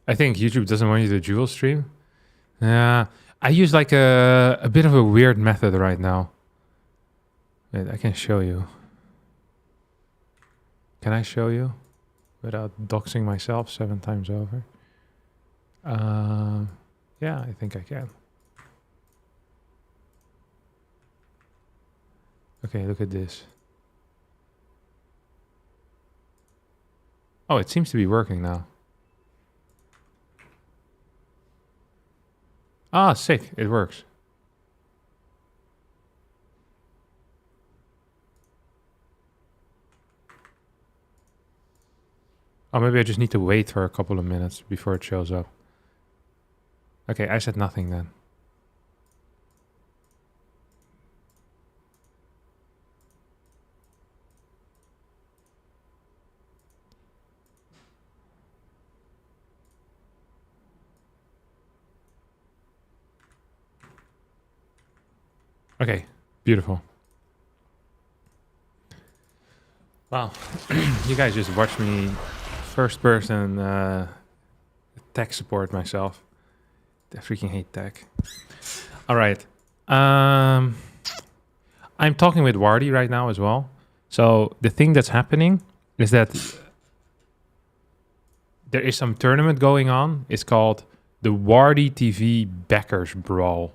I think YouTube doesn't want you to dual stream. Yeah, I use like a bit of a weird method right now. Wait, I can show you. Can I show you without doxing myself 7 times over? Yeah, I think I can. Okay, look at this. Oh, it seems to be working now. Ah, sick. It works. Oh, maybe I just need to wait for a couple of minutes before it shows up. Okay, I said nothing then. Okay, beautiful. Wow, you guys just watched me first person tech support myself. I freaking hate tech. All right. I'm talking with Wardy right now as well. So the thing that's happening is that there is some tournament going on. It's called the Wardy TV Backers Brawl.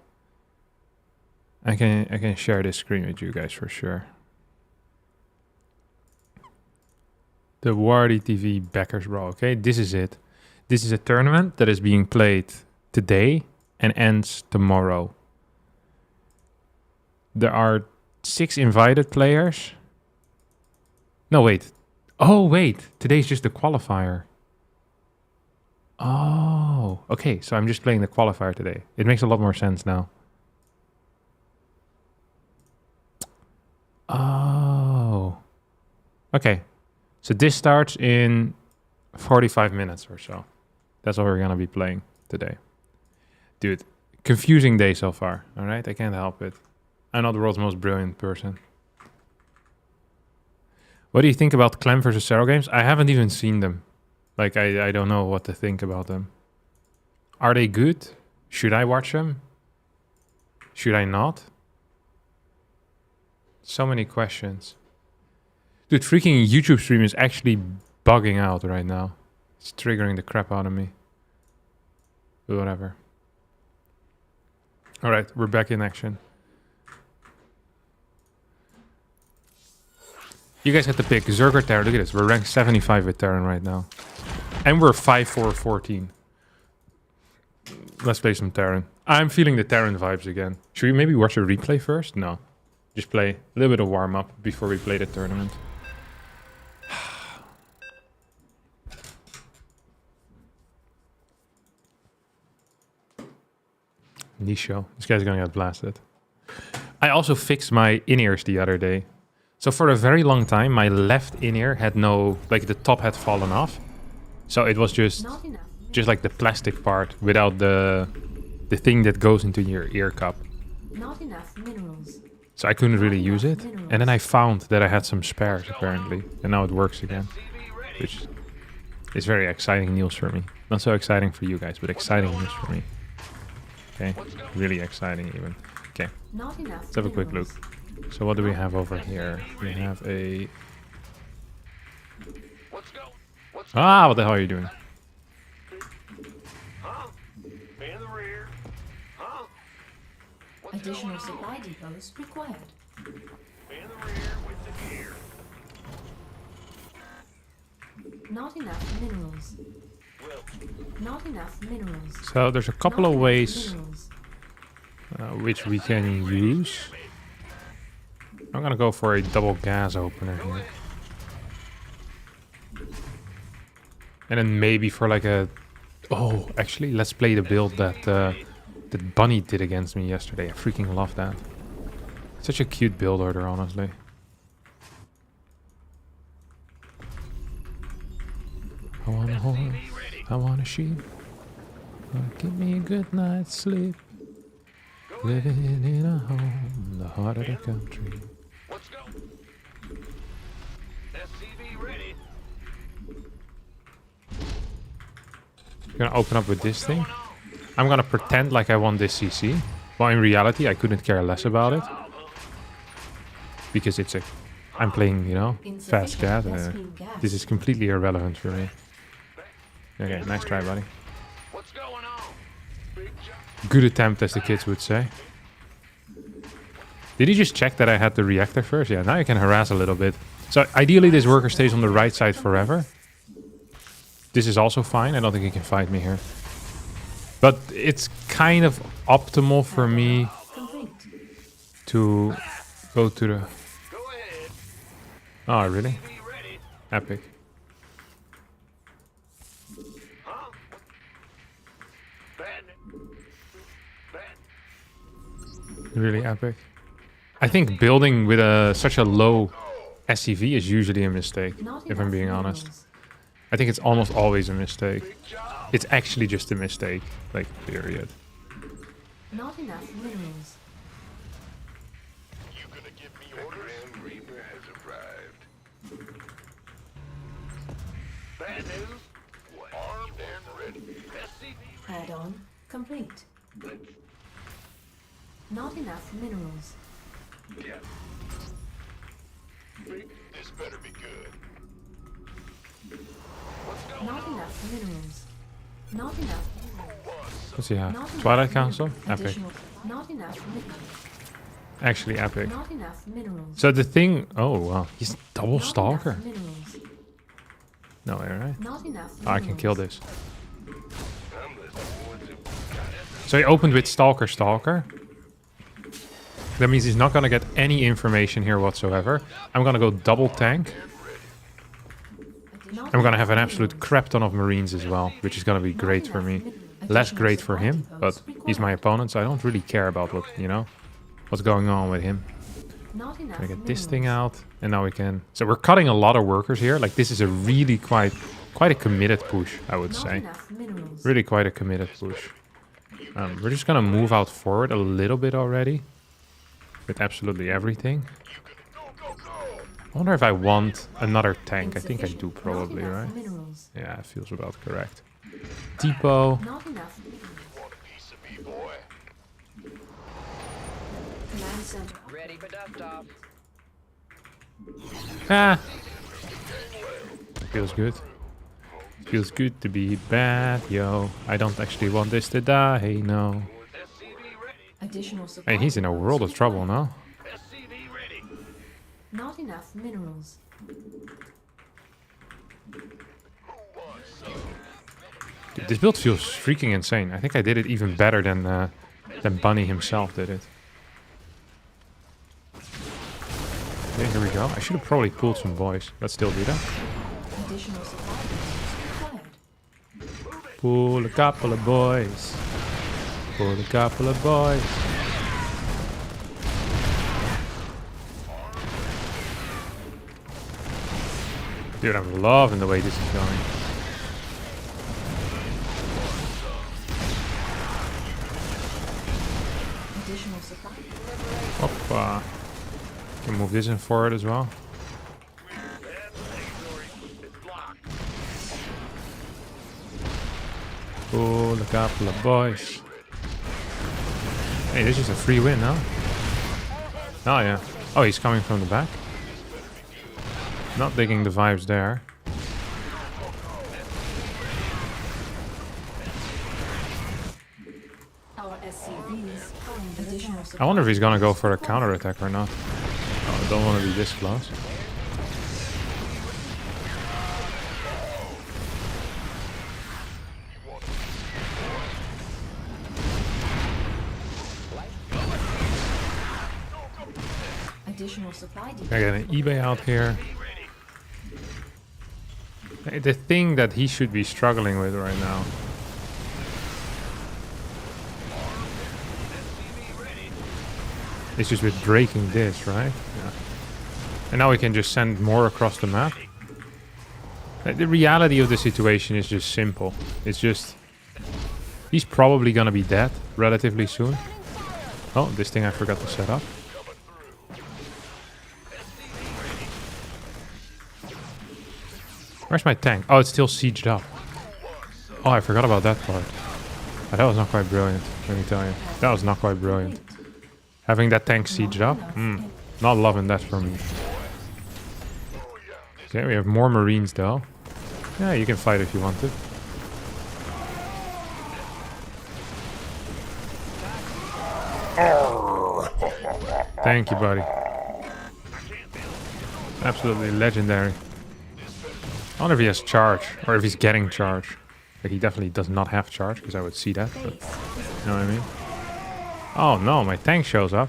I can share this screen with you guys for sure. The Wardy TV Backers Brawl. Okay, this is it. This is a tournament that is being played today and ends tomorrow. There are 6 invited players. No, wait. Oh, wait. Today's just the qualifier. Oh, okay. So I'm just playing the qualifier today. It makes a lot more sense now. Oh. Okay. So this starts in 45 minutes or so. That's what we're going to be playing today. Dude, confusing day so far. All right? I can't help it. I'm not the world's most brilliant person. What do you think about Clem versus Zero games? I haven't even seen them. Like, I don't know what to think about them. Are they good? Should I watch them? Should I not? So many questions. Dude, freaking YouTube stream is actually bugging out right now. It's triggering the crap out of me. But whatever. All right, we're back in action. You guys have to pick Zerg or Terran. Look at this. We're ranked 75 with Terran right now. And we're 5-4-14. Let's play some Terran. I'm feeling the Terran vibes again. Should we maybe watch a replay first? No. Just play a little bit of warm-up before we play the tournament. Nisho. This guy's gonna get blasted. I also fixed my in-ears the other day. So for a very long time, my left in-ear had no... Like, the top had fallen off. So it was just like the plastic part without the thing that goes into your ear cup. Not enough minerals. So I couldn't really use it. And then I found that I had some spares, apparently. And now it works again. Which is very exciting news for me. Not so exciting for you guys, but exciting news for me. Okay, really exciting even. Okay, let's have a quick look. So what do we have over here? We have a... Ah, what the hell are you doing? Additional supply depots required. Not enough minerals. Not enough minerals. So there's a couple of ways which we can use. I'm gonna go for a double gas opener here. And then maybe for like a... Oh, actually, let's play the build that that Bunny did against me yesterday. I freaking love that. Such a cute build order, honestly. I want a horse, I want a sheep. Give me a good night's sleep. Living in a home in the heart of the country. Let's go. SCV ready. Gonna open up with this thing. I'm gonna pretend like I want this CC. Well, in reality, I couldn't care less about it. Because I'm playing, you know, fast cat. This is completely irrelevant for me. Okay, nice try, buddy. Good attempt, as the kids would say. Did he just check that I had the reactor first? Yeah, now you can harass a little bit. So ideally this worker stays on the right side forever. This is also fine. I don't think he can fight me here. But it's kind of optimal for me to go to the... Oh, really? Epic. Really epic. I think building with such a low SCV is usually a mistake, if I'm being honest. I think it's almost always a mistake. It's actually just a mistake, like, period. Not enough minerals. You gonna give me orders? Grand Reaper has arrived. Bad news? Armed and ready. SCV ready. Add-on complete. Not enough minerals. Yeah. This better be good. Not enough minerals. Not enough. What's he have? Not enough Twilight minerals. Council? Epic. Additional. Not enough minerals. Actually epic. Not enough minerals. So the thing... Oh, wow. He's double Not stalker. enough minerals. No way, right? Not enough Oh, I can kill this. I'm listening. So he opened with Stalker Stalker. That means he's not going to get any information here whatsoever. I'm going to go double tank. Not I'm going to enough have an absolute minerals. crap ton of Marines as well, which is going to be great for me. Less great for him, but he's my opponent, so I don't really care about what, you know, what's going on with him. Not enough We get this thing minerals. out, and now we can... So we're cutting a lot of workers here. Like, this is a really quite a committed push, I would Not say. enough minerals. Really quite a committed push. We're just gonna move out forward a little bit already. With absolutely everything. I wonder if I want another tank. I think I do Insufficient. probably, Not enough right? minerals. Yeah, it feels about correct. Depot. Not enough minerals. Want a piece of me, boy? Command center. Ready for dust off. Ah! Feels good. Feels good to be bad, yo. I don't actually want this to die, no. Additional supply. Hey, he's in a world of trouble now. SCV ready. Not enough minerals. Dude, this build feels freaking insane. I think I did it even better than Bunny himself did it. Okay, here we go. I should have probably pulled some boys. Let's still do that. Additional supply required. Pull a couple of boys. Pull a couple of boys. Dude, I'm loving the way this is going. Additional supply. Hoppa. Can move this in forward as well. Pull a couple of boys. Hey, this is a free win, no? Oh, yeah. Oh, he's coming from the back. Not digging the vibes there. Our SCVs find additional I supply. wonder if he's gonna go for a counter attack or not. Oh, I don't want to be this close. Additional supply I depot. got an eBay out here. The thing that he should be struggling with right now. Is just with breaking this, right? Yeah. And now we can just send more across the map. The reality of the situation is just simple. It's just... He's probably gonna be dead relatively soon. Oh, this thing I forgot to set up. Where's my tank? Oh, it's still sieged up. Oh, I forgot about that part. Oh, that was not quite brilliant, let me tell you. That was not quite brilliant. Having that tank sieged up? Not loving that for me. Okay, we have more marines though. Yeah, you can fight if you want to. Thank you, buddy. Absolutely legendary. I wonder if he has charge, or if he's getting charge. Like, he definitely does not have charge, because I would see that, but you know what I mean? Oh no, my tank shows up.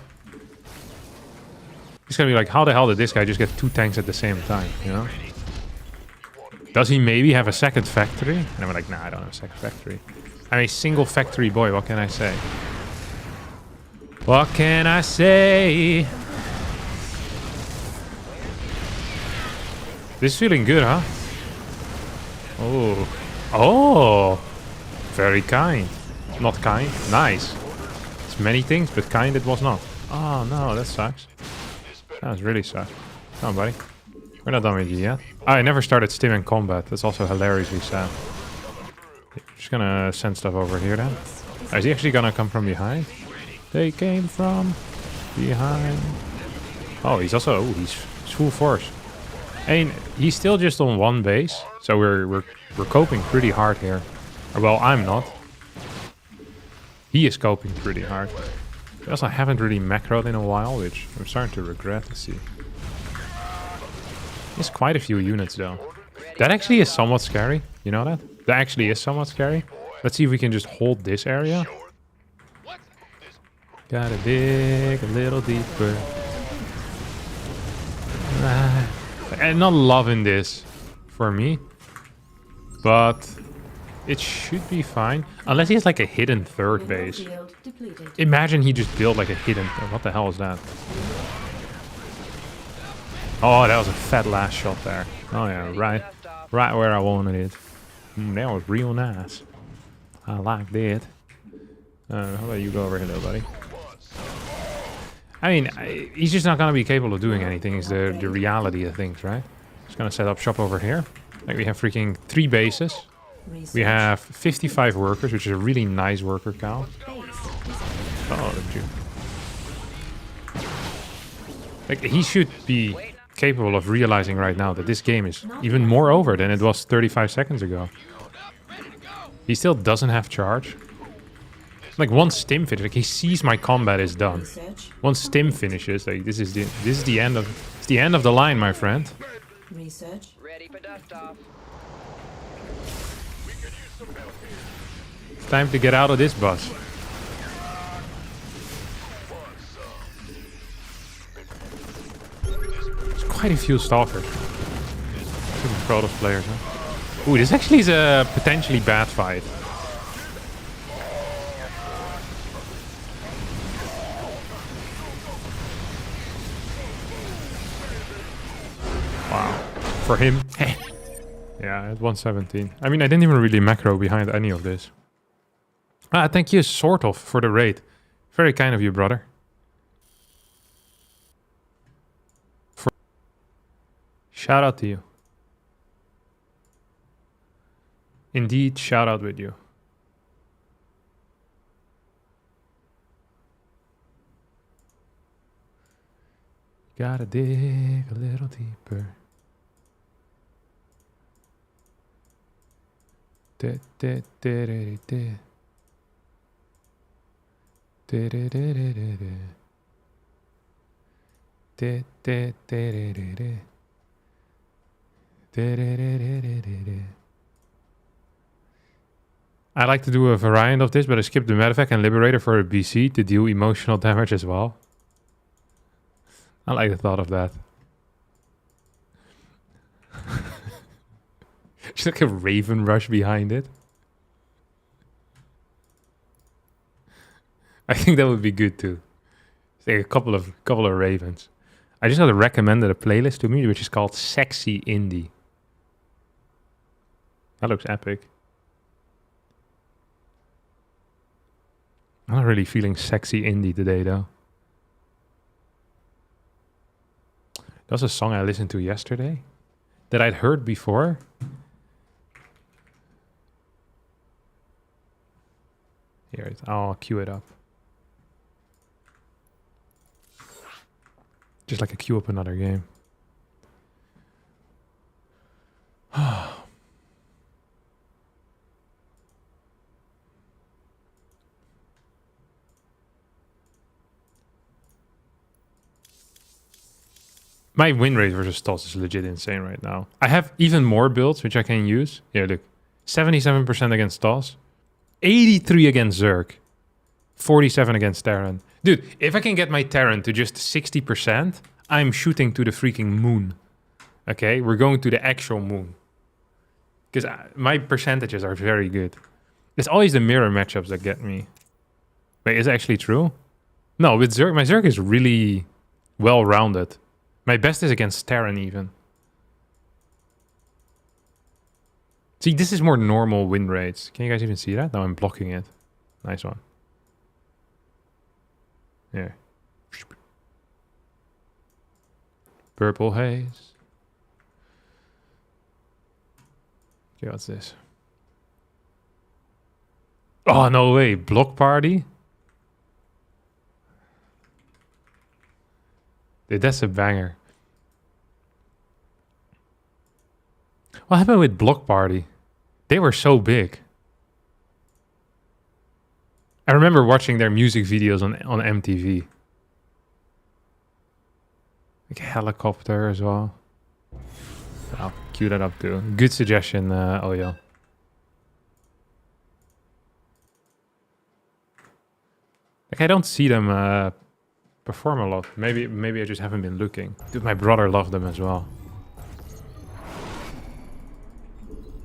He's gonna be like, how the hell did this guy just get 2 tanks at the same time, you know? Does he maybe have a second factory? And I'm like, nah, I don't have a second factory. I'm a single factory boy, what can I say? What can I say? This is feeling good, huh? Oh. Oh! Very kind. Not kind, nice. It's many things, but kind it was not. Oh no, that sucks. That really sucks. Come on, buddy. We're not done with you yet. Oh, I never started stim in combat. That's also hilariously sad. Just gonna send stuff over here then. Oh, is he actually gonna come from behind? They came from behind. Oh, he's also... Oh, he's full force. I mean, he's still just on 1 base. So we're coping pretty hard here. Well, I'm not. He is coping pretty hard. I also haven't really macroed in a while, which I'm starting to regret to see. There's quite a few units though. That actually is somewhat scary. You know that? That actually is somewhat scary. Let's see if we can just hold this area. Gotta dig a little deeper. I'm not loving this for me. But it should be fine. Unless he has like a hidden 3rd base. Imagine he just built like a hidden... What the hell is that? Oh, that was a fat last shot there. Oh yeah, right where I wanted it. That was real nice. I like that. How about you go over here though, buddy? I mean, he's just not gonna be capable of doing anything, is the reality of things, right? Just gonna set up shop over here. Like, we have freaking 3 bases. We have 55 workers, which is a really nice worker count. Oh, look at you. Like, he should be capable of realizing right now that this game is even more over than it was 35 seconds ago. He still doesn't have charge. Like, once stim finish, like, he sees my combat is done. Once stim finishes, like, this is the end of... It's the end of the line, my friend. Research. Ready for dust off. Time to get out of this bus. There's quite a few stalkers. Protoss players, huh? Ooh, this actually is a potentially bad fight. Wow. For him. Yeah, at 117. I mean, I didn't even really macro behind any of this. Ah, thank you, sort of, for the raid. Very kind of you, brother. Shout out to you. Indeed, shout out with you. Gotta dig a little deeper. I like to do a variant of this, but I skipped the medevac and liberator for a BC to deal emotional damage as well. I like the thought of that. Just like a Raven rush behind it. I think that would be good too. It's like a couple of Ravens. I just got recommended a playlist to me which is called Sexy Indie. That looks epic. I'm not really feeling sexy indie today though. That was a song I listened to yesterday that I'd heard before. Here, I'll queue it up. Just like a queue up another game. My win rate versus stalls is legit insane right now. I have even more builds which I can use. Here, look. 77% against stalls. 83 against Zerg. 47 against Terran. Dude, if I can get my Terran to just 60%, I'm shooting to the freaking moon. Okay, we're going to the actual moon. Because my percentages are very good. It's always the mirror matchups that get me. Wait, is it actually true? No, with Zerg, my Zerg is really well-rounded. My best is against Terran even. See, this is more normal win rates. Can you guys even see that? No, I'm blocking it. Nice one. Yeah. Purple haze. Okay, what's this? Oh, no way. Block party? Dude, that's a banger. What happened with Block Party? They were so big. I remember watching their music videos on MTV. Like helicopter as well. I'll cue that up too. Good suggestion, Oyo. Like I don't see them perform a lot. Maybe I just haven't been looking. Dude, my brother loved them as well.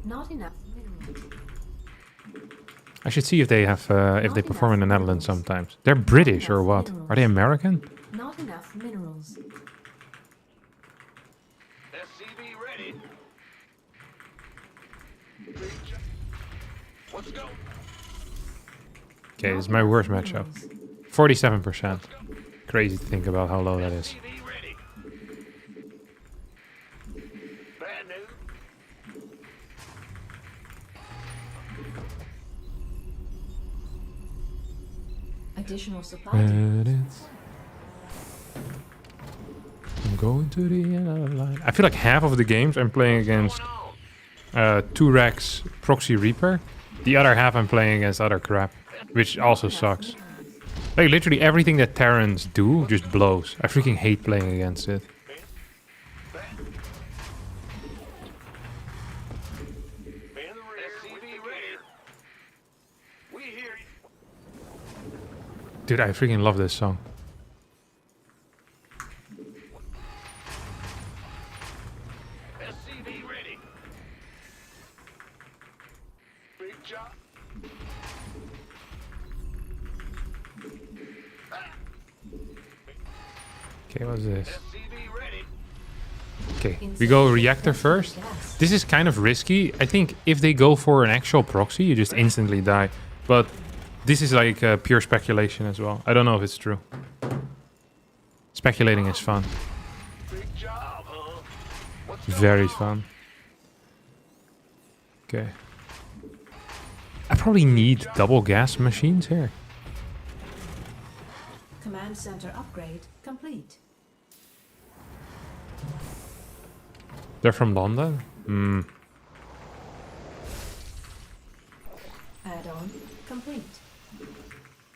Not enough. I should see if they have if they perform in the Netherlands sometimes. They're British or what? Are they American? Not enough minerals. SCV ready. Let's go. Okay, this is my worst matchup. 47%. Crazy to think about how low that is. SCV ready. Bad news. Additional supply. I'm going to the end of the line. I feel like half of the games I'm playing against 2-Rex Proxy Reaper. The other half I'm playing against other crap, which also sucks. Like literally everything that Terrans do just blows. I freaking hate playing against it. Dude, I freaking love this song. SCV ready. Big job. Okay, what's this? SCV ready. Okay, we go reactor first. This is kind of risky. I think if they go for an actual proxy, you just instantly die. But this is like pure speculation as well. I don't know if it's true. Speculating is fun. Big job, huh? What's Very fun. Okay. I probably need double gas machines here. Command center upgrade complete. They're from London? Hmm. Add-on complete.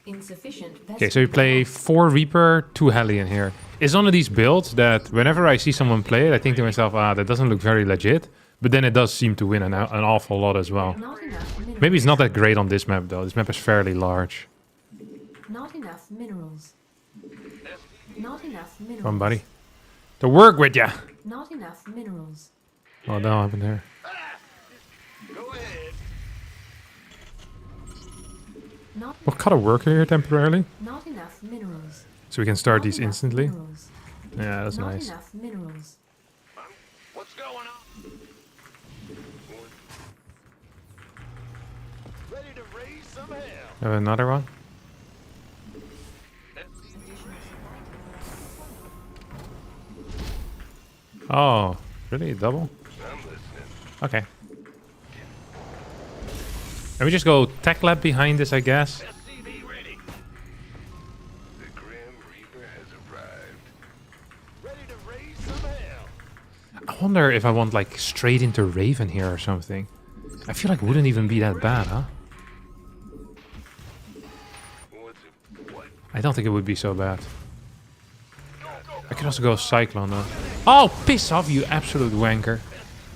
Insufficient. Okay, so you play 4 Reaper, 2 Heli in here. It's one of these builds that whenever I see someone play it, I think to myself, that doesn't look very legit. But then it does seem to win an awful lot as well. Not enough minerals. Maybe it's not that great on this map though. This map is fairly large. Not enough minerals. Not enough minerals. Come on, buddy. To work with ya! Not enough minerals. What the hell happened here? Go ahead. Not, We'll cut a worker here temporarily. not enough minerals. So we can start Not these enough instantly. minerals. Yeah, that's Not nice. enough minerals. What's going on? Ready to raise some hell. Have another one? Oh, really? Double? I'm listening. Okay. Let me just go tech lab behind this, I guess. wonder if I want like straight into Raven here or something. I feel like it wouldn't even be that bad, huh? I don't think it would be so bad. I could also go Cyclone though. Oh, piss off, you absolute wanker.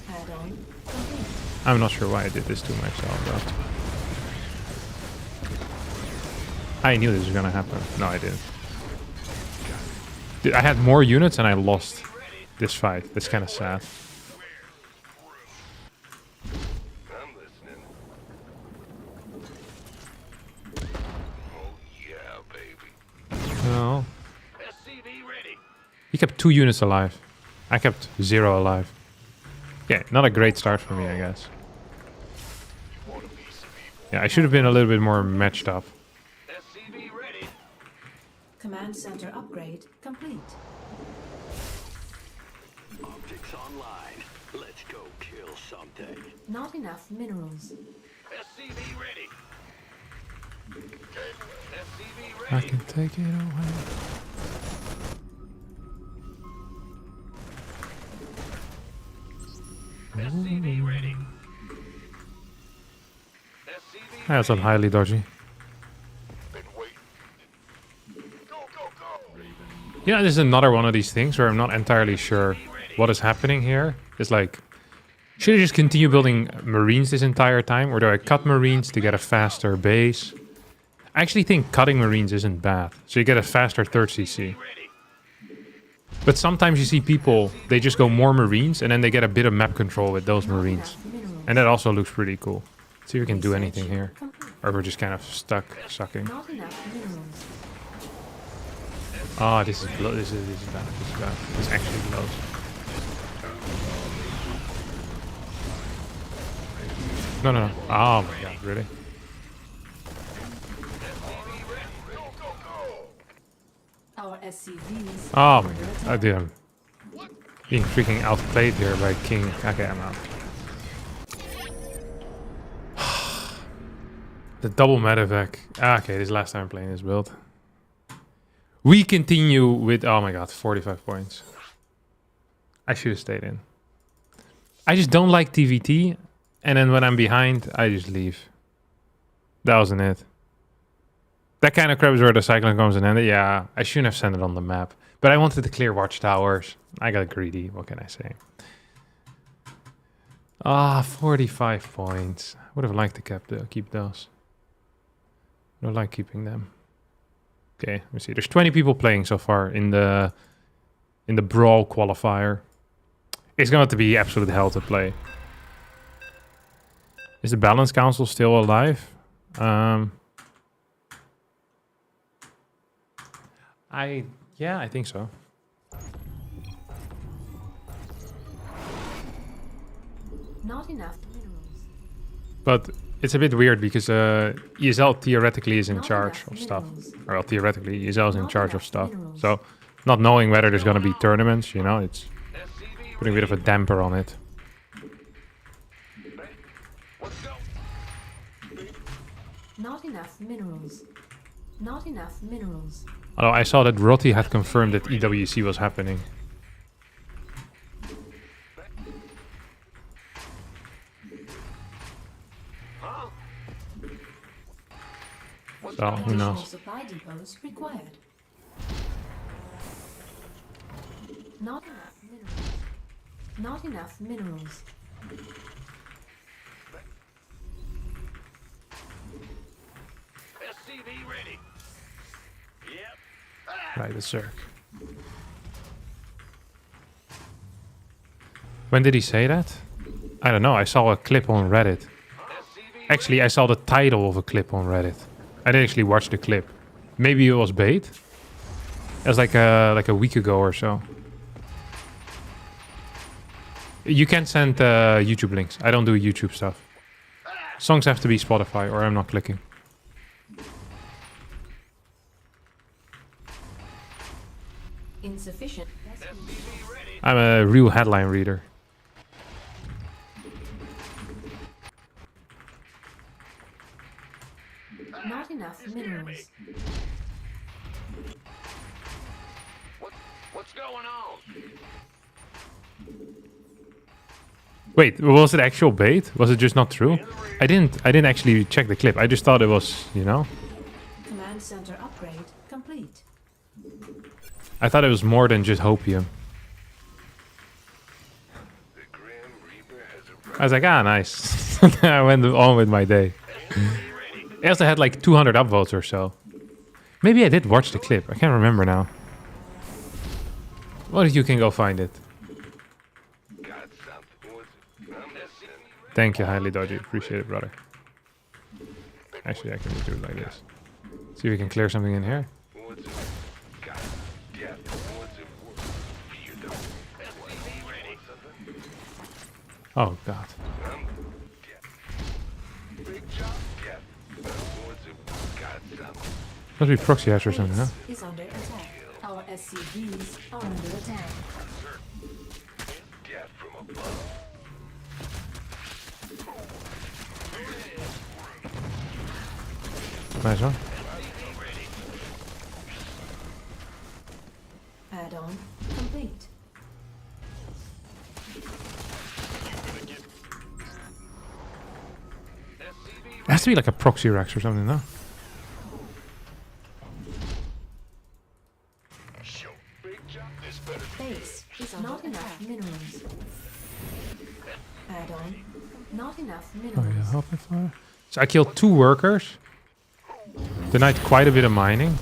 Add-on. I'm not sure why I did this to myself, but... I knew this was gonna happen. No, I didn't. Dude, I had more units and I lost this fight. That's kind of sad. I'm listening. Oh yeah, baby. No. SCV ready. He kept 2 units alive. I kept 0 alive. Yeah, not a great start for me, I guess. Yeah, I should have been a little bit more matched up. SCV ready. Command center upgrade complete. Optics online. Let's go kill something. Not enough minerals. SCV ready. SCV I ready. can take it away. SCV ready. SCV That's not highly dodgy. been waiting. Go, go, go. You know, this is another one of these things where I'm not entirely sure what is happening here. It's like, should I just continue building Marines this entire time? Or do I cut Marines to get a faster base? I actually think cutting Marines isn't bad. So you get a faster 3rd CC. But sometimes you see people, they just go more Marines and then they get a bit of map control with those Marines. Enough minerals. And that also looks pretty cool. See if we can do anything here. Complete. Or we're just kind of stuck, sucking. Not enough minerals. Oh, this is bad. This is bad. This is bad. This is actually close. No, no, no. Oh my god, really? Our SCVs. Oh my god. I did. I'm being freaking outplayed here by King. Okay, I'm out. The double medevac. Ah, okay, this is the last time I'm playing this build. We continue with, oh my god, 45 points. I should have stayed in. I just don't like TVT, and then when I'm behind, I just leave. That wasn't it. That kind of crap is where the cyclone comes in, and yeah, I shouldn't have sent it on the map. But I wanted to clear watchtowers. I got greedy, what can I say? Ah, 45 points. Would have liked to keep those. Would have liked keeping them. Okay, let me see. There's 20 people playing so far in the brawl qualifier. It's going to be absolute hell to play. Is the balance council still alive? Yeah, I think so. Not enough minerals. But it's a bit weird because ESL theoretically is in Not charge enough of stuff. minerals. Or well, theoretically, ESL is in Not charge of enough stuff. minerals. So, not knowing whether there's going to be tournaments, you know, it's SCV putting a bit of a damper on it. Let's go. Not enough minerals. Not enough minerals. Although I saw that Rotti had confirmed that EWC was happening. Huh? So, who Additional knows? supply depots required. Not enough minerals. Not enough minerals. SCV ready. Yep. Right, the Zerg. When did he say that? I don't know. I saw a clip on Reddit. SCV Actually, I saw the title of a clip on Reddit. I didn't actually watch the clip. Maybe it was bait. It was like a week ago or so. You can send YouTube links. I don't do YouTube stuff. Songs have to be Spotify or I'm not clicking. Insufficient. SCV ready. I'm a real headline reader. Not enough minerals. What's going on? Wait, was it actual bait? Was it just not true? I didn't actually check the clip. I just thought it was, you know. Command center upgrade complete. I thought it was more than just hopium. The Grim Reaper has I was like, ah, nice. I went on with my day. I also had like 200 upvotes or so. Maybe I did watch the clip. I can't remember now. Well, you can go find it. got something. I'm listening. Thank you, highly dodgy. Appreciate it, brother. Actually, I can just do it like this. See if we can clear something in here. What's it? Got it. Yeah. What's it? You don't. SCV ready. Oh, God. Big job. Yeah. What's it? Got something. Must be proxy hash or something, huh? Base is under attack. Our SCVs are under attack. Death from above. Nice one. Add-on complete. It has to be like a proxy Rex or something, no? Show. Big job. This better Base is not enough minerals. Add-on. Not enough Oh, minerals. yeah, help me fire. So I killed 2 workers. Denied quite a bit of mining.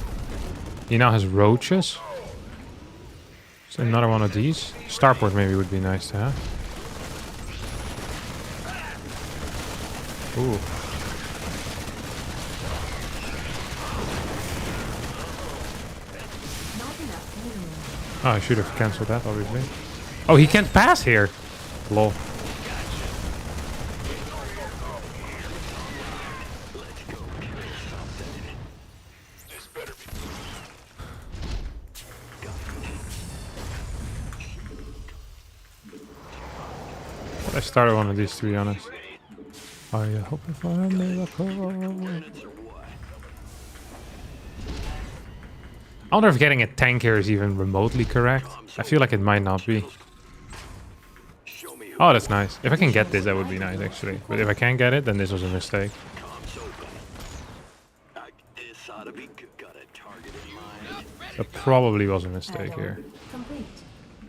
He now has roaches. So another one of these. Starport maybe would be nice to have. Ooh. Not enough minerals. Oh, I should have cancelled that, obviously. Oh, he can't pass here. Lol. This better be. I started one of these, to be honest. I hope I find a miracle. I wonder if getting a tank here is even remotely correct. I feel like it might not be. Show me who Oh, that's nice. If I can get this, that would be nice, actually. But if I can't get it, then this was a mistake. comms open. This ought to be good. Got a target in mind. That probably was a mistake Add-on here. complete.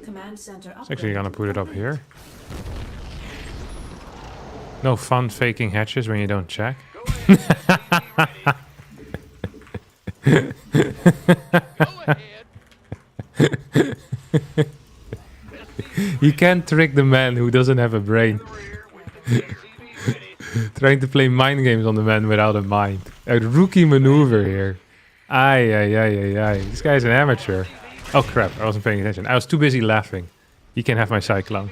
Command center upgrade. It's actually gonna put it up here. No fun faking hatches when you don't check. You can't trick the man who doesn't have a brain. Trying to play mind games on the man without a mind. A rookie maneuver here. Aye, aye, aye, aye, aye. This guy's an amateur. Oh crap, I wasn't paying attention. I was too busy laughing. He can have my cyclone.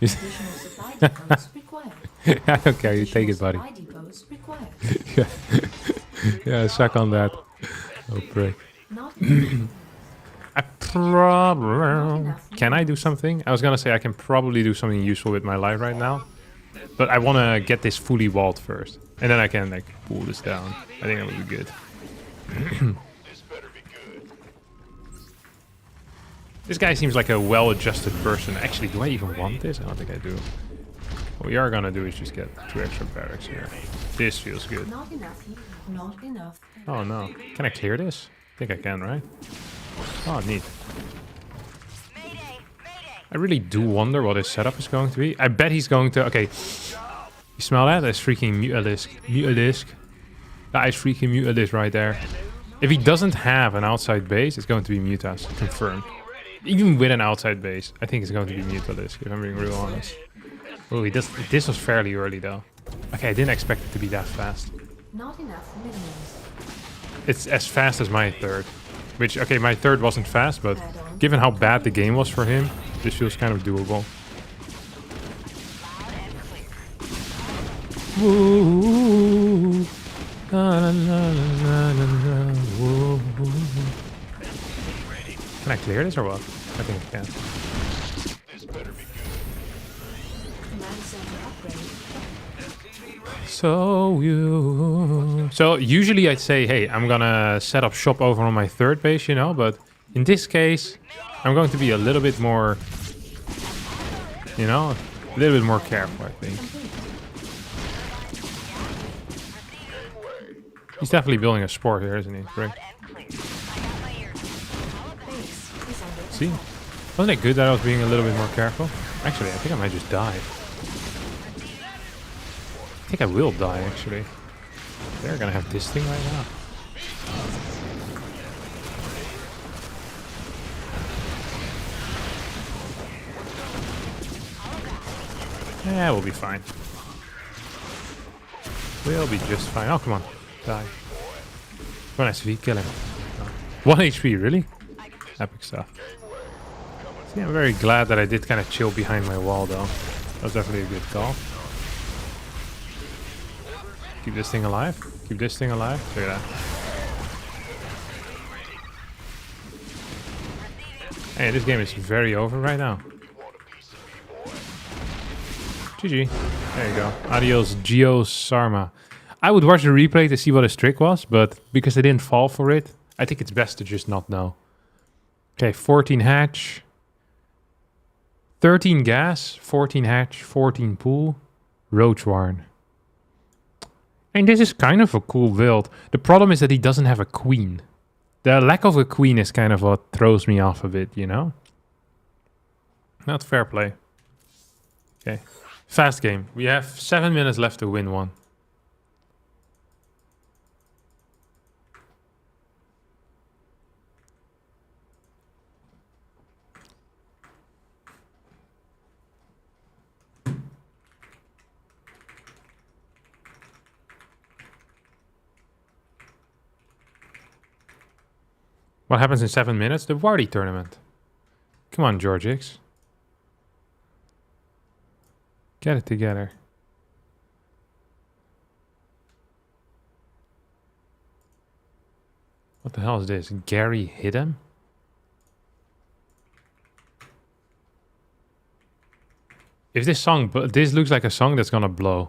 Additional supply depots required. I don't care, you take it, buddy. Supply depots required. Yeah, suck on that. Oh, prick. Not I probably... Can I do something? I was gonna say I can probably do something useful with my life right now. But I want to get this fully walled first. And then I can, like, pull this down. I think that would be good. This better be good. This guy seems like a well-adjusted person. Actually, do I even want this? I don't think I do. What we are gonna do is just get 2 extra barracks here. This feels good. Not enough. Not enough. Oh no. Can I clear this? I think I can, right? Oh, neat. I really do wonder what his setup is going to be. I bet he's going to... Okay. You smell that? That's freaking Mutalisk. Mutalisk. That is freaking Mutalisk right there. If he doesn't have an outside base, it's going to be Mutas. Confirmed. Even with an outside base, I think it's going to be Mutalisk, if I'm being real honest. Oh, he does... This was fairly early, though. Okay, I didn't expect it to be that fast. Not enough minerals. It's as fast as my third. Which, okay, my third wasn't fast, but given how bad the game was for him, this feels kind of doable. Ooh, na, na, na, na, na, na, whoa. Can I clear this or what? I think I can. This better be good. Command center upgrade. So usually I'd say, hey, I'm gonna set up shop over on my third base, you know, but in this case, I'm going to be a little bit more You know, a little bit more careful, I think. He's definitely building a sport here, isn't he? Right. Base is under See? Wasn't it good that I was being a little bit more careful? Actually, I think I might just die. I think I will die, actually. They're gonna have this thing right now. Yeah, we'll be fine. We'll be just fine. Oh, come on. Die. Come on, SV, kill him. Oh. 1 HP, really? Epic stuff. See, I'm very glad that I did kind of chill behind my wall, though. That was definitely a good call. Keep this thing alive. Keep this thing alive. Look at that. Hey, this game is very over right now. GG. There you go. Adios, Geo Sarma. I would watch the replay to see what his trick was, but because I didn't fall for it, I think it's best to just not know. Okay, 14 hatch. 13 gas, 14 hatch, 14 pool, Roach Warren. And this is kind of a cool build. The problem is that he doesn't have a queen. The lack of a queen is kind of what throws me off a bit, you know? Not fair play. Okay. Fast game. We have 7 minutes left to win one. What happens in 7 minutes? The Wardy tournament. Come on, Georgix. Get it together. What the hell is this? Gary hit him? If this song... This looks like a song that's gonna blow.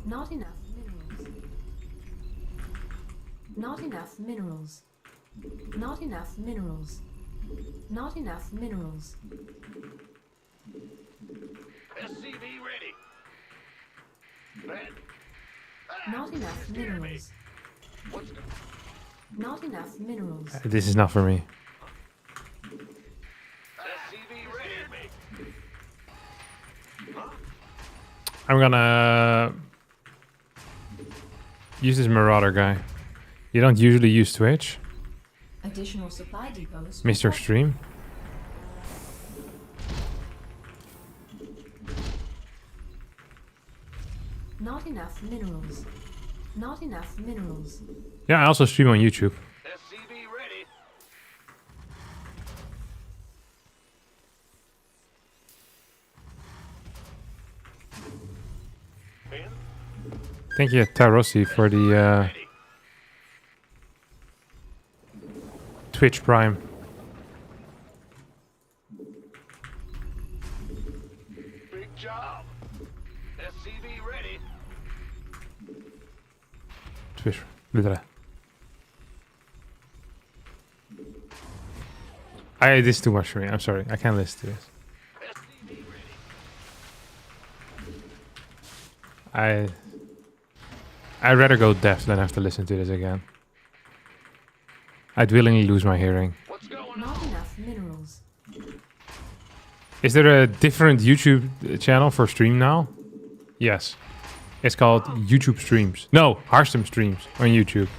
Not enough minerals. Not enough minerals. Not enough minerals. Not enough minerals. SCV ready. Not enough minerals. What's going Not enough minerals. This is not for me. SCV ready. I'm gonna... use this Marauder guy. You don't usually use Twitch, Additional supply depots. Mr. Stream. Not enough minerals. Not enough minerals. Yeah, I also stream on YouTube. SCV ready. Thank you, Tarossi, for the Twitch Prime. Big job. SCV ready. Twitch. Literally. This is too much for me. I'm sorry. I can't listen to this. SCV ready. I'd rather go deaf than have to listen to this again. I'd willingly lose my hearing. What's going on? Not enough minerals. Is there a different YouTube channel for stream now? Yes. It's called YouTube Streams. No, Harstem Streams on YouTube.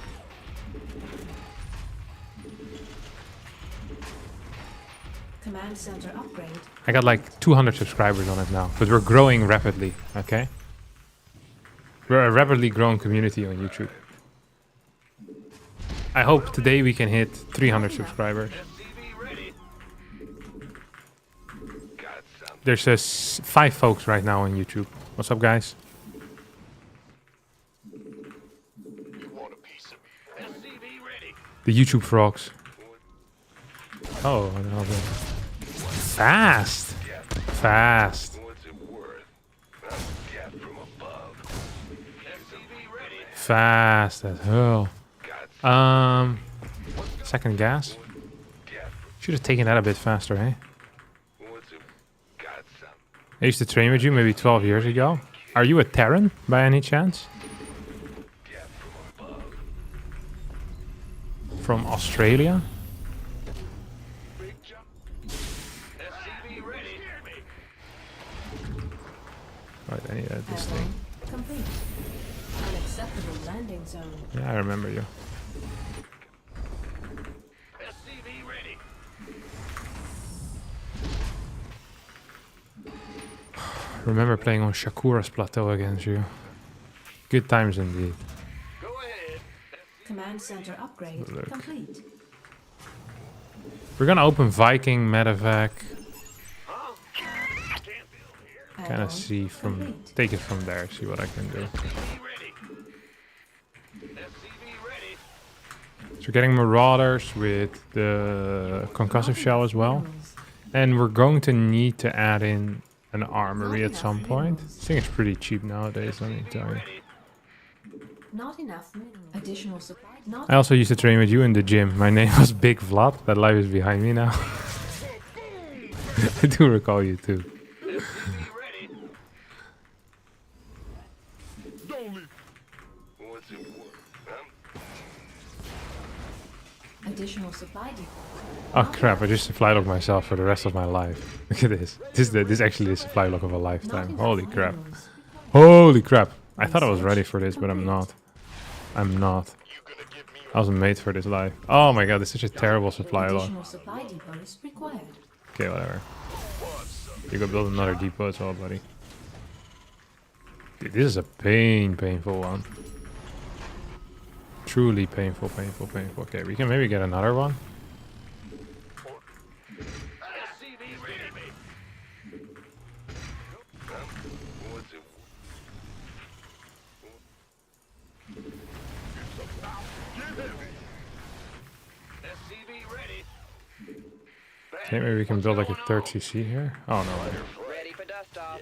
Command center upgrade. I got like 200 subscribers on it now, but we're growing rapidly, okay? We're a rapidly growing community on YouTube. I hope today we can hit 300 subscribers. SCV ready. Got something. There's 5 folks right now on YouTube. What's up, guys? You want a piece of me? SCV ready. The YouTube frogs. Oh, no, fast. Fast. What's it worth? I'm cat from above. SCV ready. Fast as hell. Second gas. Cat Should have taken that a bit faster, eh? what's it? Got some. I used to train with you maybe 12 years ago. Are you a Terran by any chance? Cat from above. From Australia? Big jump. SCV ready. Right, I need this thing. Add-on complete. Unacceptable landing zone. Yeah, I remember you. SCV ready. Remember playing on Shakura's plateau against you. Good times indeed. Go ahead. Command center upgrade Look. complete. We're gonna open Viking, Medevac. Kind Add-on of see from... complete. Take it from there, see what I can do. SCV ready. SCV ready. So we're getting Marauders with the concussive shell as well. Minerals. And we're going to need to add in an armory at some point. This thing is pretty cheap nowadays, let me tell you. Not enough minerals. Additional supply. Not I also used to train with you in the gym. My name was Big Vlad. That life is behind me now. I do recall you too. SCV ready. What's it worth? additional supply depot. Oh crap, I just supply log myself for the rest of my life. Look at this. This is actually the supply log of a lifetime. Holy crap. Holy crap. I thought I was ready for this, but I'm not. I'm not. I wasn't made for this life. Oh my god, this is such a terrible supply log. Additional supply depots required. Okay, whatever. You go build another depot as well, buddy. Dude, this is a painful one. Truly painful. Okay, we can maybe get another one. Okay, maybe we can build like a third CC here. Oh no way. Ready for dust off.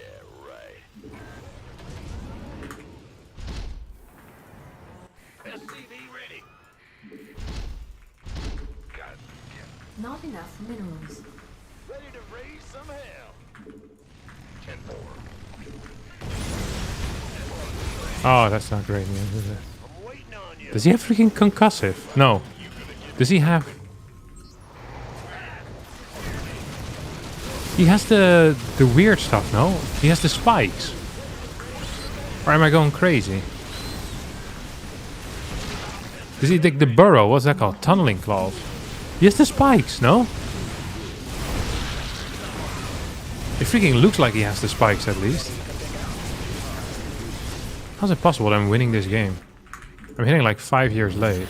Not enough minerals. Ready to raise some hell. 10-4. Oh, that's not great news, is it? I'm waiting on you. Does he have freaking concussive? No. Does he have... He has the weird stuff, no? He has the spikes. Or am I going crazy? Does he dig the burrow? What's that called? Tunneling claws. He has the spikes, no? It freaking looks like he has the spikes at least. How's it possible that I'm winning this game? I'm hitting like 5 years late.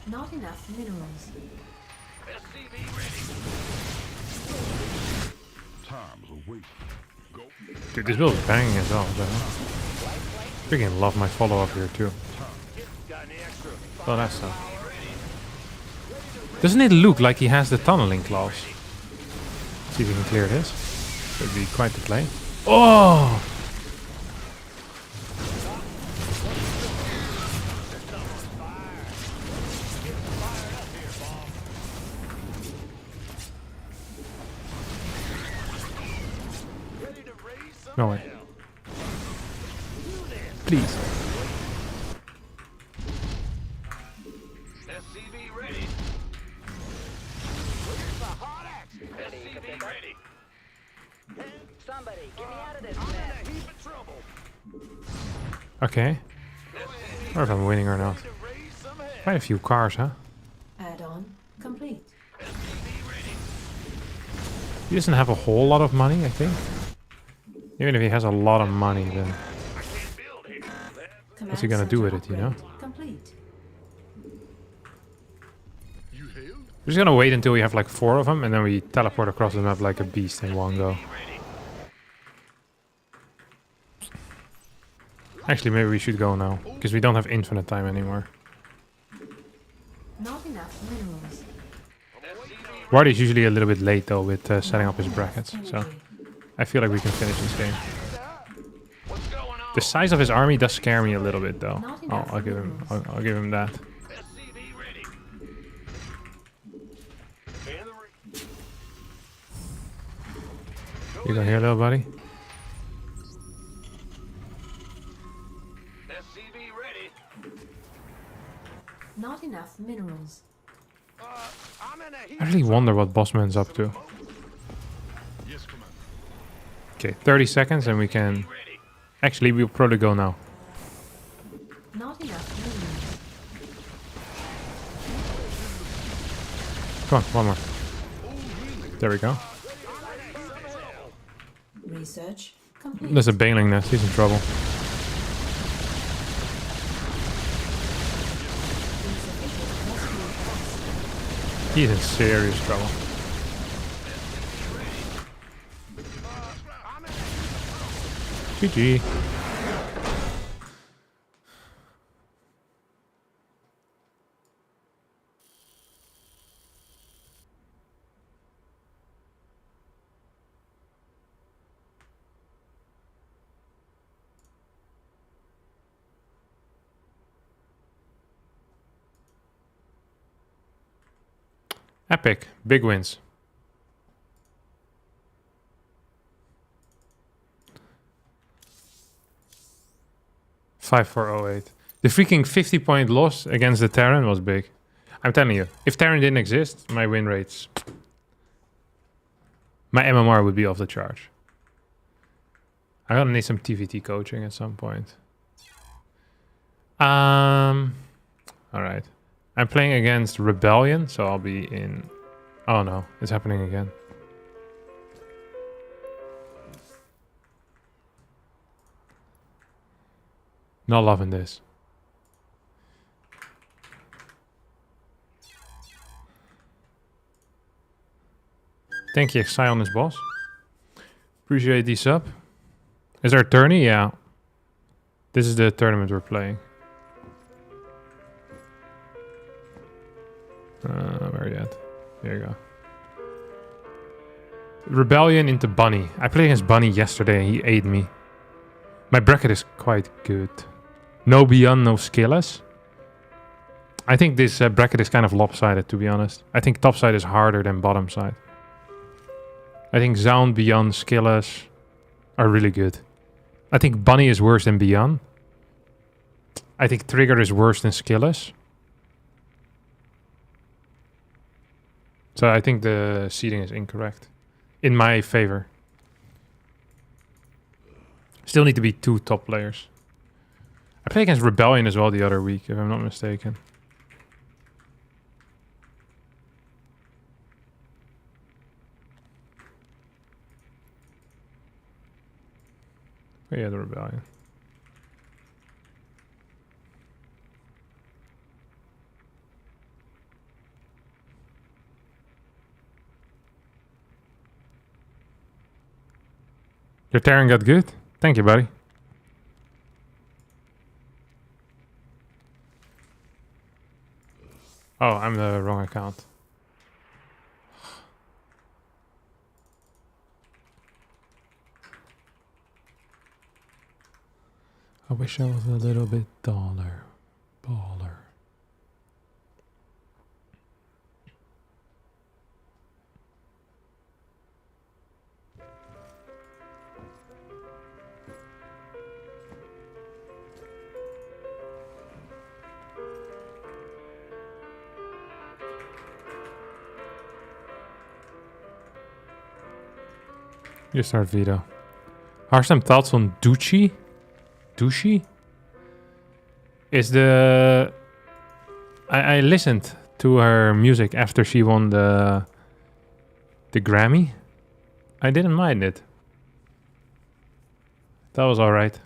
Not enough minerals. Dude, this build is banging as well. Freaking love my follow-up here too. Oh, that's stuff. Doesn't it look like he has the tunneling claws? See if we can clear this. Should be quite the play. Oh! No way. Please. SCV ready. SCV ready. Somebody, get me out of this I'm in mess. a heap of trouble. Okay. Or if I'm winning or not. To raise some hell. Quite a few cars, huh? Add-on complete. He doesn't have a whole lot of money, I think. Even if he has a lot of money, then... Command What's he gonna do center with it, you know? upgrade complete. We're just gonna wait until we have like 4 of them, and then we teleport across the map like a beast in one go. Actually, maybe we should go now, because we don't have infinite time anymore. Not enough minerals. Wardy's usually a little bit late though with setting up his brackets, so I feel like we can finish this game. What's going on? The size of his army does scare me a little bit though. Not Oh, enough I'll give him. minerals. I'll give him that. SCV ready. And the You go here, little buddy. SCV ready. Not enough minerals. I'm in a heat. I really wonder what Bossman's up to. Yes, Commander. Okay, 30 seconds and we can... Ready. Actually, we'll probably go now. Not enough minerals. Come on, one more. There we go. Research complete. There's a Baneling nest. He's in trouble. He's in serious trouble. GG. Epic. Big wins. $5,408. The freaking 50-point loss against the Terran was big. I'm telling you, if Terran didn't exist, my win rates... My MMR would be off the charge. I'm gonna need some TVT coaching at some point. Alright. I'm playing against Rebellion, so I'll be in... Oh no, it's happening again. Not loving this. Thank you, Xi on this boss. Appreciate the sub. Is there a tourney? Yeah. This is the tournament we're playing. Where are you at? There you go. Rebellion into Bunny. I played against Bunny yesterday and he ate me. My bracket is quite good. No Beyond, no Skillless. I think this bracket is kind of lopsided, to be honest. I think top side is harder than bottom side. I think Zound, Beyond, Skillless are really good. I think Bunny is worse than Beyond. I think Trigger is worse than Skillless. So I think the seeding is incorrect. In my favor. Still need to be 2 top players. I played against Rebellion as well the other week, if I'm not mistaken. Oh yeah, the Rebellion. Your Terran got good? Thank you, buddy. Oh, I'm the wrong account. I wish I was a little bit taller. Baller. You start Vito. Harstem thoughts on Ducci? Ducci? Is the... I listened to her music after she won the Grammy. I didn't mind it. That was alright.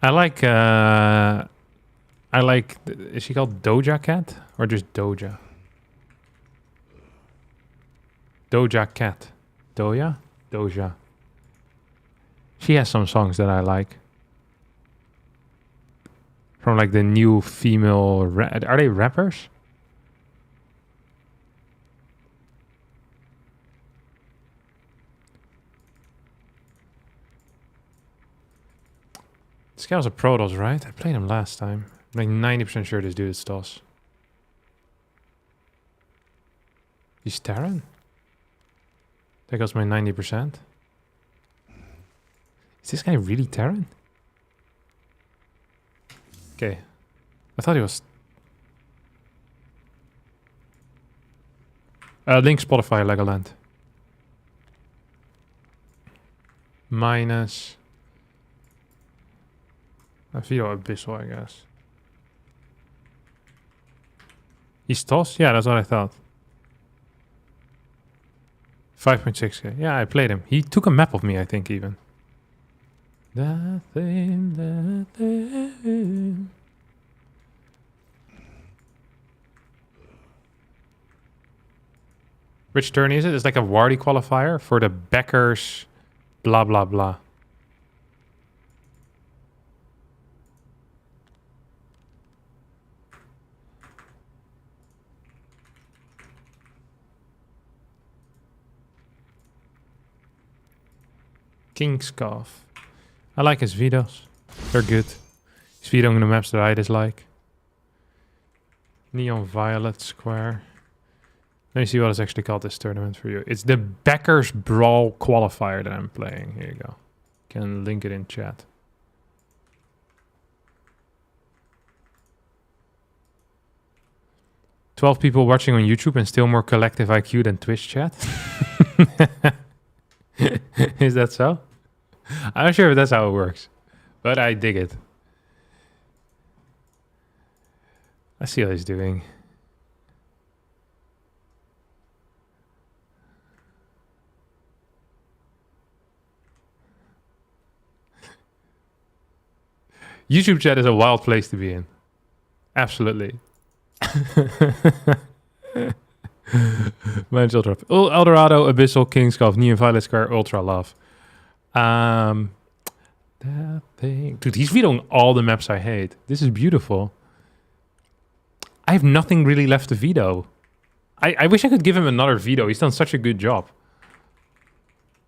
I like... Is she called Doja Cat? Or just Doja? Doja Cat. Doja? Doja. She has some songs that I like. From like the new female... Are they rappers? This guy was a Protoss, right? I played him last time. I'm like 90% sure this dude is Toss. He's Terran? There goes my 90%. Is this guy really Terran? Okay. I thought he was... Link Spotify Legoland. Minus... A video Abyssal, I guess. He's Toss? Yeah, that's what I thought. 5.6k. Yeah, I played him. He took a map of me, I think, even. That thing. Which turn is it? It's like a Wardy qualifier for the Beckers blah blah blah. Kingscough. I like his videos. They're good. He's videoing the maps that I dislike. Neon Violet Square. Let me see what is actually called this tournament for you. It's the Beckers Brawl Qualifier that I'm playing. Here you go. Can link it in chat. "12 people watching on YouTube and still more collective IQ than Twitch chat." Is that so? I'm not sure if that's how it works, but I dig it. I see what he's doing. YouTube chat is a wild place to be in. Absolutely. Mine's Ultra. Eldorado, Abyssal, Kingscough, Neon Violet Square, Ultra Love. That thing. Dude, he's videoing all the maps I hate. This is beautiful. I have nothing really left to veto. I wish I could give him another veto. He's done such a good job.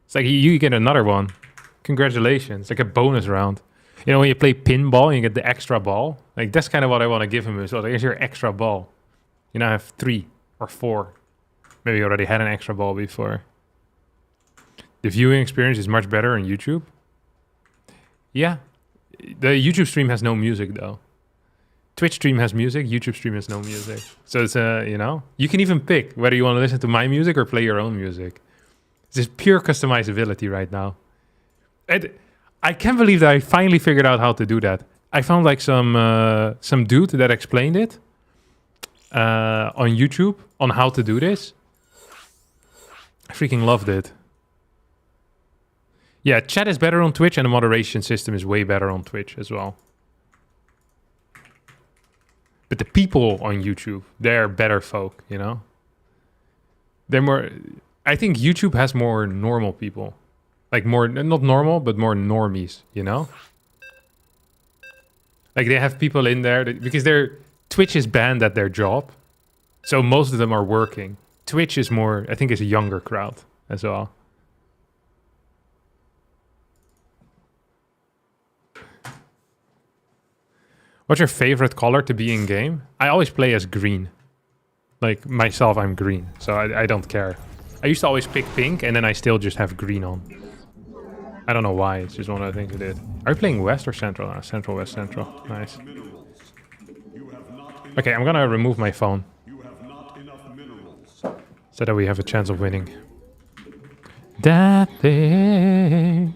It's like you get another one. Congratulations. Like a bonus round. You know, when you play pinball and you get the extra ball. Like, that's kind of what I want to give him as well. Like, here's your extra ball. You now have 3 or 4. Maybe you already had an extra ball before. The viewing experience is much better on YouTube. Yeah. The YouTube stream has no music, though. Twitch stream has music. YouTube stream has no music. So it's, you know, you can even pick whether you want to listen to my music or play your own music. It's just pure customizability right now. I can't believe that I finally figured out how to do that. I found like some dude that explained it on YouTube on how to do this. I freaking loved it. Yeah, chat is better on Twitch and the moderation system is way better on Twitch as well. But the people on YouTube, they're better folk, you know? They're more... I think YouTube has more normal people. Like more, not normal, but more normies, you know? Like they have people in there that, because Twitch is banned at their job. So most of them are working. Twitch is more, I think it's a younger crowd as well. What's your favorite color to be in game? I always play as green. Like myself, I'm green, so I don't care. I used to always pick pink and then I still just have green on. I don't know why, it's just one of the things I did. Are you playing West or Central? No, Central, West, Central. Nice. Okay, I'm gonna remove my phone. So that we have a chance of winning. That thing.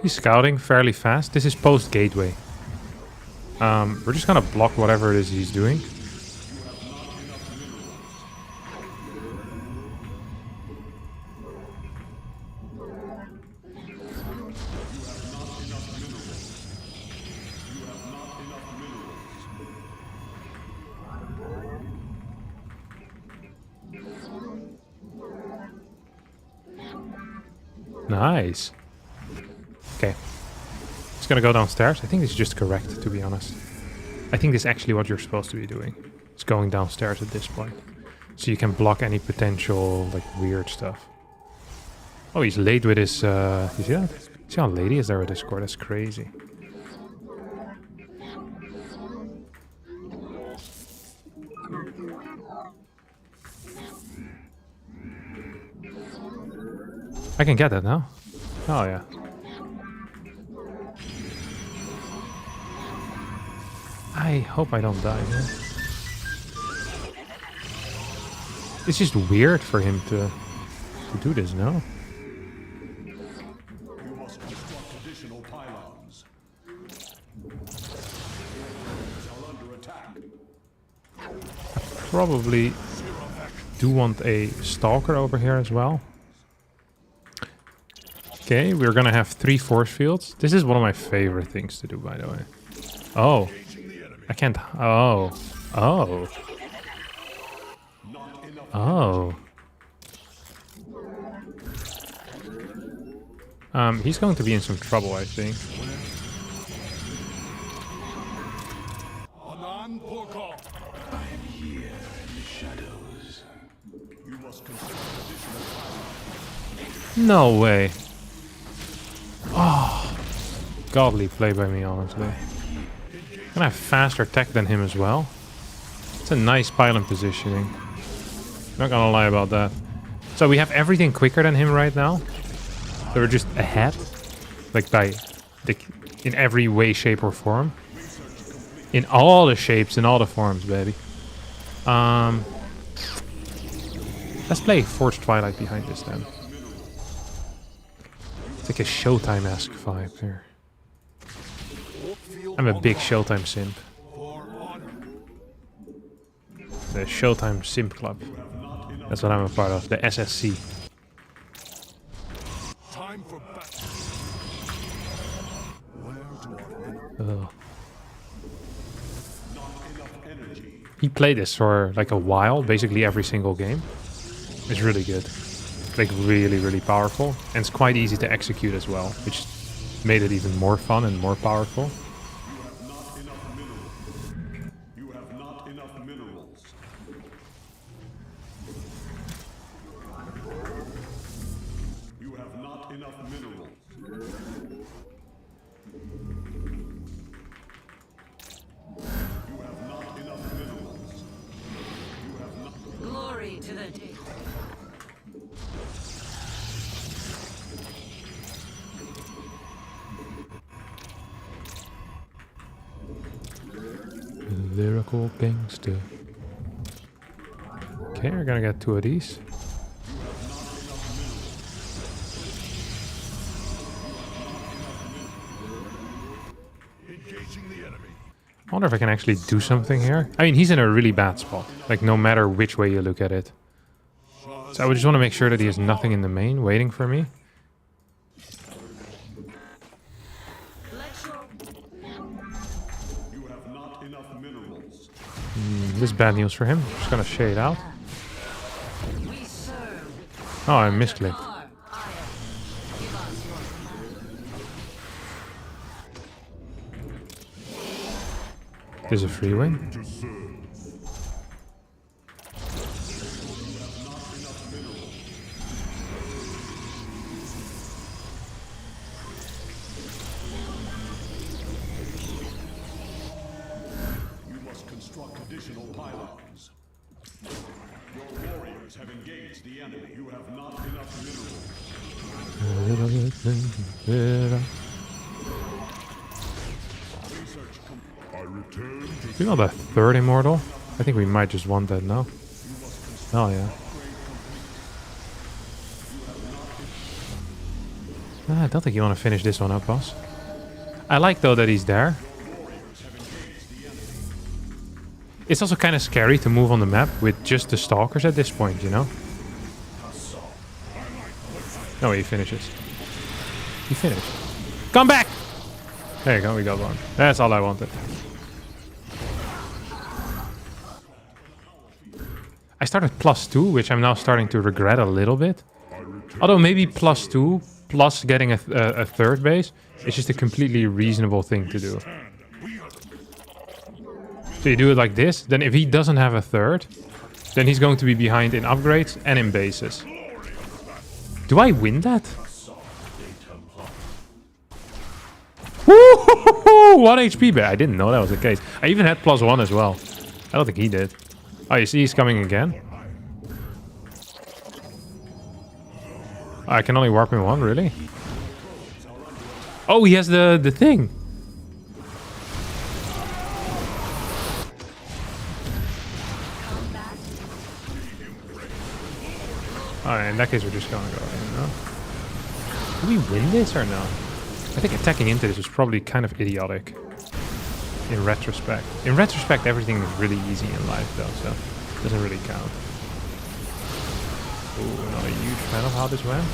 He's scouting fairly fast. This is post gateway. We're just gonna block whatever it is he's doing. Nice. Okay. He's gonna go downstairs. I think this is just correct, to be honest. I think this is actually what you're supposed to be doing. It's going downstairs at this point. So you can block any potential, like, weird stuff. Oh, he's late with his, you see that? See how late he is there with his score? That's crazy. I can get that now. Oh, yeah. I hope I don't die, man. It's just weird for him to do this, no? You must construct additional pylons. Are under attack. Probably do want a stalker over here as well. Okay, we're gonna have 3 force fields. This is one of my favorite things to do, by the way. Oh. I can't... Oh. Oh. Oh. He's going to be in some trouble, I think. Anan Porkov. I am here in the shadows. You must construct additional pylons. No way. Oh. Godly play by me, honestly. And I have faster tech than him as well. It's a nice pylon positioning. Not gonna lie about that. So we have everything quicker than him right now. So we're just ahead. Like by... in every way, shape or form. In all the shapes, in all the forms, baby. Let's play Forged Twilight behind this then. It's like a Showtime-esque vibe here. I'm a big Showtime simp. The Showtime Simp Club. That's what I'm a part of. The SSC. Time for battle. Ugh. He played this for like a while, basically every single game. It's really good. Like really, really powerful. And it's quite easy to execute as well, which made it even more fun and more powerful. You have not enough minerals. You have not enough minerals. You have not enough minerals. You have not. Glory to the day. Lyrical gangster. Okay, we're gonna get 2 of these. Engaging the enemy. I wonder if I can actually do something here. I mean, he's in a really bad spot. Like, no matter which way you look at it. So I would just want to make sure that he has nothing in the main waiting for me. You have not enough minerals. This is bad news for him. Just gonna shade out. Oh, I misclicked. There's a free win. You must construct additional pylons. Your warriors have engaged the enemy. You have not enough minerals. Research complete. I return to We got a 3rd immortal. I think we might just want that now. Oh yeah. I don't think you want to finish this one up, boss. I like, though, that he's there. It's also kind of scary to move on the map with just the stalkers at this point, you know? No, he finishes. He finished. Come back! There you go, we got one. That's all I wanted. I started +2, which I'm now starting to regret a little bit. Although maybe +2 plus getting a third base is just a completely reasonable thing to do. So you do it like this, then if he doesn't have a third, then he's going to be behind in upgrades and in bases. Do I win that? Woo! 1 HP back. I didn't know that was the case. I even had +1 as well. I don't think he did. Oh, you see he's coming again? I can only warp him one, really? Oh, he has the thing. Alright, in that case we're just gonna go in, no? Do we win this or no? I think attacking into this is probably kind of idiotic. In retrospect. In retrospect, everything is really easy in life though, so it doesn't really count. Ooh, not a huge fan of how this went.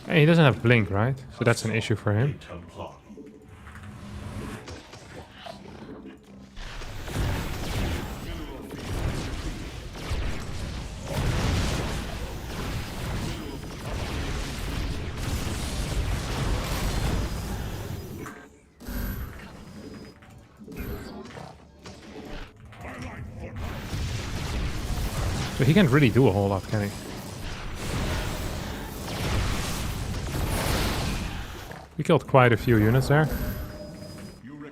Hey, he doesn't have blink, right? So that's an issue for him. So he can't really do a whole lot, can he? We killed quite a few units there.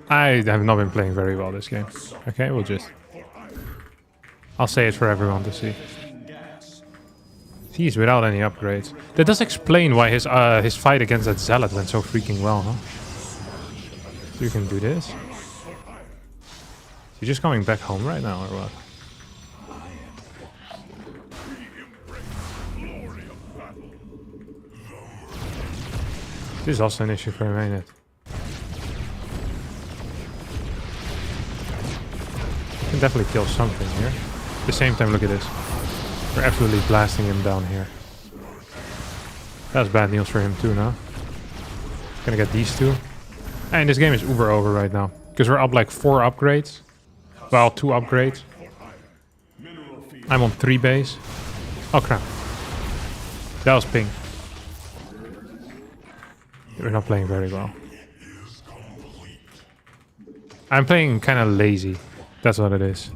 I have not been playing very well this game. Okay, we'll just... I'll say it for everyone to see. He's without any upgrades. That does explain why his fight against that Zealot went so freaking well, huh? So you can do this. You're just coming back home right now, or what? This is also an issue for him, ain't it? Can definitely kill something here. At the same time, look at this. We're absolutely blasting him down here. That's bad news for him too now. Gonna get these two. And this game is uber over right now. Because we're up like 4 upgrades. Well, 2 upgrades. I'm on 3 base. Oh crap. That was ping. We're not playing very well. I'm playing kind of lazy. That's what it is.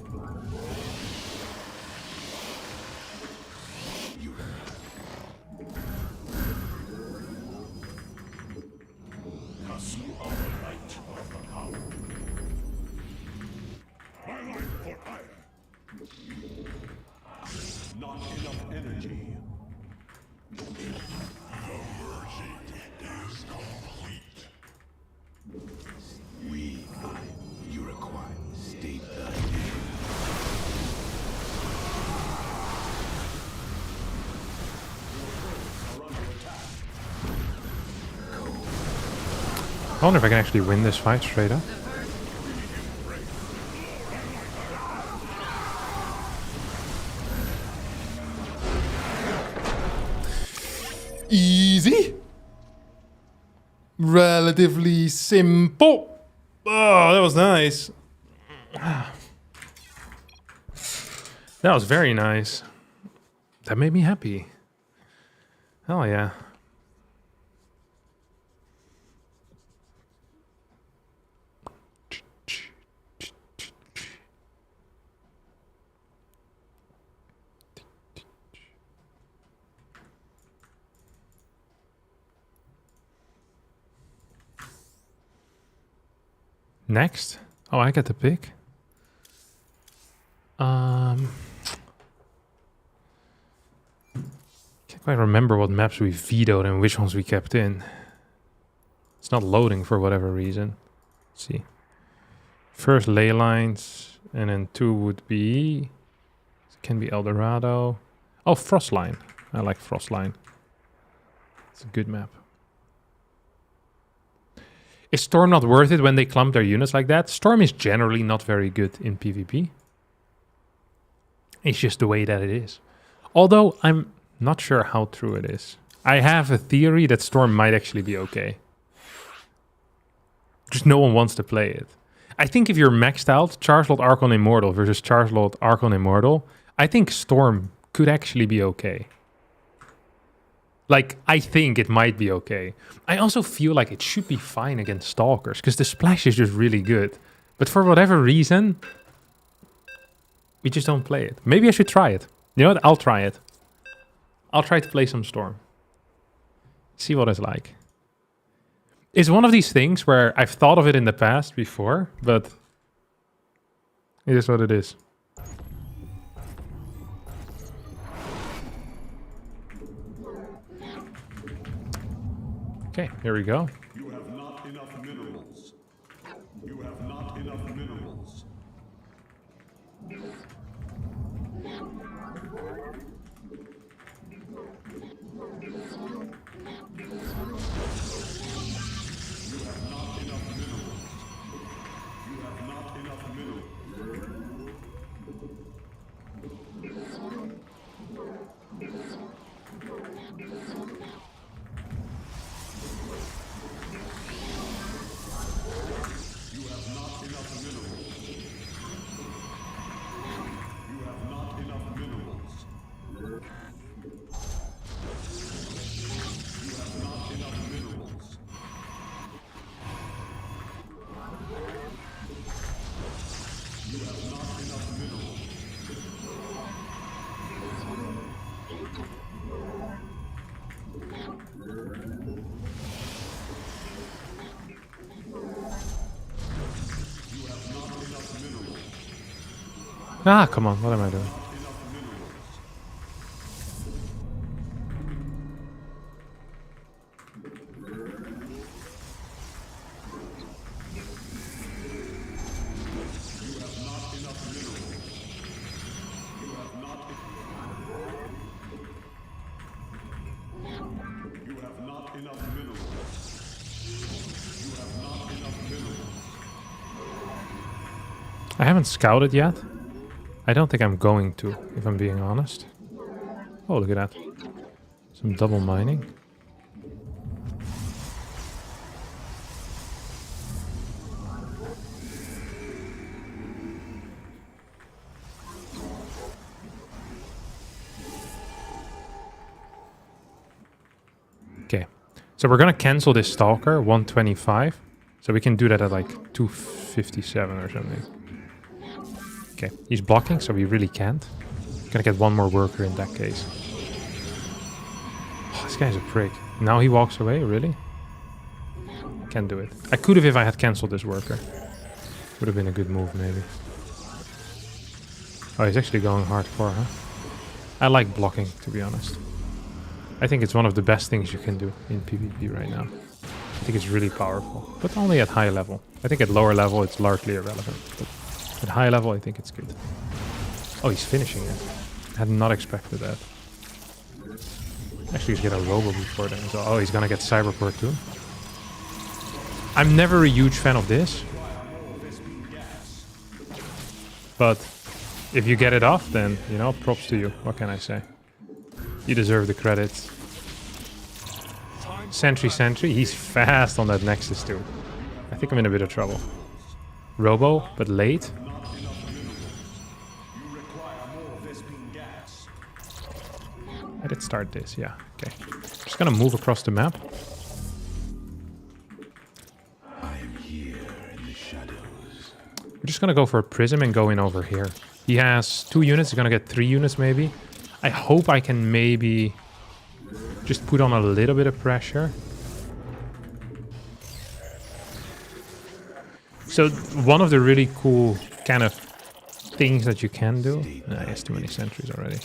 Not enough energy. You require state I wonder if I can actually win this fight straight up. Easy. Relatively simple. Oh, that was nice. That was very nice. That made me happy. Hell yeah. Next? Oh, I get to pick. quite remember what maps we vetoed and which ones we kept in. It's not loading for whatever reason. Let's see. First ley lines, and then 2 would be... It can be El Dorado. Oh, Frostline. I like Frostline. It's a good map. Is Storm not worth it when they clump their units like that? Storm is generally not very good in PvP. It's just the way that it is. Although, I'm not sure how true it is. I have a theory that Storm might actually be okay. Just no one wants to play it. I think if you're maxed out, Charge-Lord Archon Immortal versus Charge-Lord Archon Immortal, I think Storm could actually be okay. Like, I think it might be okay. I also feel like it should be fine against Stalkers, because the splash is just really good. But for whatever reason, we just don't play it. Maybe I should try it. You know what? I'll try it. I'll try to play some Storm. See what it's like. It's one of these things where I've thought of it in the past before, but it is what it is. Okay, here we go. You have not enough minerals. You have not enough minerals. Ah, come on, what am I doing? I haven't scouted yet. I don't think I'm going to, if I'm being honest. Oh, look at that. Some double mining. Okay. So we're gonna cancel this Stalker, 125. So we can do that at like 257 or something. Okay, he's blocking, so we really can't. Gonna get one more worker in that case. Oh, this guy's a prick. Now he walks away, really? Can't do it. I could have if I had cancelled this worker. Would have been a good move, maybe. Oh, he's actually going hardcore, huh? I like blocking, to be honest. I think it's one of the best things you can do in PvP right now. I think it's really powerful, but only at high level. I think at lower level it's largely irrelevant, but at high level I think it's good. Oh, he's finishing it. I had not expected that. Actually, he's getting a robo before then. So, oh, he's gonna get Cyberport too. I'm never a huge fan of this, but if you get it off, then, you know, props to you. What can I say? You deserve the credits. Sentry. He's fast on that Nexus too. I think I'm in a bit of trouble. Robo, but late. I did start this, yeah. Okay. Just gonna move across the map. I am here in the shadows. We're just gonna go for a prism and go in over here. He has 2 units, he's gonna get 3 units maybe. I hope I can maybe just put on a little bit of pressure. So one of the really cool kind of things that you can do... Nah, he has too many sentries already.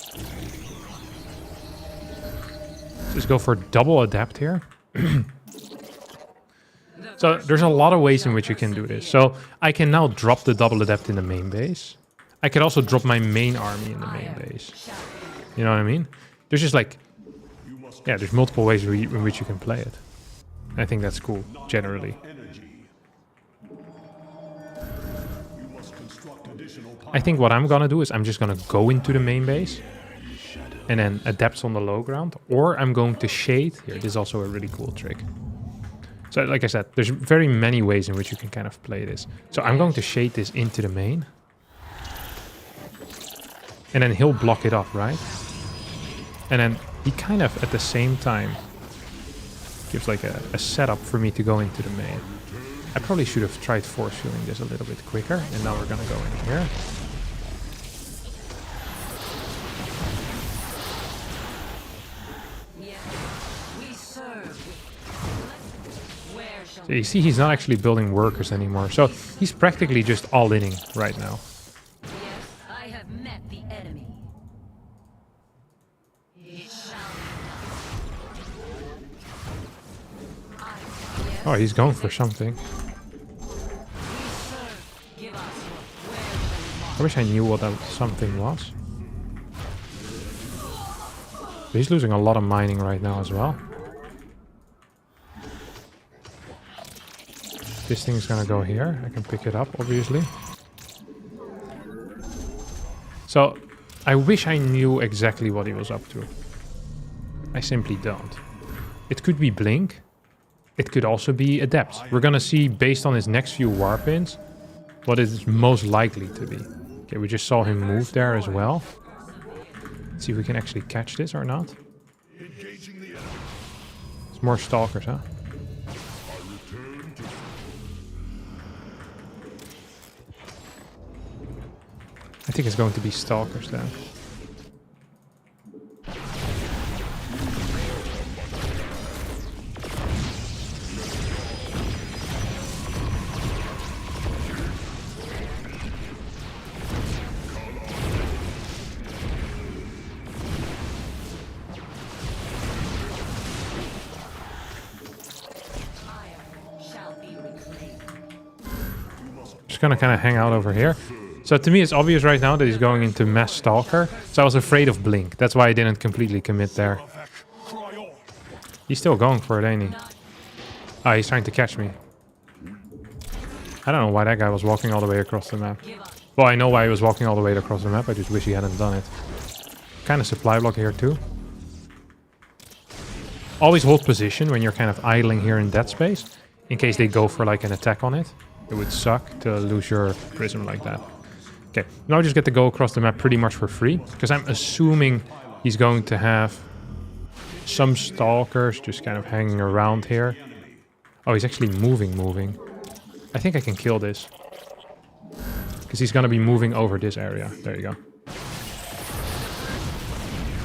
is go for double adapt here. So there's a lot of ways in which you can do this. So I can now drop the double adept in the main base. I could also drop my main army in the main base. You know what I mean? There's just like, yeah, there's multiple ways in which you can play it. I think that's cool, generally. I think what I'm gonna do is I'm just gonna go into the main base and then adapts on the low ground, or I'm going to shade. Here, this is also a really cool trick. So like I said, there's very many ways in which you can kind of play this. So I'm going to shade this into the main. And then he'll block it off, right? And then he kind of, at the same time, gives like a setup for me to go into the main. I probably should have tried force fielding this a little bit quicker. And now we're going to go in here. So you see he's not actually building workers anymore. So he's practically just all-inning right now. Yes, I have met the enemy. Oh, he's going for something. I wish I knew what that something was. But he's losing a lot of mining right now as well. This thing's gonna go here. I can pick it up, obviously. So, I wish I knew exactly what he was up to. I simply don't. It could be Blink. It could also be Adept. We're gonna see, based on his next few warpins, what it is most likely to be. Okay, we just saw him move there as well. Let's see if we can actually catch this or not. It's more stalkers, huh? I think it's going to be stalkers then. Just gonna kind of hang out over here. So to me, it's obvious right now that he's going into Mass Stalker. So I was afraid of Blink. That's why I didn't completely commit there. He's still going for it, ain't he? Oh, he's trying to catch me. I don't know why that guy was walking all the way across the map. Well, I know why he was walking all the way across the map. I just wish he hadn't done it. Kind of supply block here too. Always hold position when you're kind of idling here in dead space. In case they go for like an attack on it. It would suck to lose your prism like that. Okay, now I just get to go across the map pretty much for free. Because I'm assuming he's going to have some stalkers just kind of hanging around here. Oh, he's actually moving. I think I can kill this. Because he's going to be moving over this area. There you go.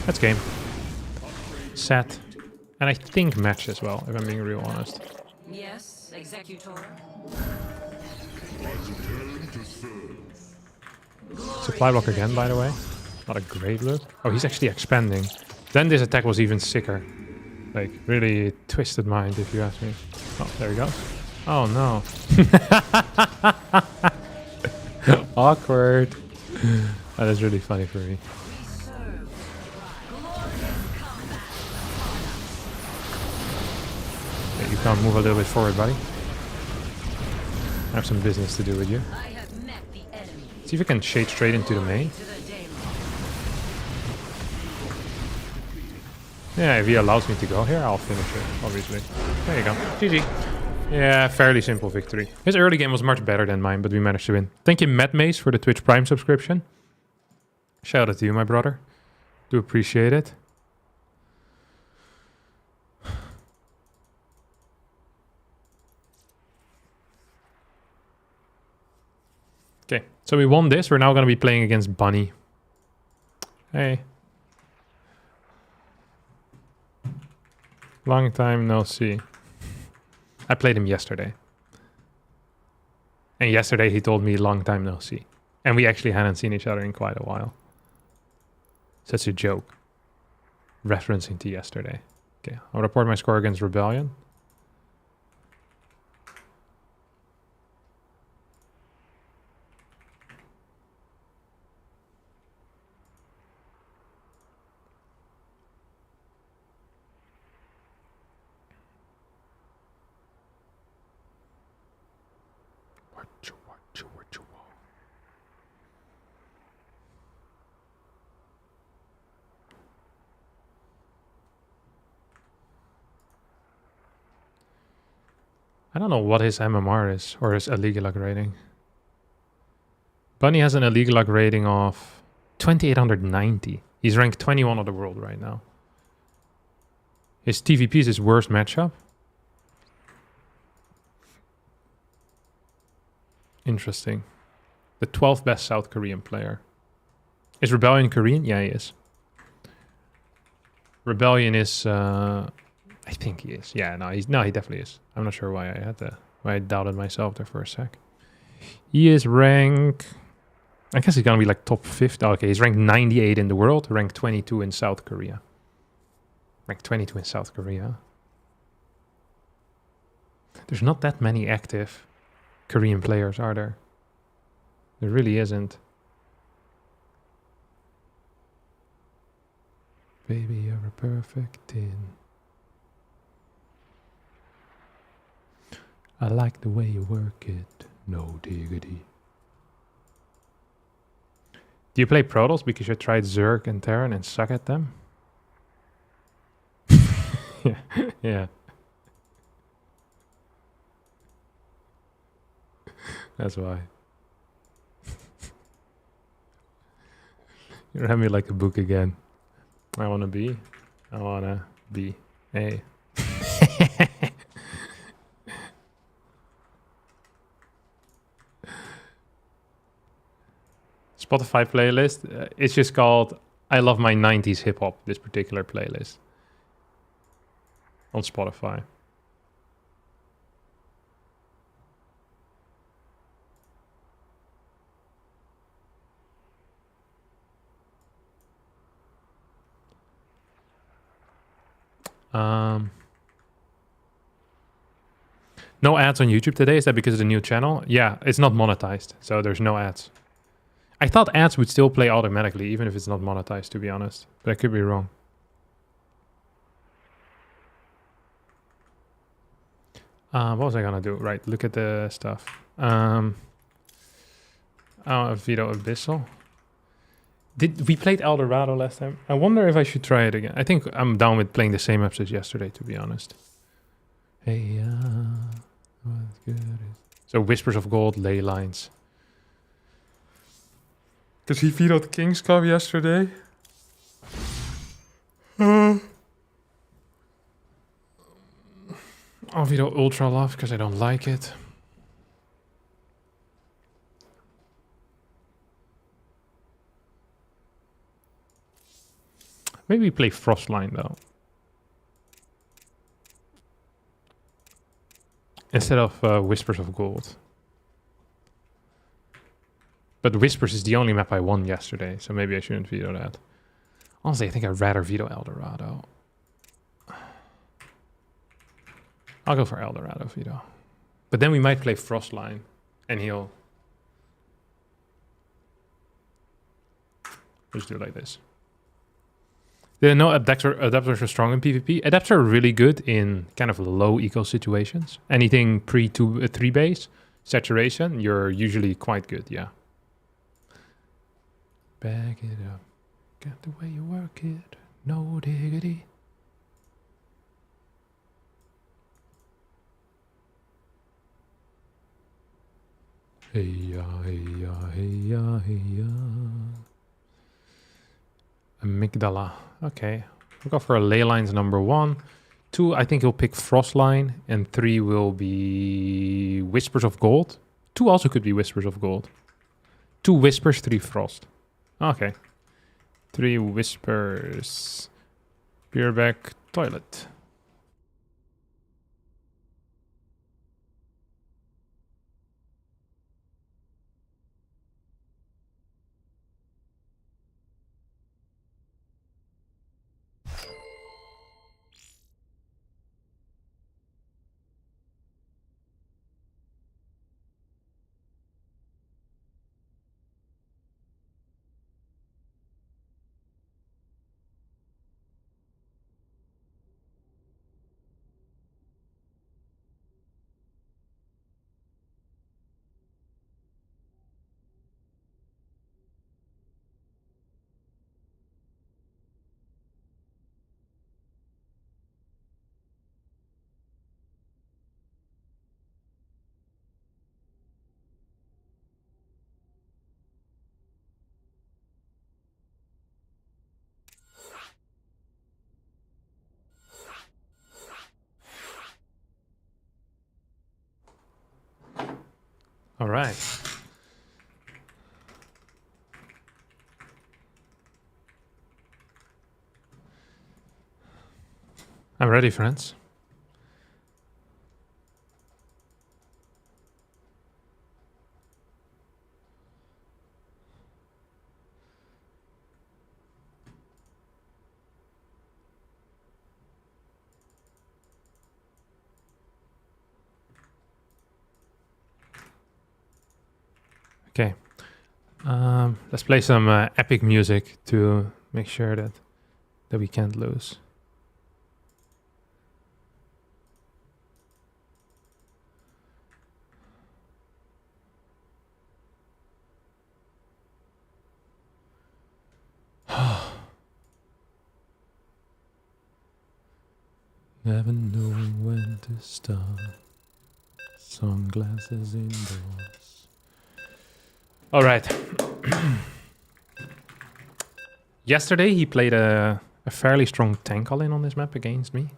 That's game. Set. And I think match as well, if I'm being real honest. Yes, Executor. Supply block again, by the way. Not a great look. Oh, he's actually expanding. Then this attack was even sicker. Like, really twisted mind, if you ask me. Oh, there he goes. Oh, no. Awkward. That is really funny for me. Okay, you can't move a little bit forward, buddy. I have some business to do with you. See if we can shade straight into the main. Yeah, if he allows me to go here, I'll finish it, obviously. There you go. GG. Yeah, fairly simple victory. His early game was much better than mine, but we managed to win. Thank you, Matt Mace, for the Twitch Prime subscription. Shout out to you, my brother. Do appreciate it. Okay, so we won this. We're now going to be playing against Bunny. Hey. Long time no see. I played him yesterday. And yesterday he told me long time no see. And we actually hadn't seen each other in quite a while. Such a joke. Referencing to yesterday. Okay, I'll report my score against Rebellion. I don't know what his MMR is, or his illegal luck rating. Bunny has an illegal luck rating of 2890. He's ranked 21 of the world right now. His TVP is his worst matchup. Interesting. The 12th best South Korean player. Is Rebellion Korean? Yeah, he is. Rebellion is... I think he is. Yeah, no, he definitely is. I'm not sure why I doubted myself there for a sec. He is ranked... I guess he's gonna be like top 50. Okay, he's ranked 98 in the world, ranked 22 in South Korea. Ranked 22 in South Korea. There's not that many active Korean players, are there? There really isn't. Baby, you're a perfect 10. I like the way you work it. No diggity. Do you play Protoss because you tried Zerg and Terran and suck at them? Yeah. Yeah. That's why. You read me like a book again. I wanna be a. Spotify playlist. It's just called I Love My 90s Hip Hop, this particular playlist. On Spotify. No ads on YouTube today. Is that because of the new channel? Yeah, it's not monetized, so there's no ads. I thought ads would still play automatically, even if it's not monetized, to be honest. But I could be wrong. What was I gonna do? Right, look at the stuff. Vito Abyssal. We played Eldorado last time? I wonder if I should try it again. I think I'm down with playing the same maps as yesterday, to be honest. Hey, what's good? So Whispers of Gold, Ley Lines. Because he vetoed King's Cup yesterday. I'll veto Ultra Love because I don't like it. Maybe play Frostline though. Instead of Whispers of Gold. But Whispers is the only map I won yesterday, so maybe I shouldn't veto that. Honestly, I think I'd rather veto Eldorado. I'll go for Eldorado veto. But then we might play Frostline, and he'll... Just do it like this. There are no adapters are strong in PvP. Adapters are really good in kind of low eco situations. Anything pre-3 base, saturation, you're usually quite good, yeah. Back it up. Get the way you work it. No diggity. Hey ya, hey ya, hey ya, hey ya. Amygdala. Okay. We'll go for a Ley Lines number 1. 2, I think he'll pick Frostline. And 3 will be Whispers of Gold. 2 also could be Whispers of Gold. 2 Whispers, 3 Frost. Okay. 3 Whispers. Beerback Toilet. All right. I'm ready, friends. Okay. Let's play some epic music to make sure that we can't lose. Never knowing when to start. Sunglasses indoors. All right. Yesterday he played a fairly strong tank all-in on this map against me.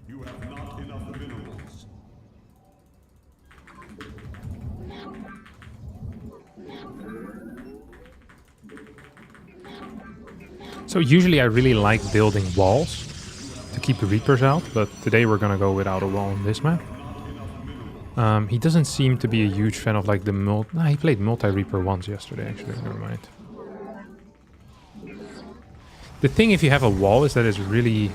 You have not enough minerals. So usually I really like building walls to keep the Reapers out, but today we're gonna go without a wall on this map. He doesn't seem to be a huge fan of like the Nah, he played multi-Reaper once yesterday actually, never mind. The thing if you have a wall is that it's really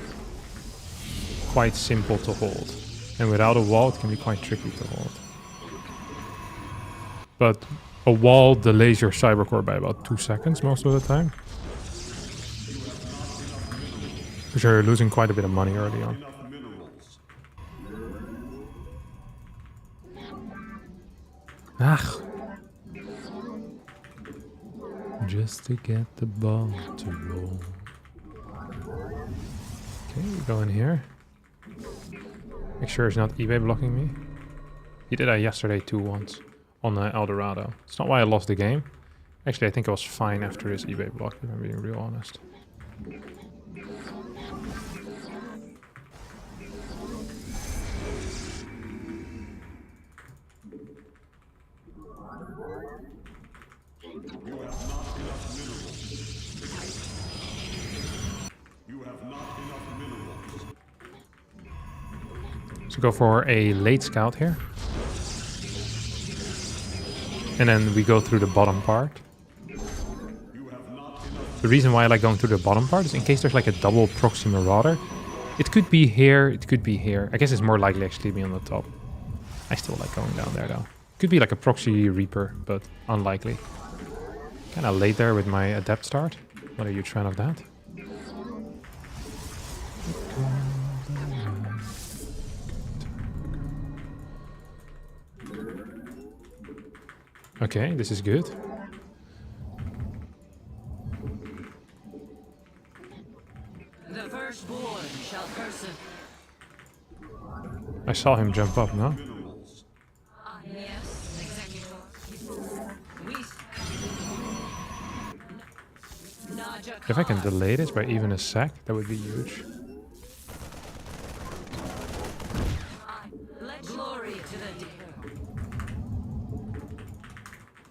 quite simple to hold. And without a wall it can be quite tricky to hold. But a wall delays your cybercore by about 2 seconds most of the time. Because you're losing quite a bit of money early on. Ah. Just to get the ball to roll. Okay, we go in here. Make sure it's not eBay blocking me. He did that yesterday too once on El Dorado. It's not why I lost the game. Actually, I think I was fine after his eBay block, if I'm being real honest. So go for a late scout here. And then we go through the bottom part. The reason why I like going through the bottom part is in case there's like a double proxy marauder. It could be here, it could be here. I guess it's more likely actually to be on the top. I still like going down there though. Could be like a proxy reaper, but unlikely. Kind of late there with my adept start. Not a huge fan of that. Okay, this is good. The firstborn shall person. I saw him jump up, no? Yes, executor. We. If I can delay this by even a sec, that would be huge. Let glory to the dead.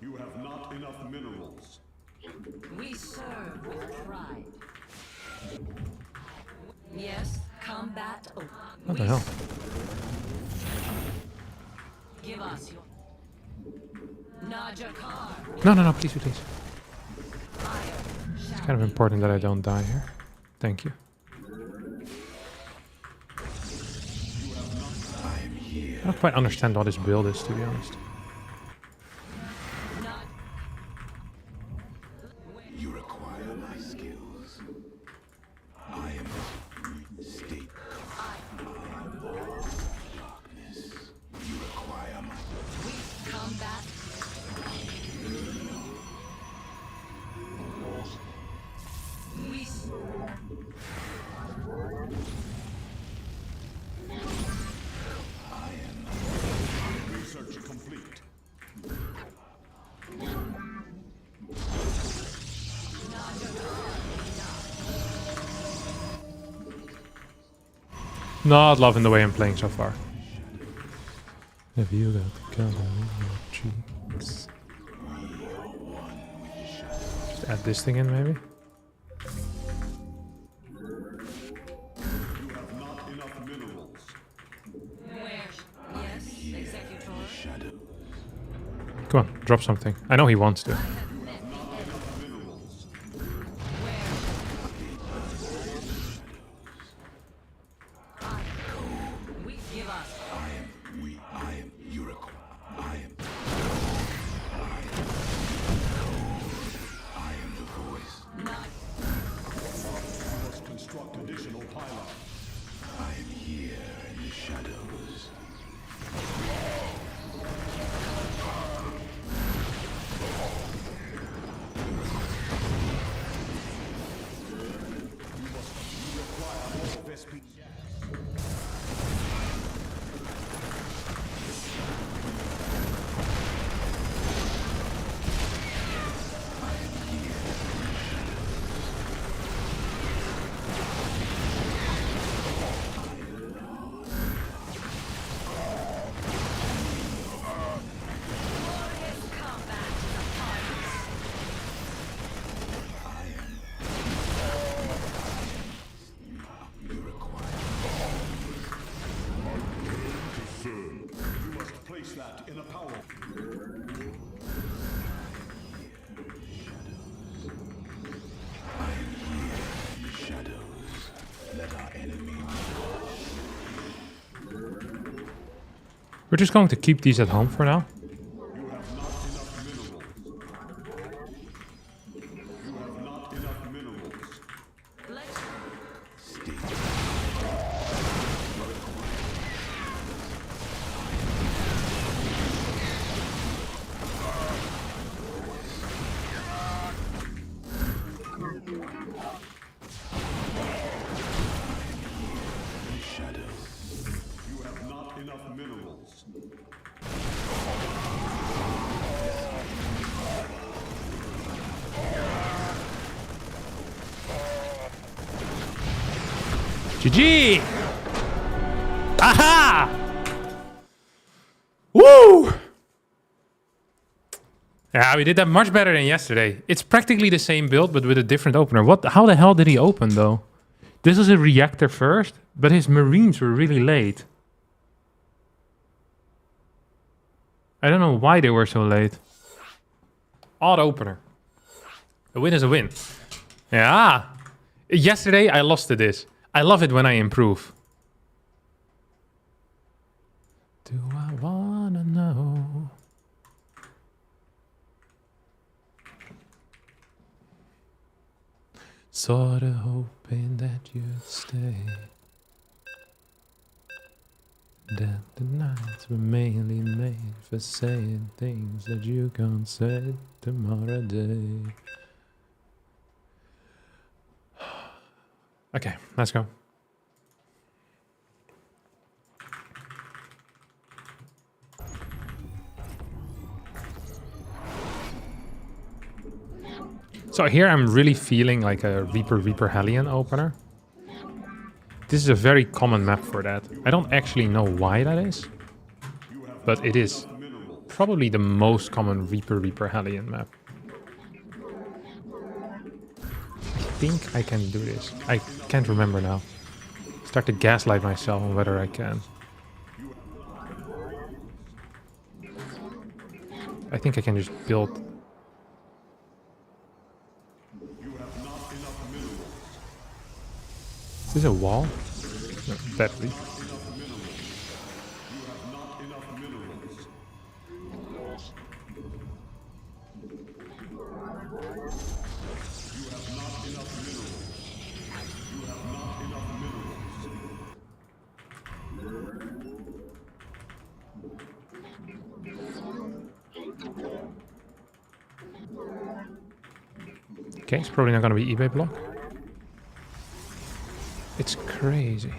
You have not enough minerals. We serve with pride. Yes, combat over. What the hell? Give us your Najakar. No, please, please. Fire. It's kind of important that I don't die here. Thank you. I don't quite understand what this build is, to be honest. You require my skills. I am a state darkness. You require my Combat. We. research complete. Not loving the way I'm playing so far. Have you got the color in your cheeks? Just add this thing in, maybe? Not enough minerals. Yes, Executor. Come on, drop something. I know he wants to. We give us. I am Uruk. I am the voice. You must construct additional pylons. I am here in the shadows. You require more Vespi. You must place that in a power. Shadows. Let our enemy. We're just going to keep these at home for now. You have not enough minerals. You have not enough minerals. Let's Shadows. You have not enough minerals. GG! Aha! Woo! Yeah, we did that much better than yesterday. It's practically the same build, but with a different opener. How the hell did he open, though? This was a reactor first, but his marines were really late. I don't know why they were so late. Odd opener. A win is a win. Yeah. Yesterday, I lost to this. I love it when I improve. Do I wanna know? Sorta hoping that you'd stay. That the nights were mainly made for saying things that you can't say tomorrow day. Okay, let's go. So here I'm really feeling like a Reaper Hellion opener. This is a very common map for that. I don't actually know why that is, but it is probably the most common Reaper Hellion map. I think I can do this. I can't remember now. Start to gaslight myself on whether I can. I think I can just build. Is this a wall? No, battery. Okay, it's probably not going to be eBay block. It's crazy.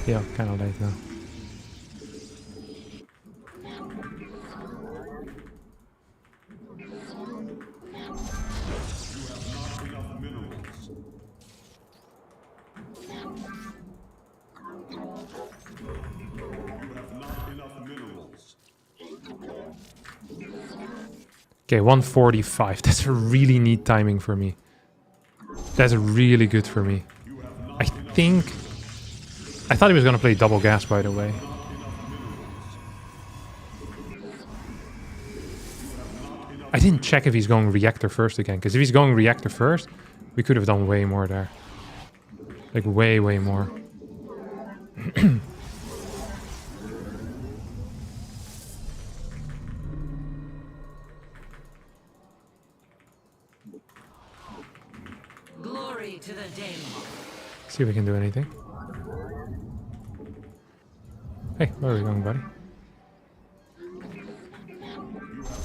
Yeah, kind of late now. Enough minerals. You have not enough minerals. Okay, 145. That's a really neat timing for me. That's really good for me. I think... I thought he was going to play double gas, by the way. I didn't check if he's going reactor first again, because if he's going reactor first, we could have done way more there. Like, way, way more. Glory to the Daemon. See if we can do anything. Hey, where are we going, buddy?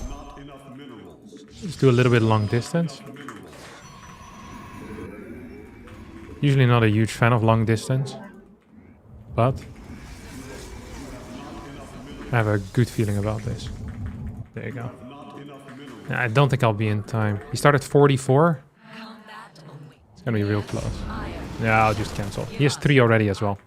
Not enough minerals. Let's do a little bit long distance. Usually not a huge fan of long distance, but I have a good feeling about this. There you go. I don't think I'll be in time. He started 44. It's gonna be real close. Yeah, I'll just cancel. He has 3 already as well.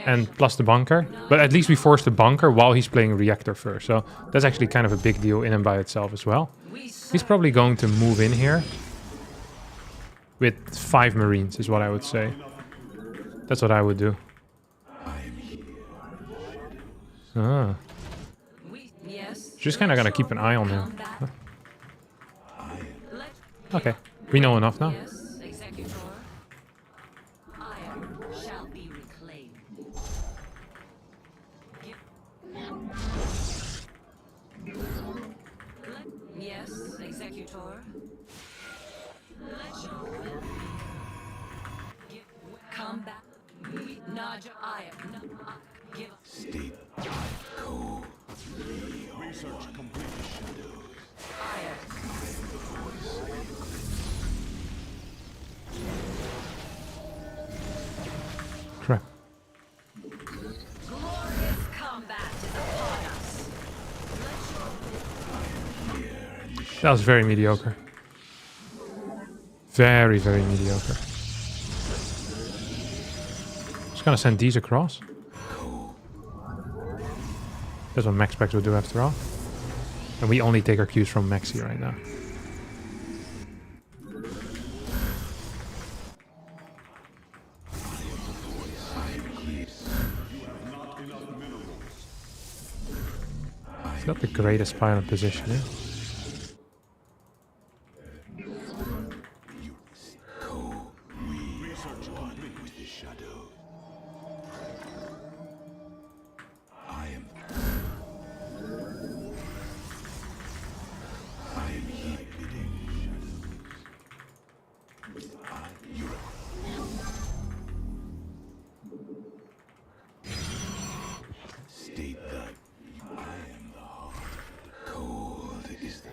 And plus the bunker. But at least we forced the bunker while he's playing reactor first. So that's actually kind of a big deal in and by itself as well. He's probably going to move in here with 5 Marines is what I would say. That's what I would do. Ah. Yes. Just kind of gonna keep an eye on him. Huh. Okay, we know enough now. Yes, Executor. Iron shall be reclaimed. Yes, Executor. Let your will be. Combat. Nod your iron. Give State code. Research complete. iron. Crap. Glorious combat is upon us. That was very mediocre. Very, very mediocre. Just gonna send these across. That's what max packs would do after all. And we only take our cues from Maxi right now. It's not the greatest pilot position, eh? State that I am the heart. Cold is the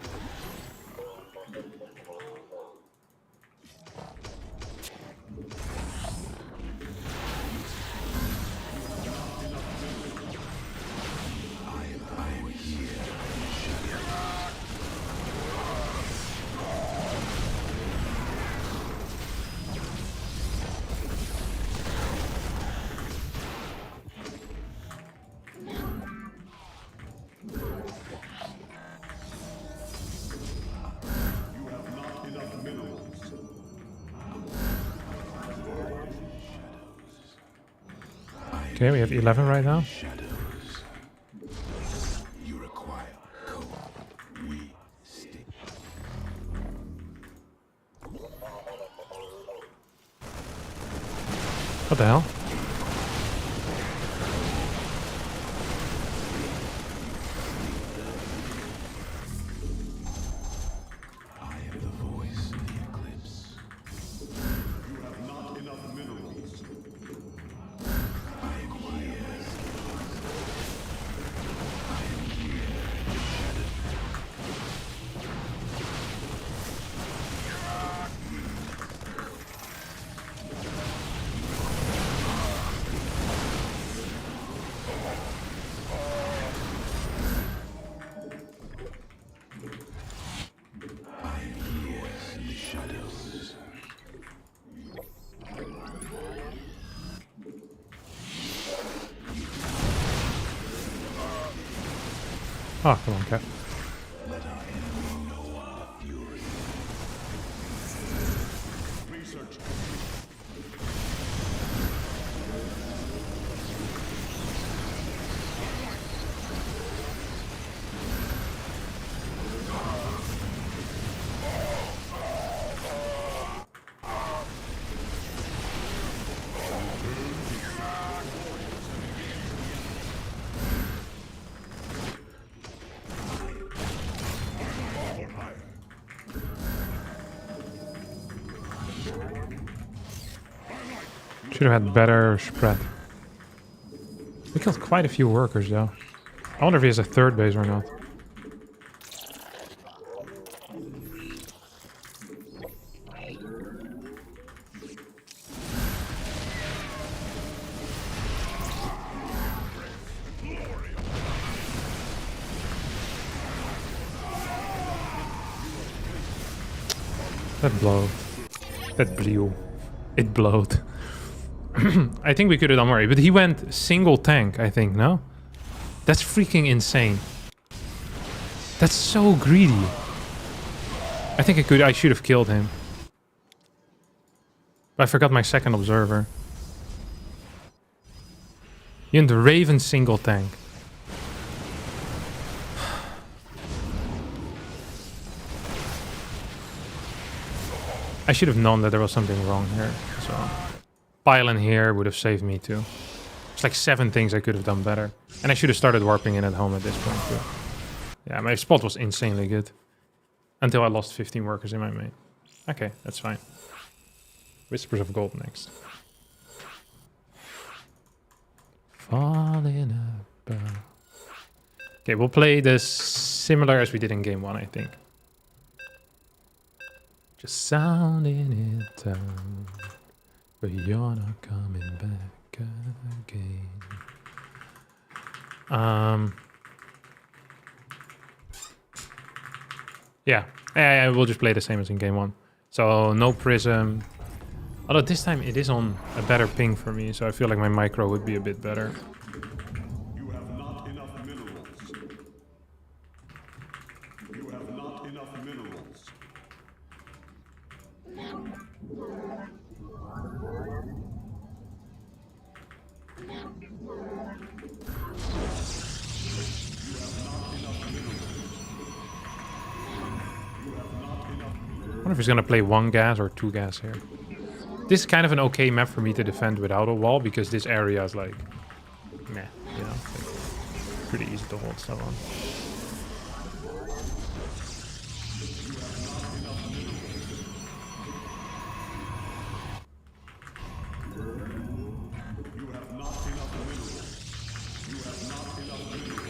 Okay, we have 11 right now. shadows. You require code. We stick. What the hell? I am the voice of the eclipse. You have not enough minerals. I am here. Oh, come on, Kev. Research. Should have had better spread. We killed quite a few workers though. I wonder if he has a third base or not. That blowed. That blew. It blowed. I think we could have done more, but he went single tank, I think, no? That's freaking insane. That's so greedy. I think I should have killed him. But I forgot my second observer. He went Raven single tank. I should have known that there was something wrong here, so... Pylon here would have saved me too. It's like 7 things I could have done better. And I should have started warping in at home at this point too. Yeah, my spot was insanely good. Until I lost 15 workers in my main. Okay, that's fine. Whispers of Gold next. Falling about. Okay, we'll play this similar as we did in game 1, I think. Just sounding it out. But you're not coming back again. Yeah, we'll just play the same as in game 1. So no prism. Although this time it is on a better ping for me, so I feel like my micro would be a bit better. You have not enough minerals. You have not enough minerals. I wonder if he's gonna play 1 gas or 2 gas here. This is kind of an okay map for me to defend without a wall, because this area is like, meh, you know, like, pretty easy to hold stuff on. You have not enough minerals. You have not enough minerals.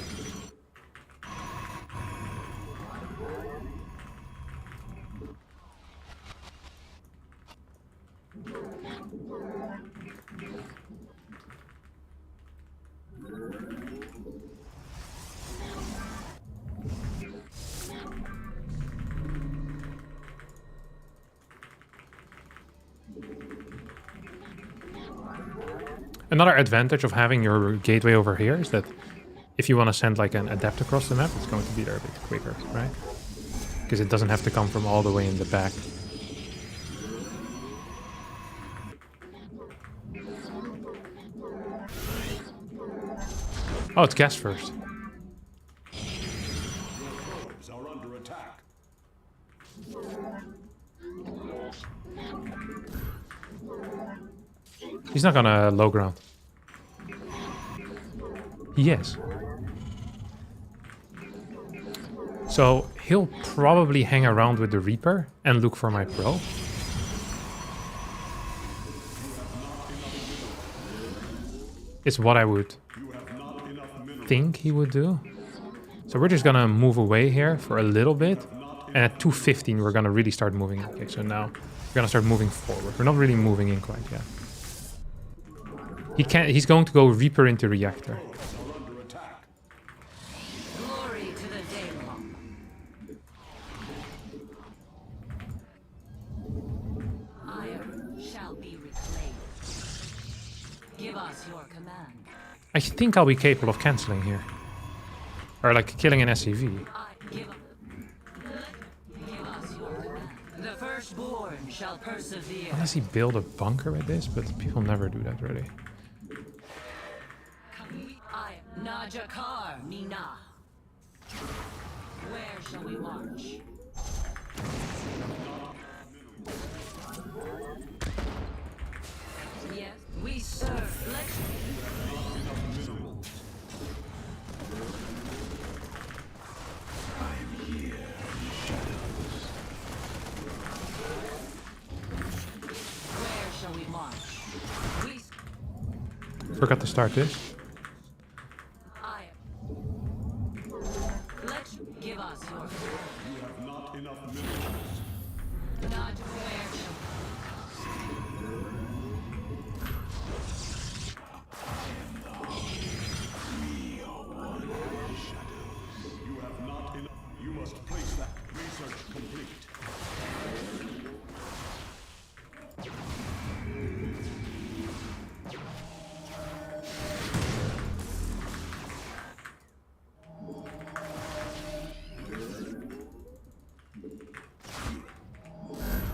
Another advantage of having your gateway over here is that if you want to send like an adept across the map, it's going to be there a bit quicker, right? Because it doesn't have to come from all the way in the back. Oh, it's gas first. Probes are under attack. He's not gonna low ground. Yes. So he'll probably hang around with the Reaper and look for my pro. It's what I would think he would do. So we're just gonna move away here for a little bit. And at 215 we're gonna really start moving. Okay, so now we're gonna start moving forward. We're not really moving in quite yet. He's going to go Reaper into Reactor. Glory to the Daemon. Iron shall be reclaimed. Give us your command. I think I'll be capable of cancelling here. Or like killing an SCV. Give us your command. The firstborn shall persevere. Unless he build a bunker with this, but people never do that really. I am Najakar Mina. Where shall we march? Yes, we serve. Let's Where shall we march? We Forgot to start this. I Let's give us your You have not enough minerals. Not where shall You have not enough. You must place that. Research complete.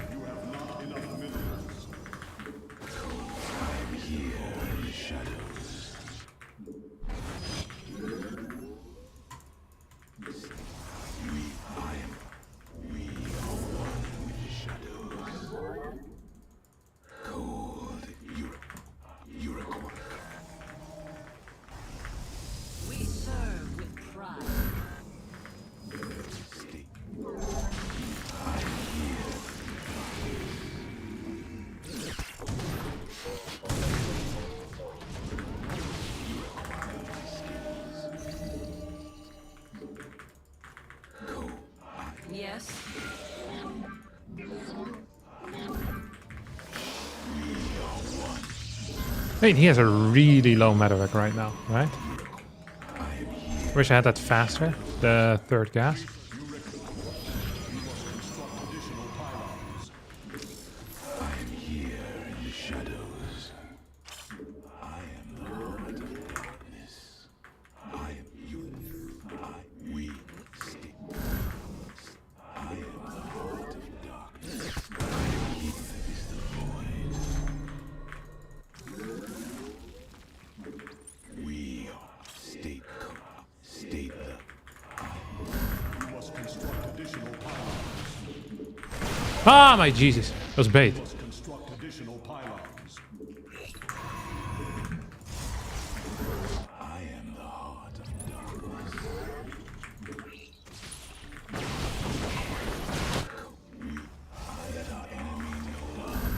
You have not enough minerals. we serve with pride? Yes. I mean, he has a really low medevac right now, right? Wish I had that faster, the third gas. Ah, my Jesus. That was bait. Construct additional pylons. I am the heart of darkness. Let our enemy know us.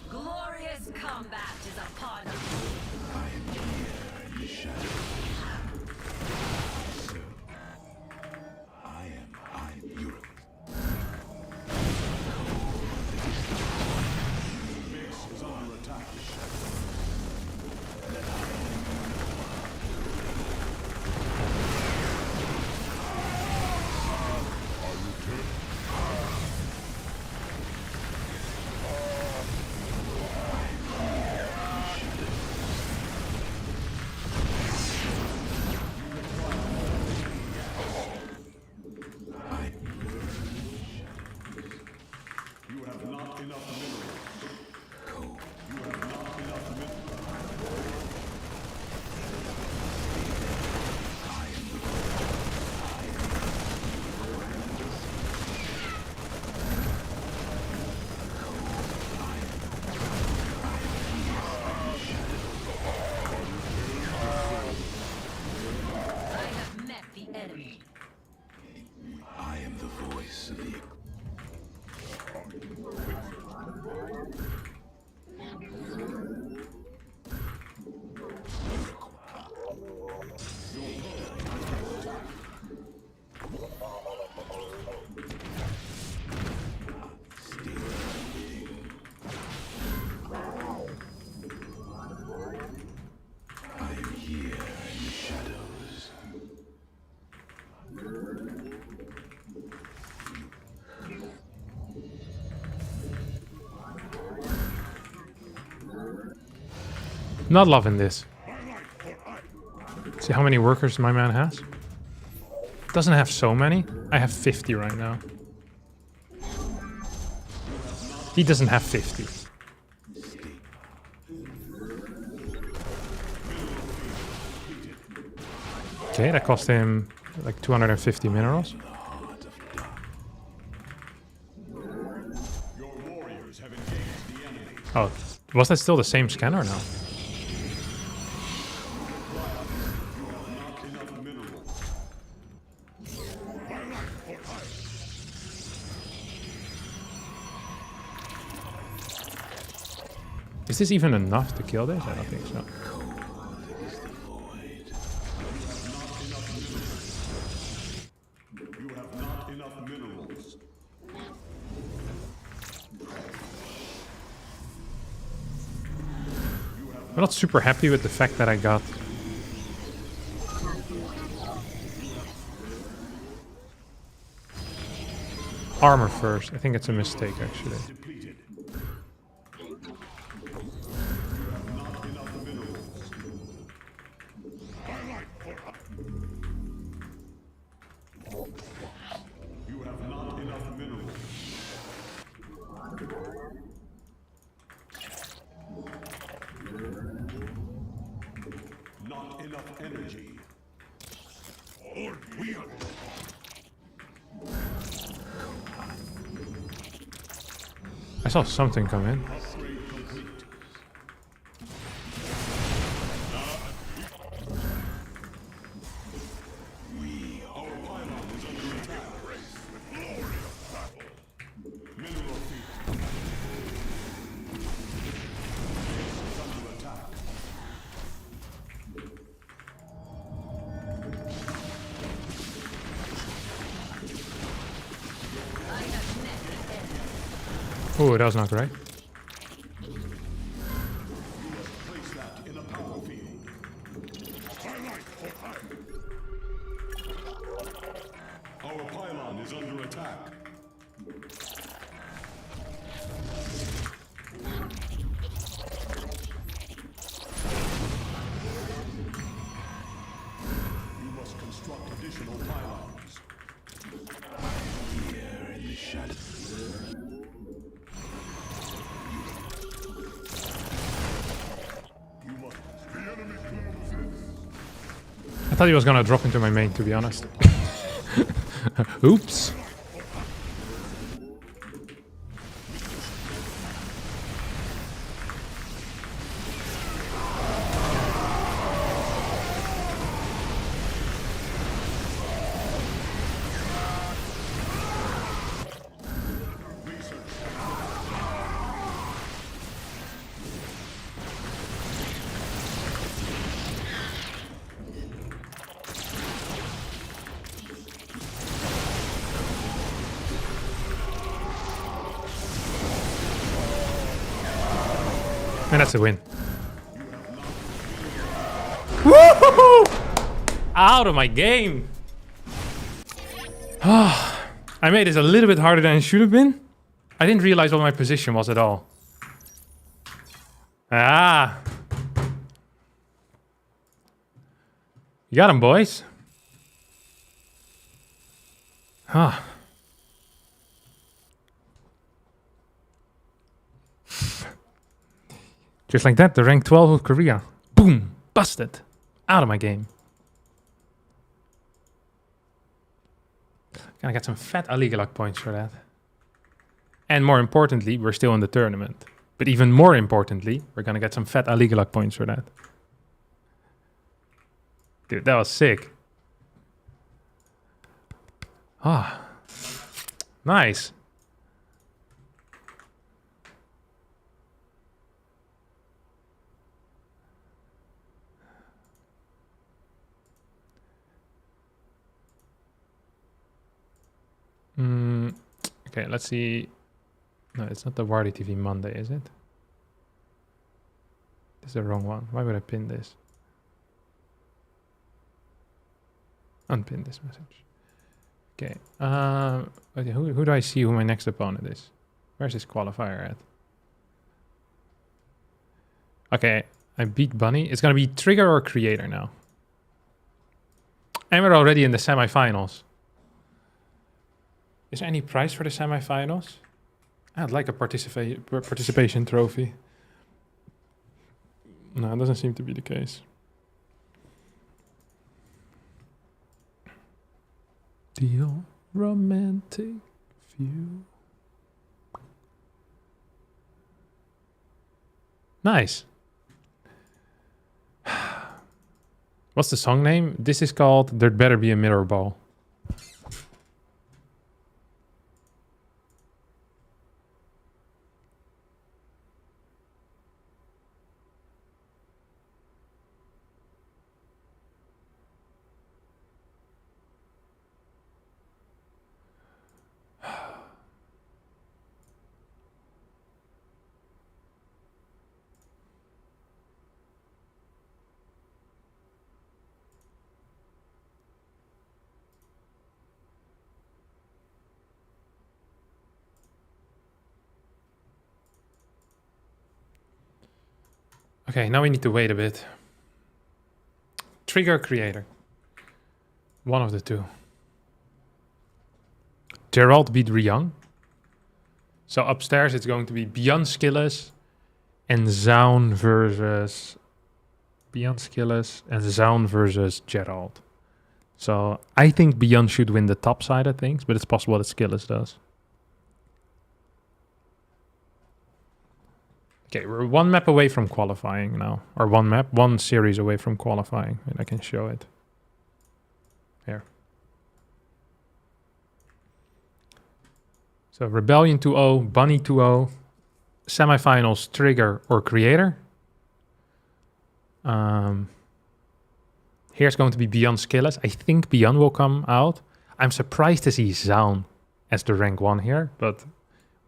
Glorious come Not loving this. See how many workers my man has? Doesn't have so many. I have 50 right now. He doesn't have 50. Okay, that cost him like 250 minerals. Your warriors have engaged the enemy. Oh, was that still the same scanner now? Not enough minerals. Is this even enough to kill this? I don't think so. You have not enough minerals. I'm not super happy with the fact that I got... armor first. I think it's a mistake, actually. Depleted. You have not enough minerals. You have not enough minerals. Not enough energy. I saw something come in. Upgrade complete. Our pylon is under attack. Mineral feed. Is under attack. Oh, that was not right. Place that in a power field. Our pylon is under attack. You must construct additional pylons. Here in the shadows. You must. The enemy closes. I thought he was gonna drop into my main, to be honest. Oops. And that's a win. Woohoo! Out of my game. I made this a little bit harder than it should have been. I didn't realize what my position was at all. Ah. You got him, boys. Ah. Just like that, the rank 12 of Korea. Boom! Busted. Out of my game. Gonna get some fat Aligalak points for that. And more importantly, we're still in the tournament. But even more importantly, we're gonna get some fat Aligalak points for that. Dude, that was sick. Ah. Nice. Okay, let's see. No, it's not the Wardy TV Monday, is it? This is the wrong one. Why would I pin this? Unpin this message. Okay. Okay, who do I see who my next opponent is? Where's this qualifier at? Okay, I beat Bunny. It's gonna be Trigger or Creator now. And we're already in the semifinals. Is there any prize for the semifinals? I'd like a participation trophy. No, it doesn't seem to be the case. The old romantic view. Nice. What's the song name? This is called There'd Better Be a Mirror Ball. Okay, now we need to wait a bit. Trigger Creator. One of the two. Gerald beat Ryung. So upstairs it's going to be Beyond Skillless and Zaun versus... Beyond Skillless and Zaun versus Gerald. So I think Beyond should win the top side of things, but it's possible that Skillless does. Okay, we're one map away from qualifying now. Or one series away from qualifying. And I can show it. Here. So Rebellion 2-0, Bunny 2-0, semifinals, Trigger or Creator. Here's going to be Beyond Skillless. I think Beyond will come out. I'm surprised to see Zaun as the rank 1 here, but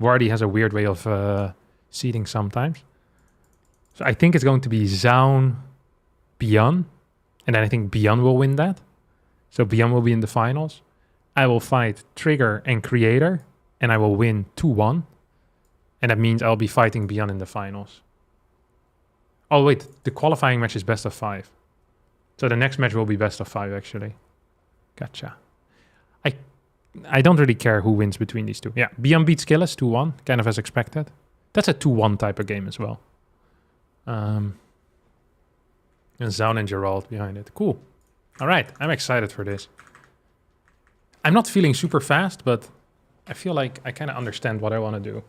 Wardy has a weird way of seeding sometimes. So I think it's going to be Zaun, Beyond, and then I think Beyond will win that. So Beyond will be in the finals. I will fight Trigger and Creator, and I will win 2-1. And that means I'll be fighting Beyond in the finals. Oh wait, the qualifying match is best of 5. So the next match will be best of 5 actually. Gotcha. I don't really care who wins between these two. Yeah, Beyond beats Skillless 2-1, kind of as expected. That's a 2-1 type of game as well. And Zaun and Gerald behind it. Cool. All right, I'm excited for this. I'm not feeling super fast, but I feel like I kind of understand what I want to do.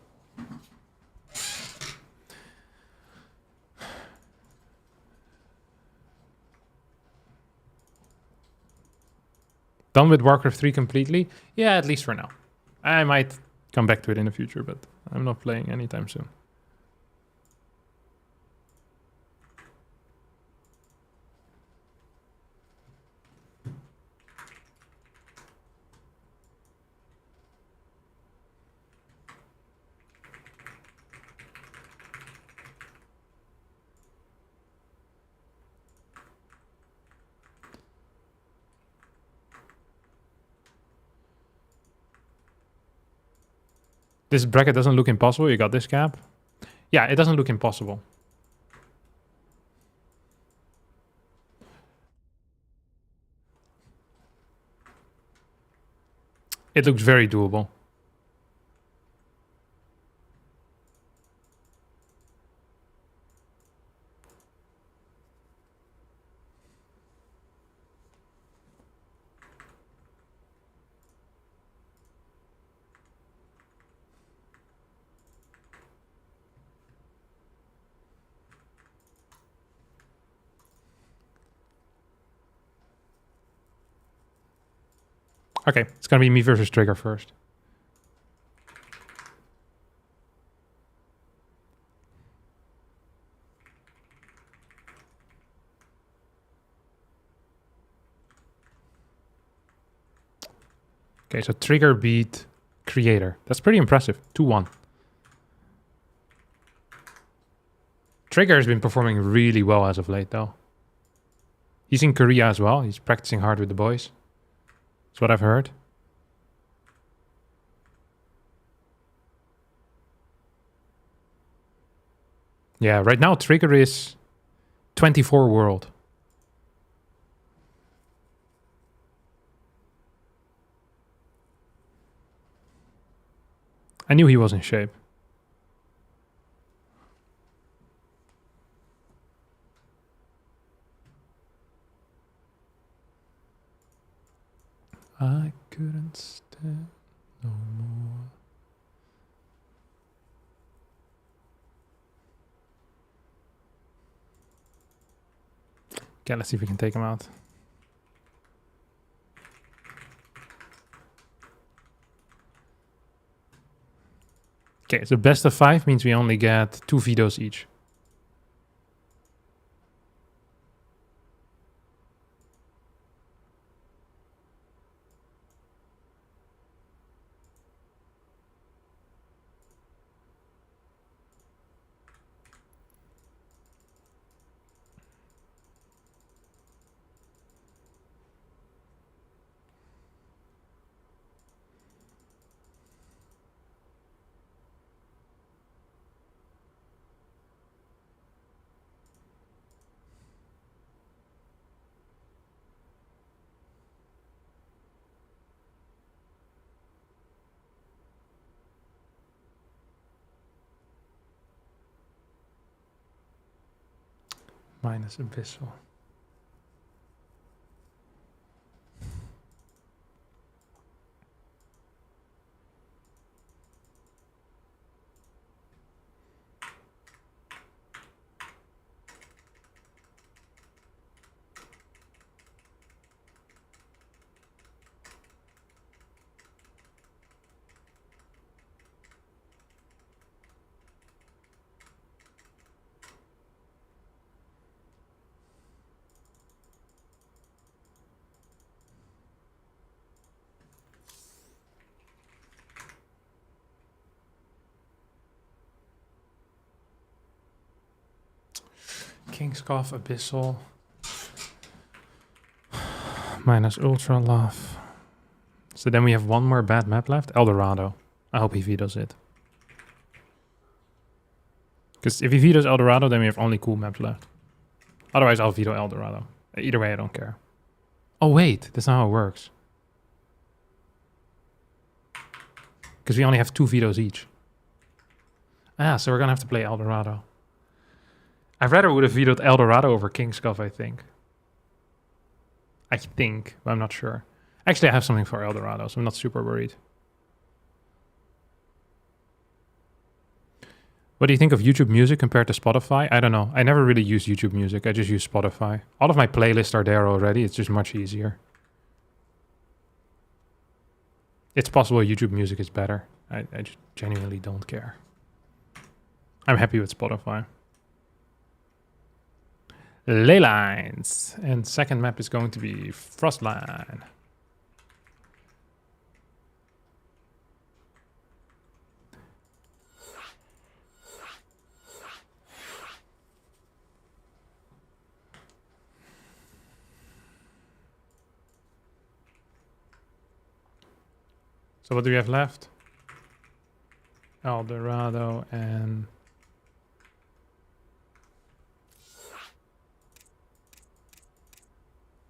Done with Warcraft 3 completely? Yeah, at least for now. I might come back to it in the future, but I'm not playing anytime soon. This bracket doesn't look impossible. You got this cap. Yeah, it doesn't look impossible. It looks very doable. Okay, it's gonna be me versus Trigger first. Okay, so Trigger beat Creator. That's pretty impressive. 2-1. Trigger has been performing really well as of late, though. He's in Korea as well. He's practicing hard with the boys. That's what I've heard. Yeah, right now Trigger is 24 world. I knew he was in shape. I couldn't stand no more. Okay, let's see if we can take him out. Okay, so best of 5 means we only get 2 vetoes each. Minus Abyssal. King's Cough, Abyssal. Minus Ultra Love. So then we have one more bad map left. Eldorado. I hope he vetoes it. Because if he vetoes Eldorado, then we have only cool maps left. Otherwise, I'll veto Eldorado. Either way, I don't care. Oh, wait. That's not how it works. Because we only have 2 vetoes each. Ah, so we're going to have to play Eldorado. I rather would have vetoed Eldorado over King's Cup, I think. But I'm not sure. Actually, I have something for Eldorado, so I'm not super worried. What do you think of YouTube Music compared to Spotify? I don't know. I never really use YouTube Music. I just use Spotify. All of my playlists are there already. It's just much easier. It's possible YouTube Music is better. I just genuinely don't care. I'm happy with Spotify. Ley lines. And second map is going to be Frostline. So what do we have left? Eldorado and...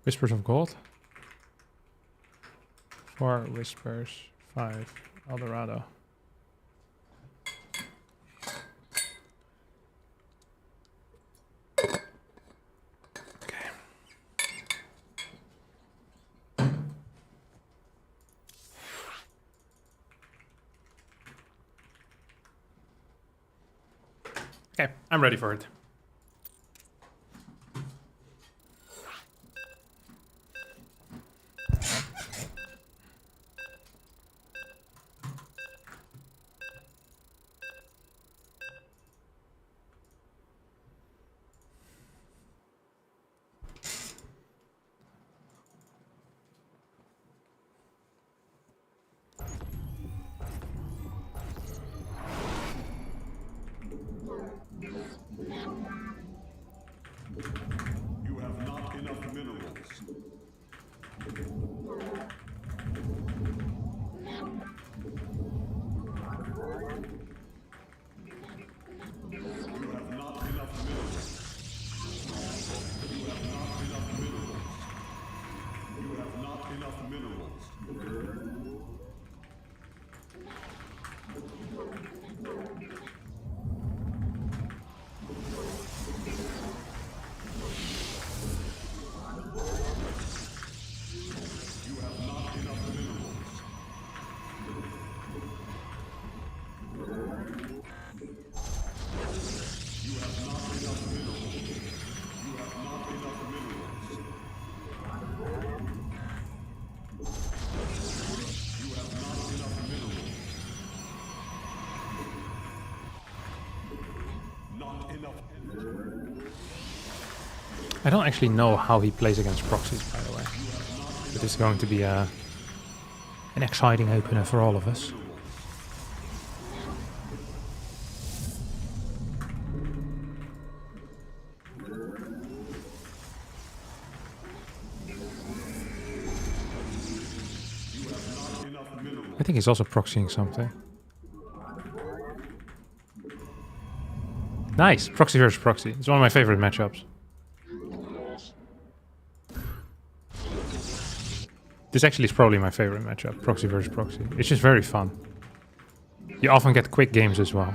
Whispers of Gold. 4 Whispers, 5 Eldorado. Okay. Okay, I'm ready for it. I don't actually know how he plays against proxies, by the way. But this is going to be an exciting opener for all of us. I think he's also proxying something. Nice! Proxy versus proxy. It's one of my favorite matchups. This actually is probably my favorite matchup, proxy versus proxy. It's just very fun. You often get quick games as well,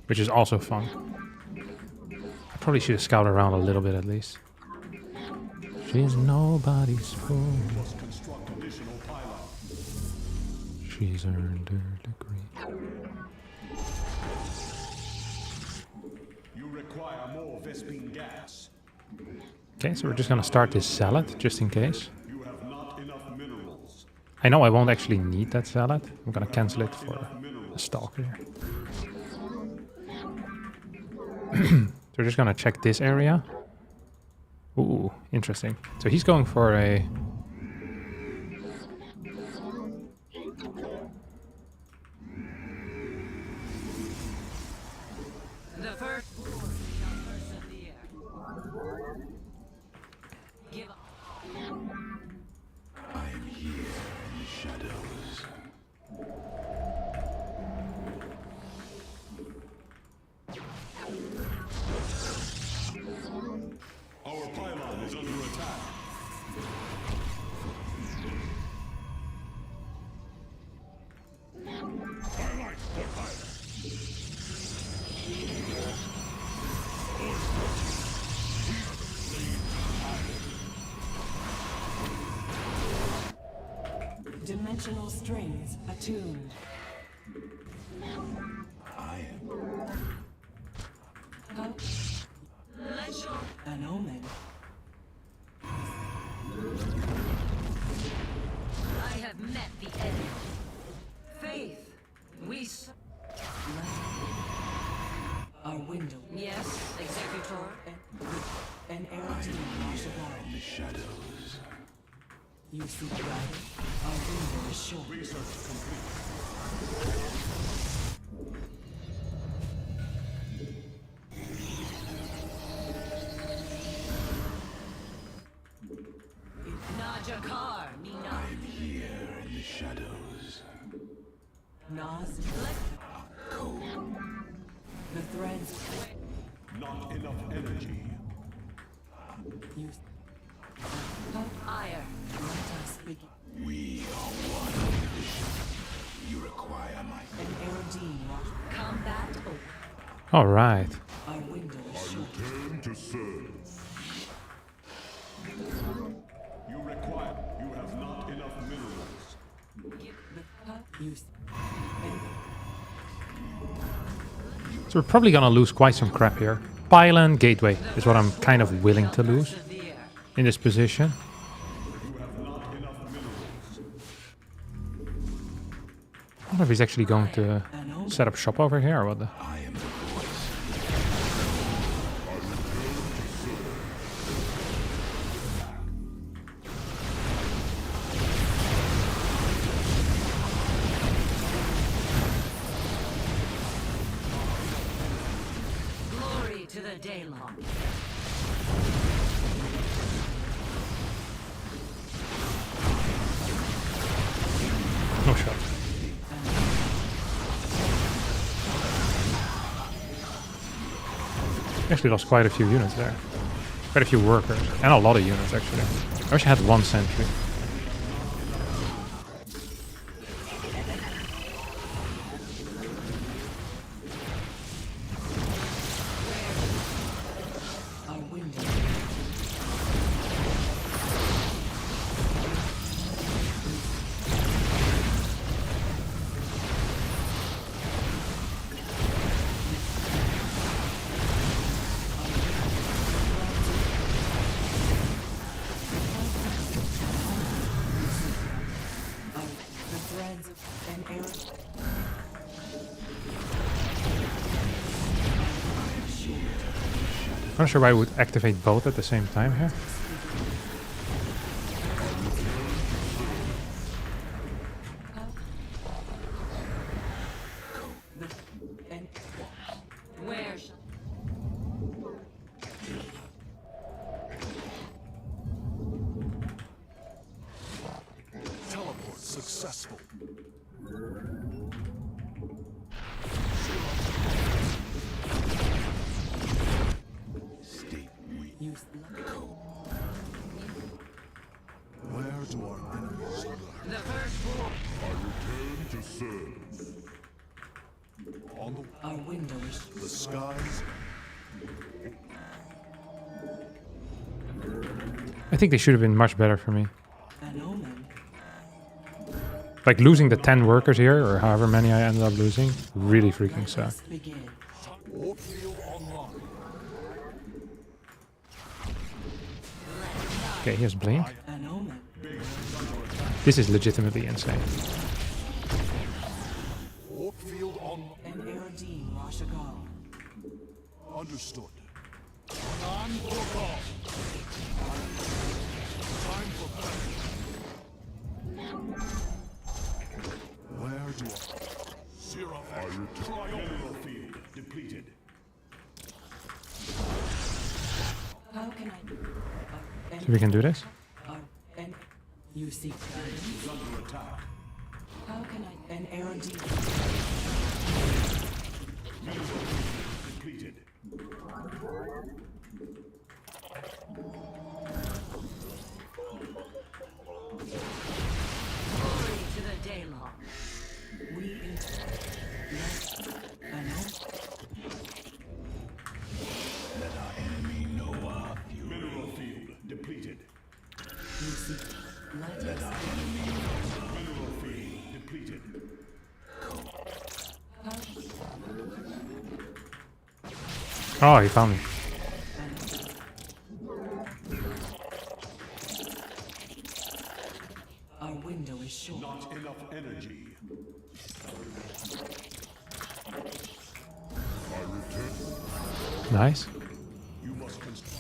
which is also fun. I probably should have scouted around a little bit at least. She's nobody's fool. She's earned her degree. You require more Vespine gas. Okay, so we're just gonna start this salad, just in case. You have not enough minerals. I know I won't actually need that salad. I'm gonna cancel it for a stalker here. So we're just gonna check this area. Ooh, interesting. So he's going for a... The first born shall persevere. Give up. I am here in the shadows. Our pylon is under attack. Twilight Qualifier. Dimensional strings attuned. I am. An omen. I have met the end. Faith, we Our window. yes, executor. An Eridine Marshall. In the shadows. You see the writing? Our window is short. Research complete. Najakar, Mina. Here in the shadows. Nas. Cold. The threads. Not enough energy. You. Ire. Let us begin. We are one. You require my. An Eridine Marshall. Combat over. Alright. Our window is short. Return to serve. You require. You have not enough minerals. You. So we're probably gonna lose quite some crap here. Pylon Gateway is what I'm kind of willing to lose Persevere. in this position. You have not enough minerals. I wonder if he's actually going to set up shop over here or what the... I am the voice. Glory to the Daylon. No shot. Actually lost quite a few units there. Quite a few workers. And a lot of units actually. I wish I had one sentry. Our window. I'm not sure why I would activate both at the same time here. And Where shall Teleport successful. Stay weak. use luck. Where do our enemies lurk? the first war? I return to serve. On Our window is the skies, I think they should have been much better for me. an omen. Like losing the 10 workers here, or however many I ended up losing, really freaking sucked. Let's begin. warp field online. Okay, here's Blink. An omen. This is legitimately insane. Warp field on. An Eridine Rashagal. Understood. On for call. Time for battle. Where do I return? Mineral field depleted. How can I? So we can do this? And you seek guidance? Under attack. How can I? An Eridine. Depleted. Glory to the Daylon. We enter. Yes. An omen. Mineral field depleted. You seek. Let us. Mineral field depleted. Oh, he found me. Our window is short. Not enough energy. I return. Nice. You must construct.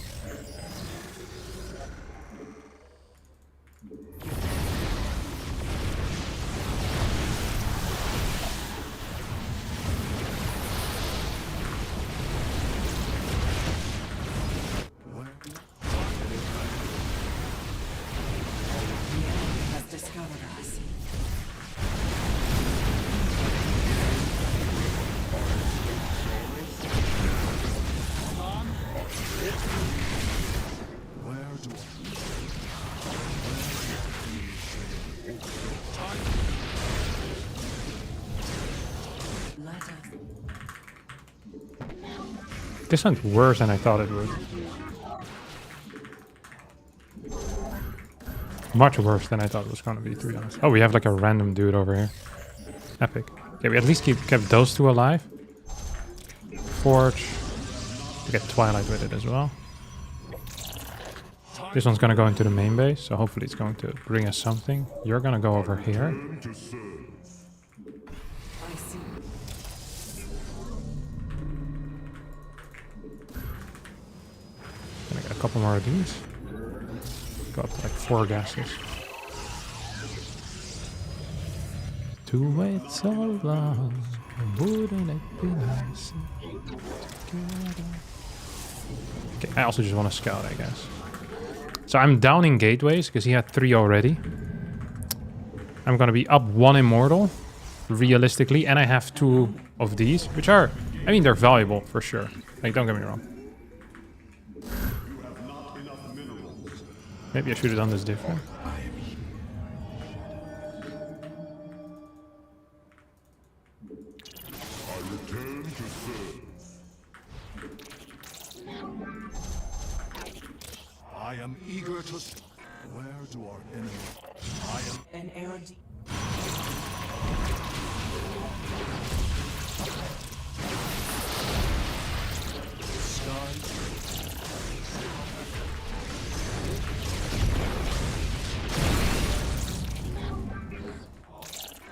Has discovered us. Where do Let us. This went worse than I thought it would. Much worse than I thought it was going to be, to be honest. Oh, we have like a random dude over here. Epic. Okay, we at least kept those two alive. Forge. We get Twilight with it as well. This one's going to go into the main base, so hopefully it's going to bring us something. You're going to go over here. to serve? I see. Gonna get a couple more of these. Got up to like 4 gases. To wait so long, wouldn't it be nice? Okay, I also just want to scout, I guess. So I'm downing gateways because he had 3 already. I'm gonna be up 1 immortal, realistically, and I have 2 of these, which are, I mean, they're valuable for sure. Like, don't get me wrong. You have not enough minerals. Maybe I should have done this different. I return to serve. I am eager to. Where do our enemies? I am. An Eridine.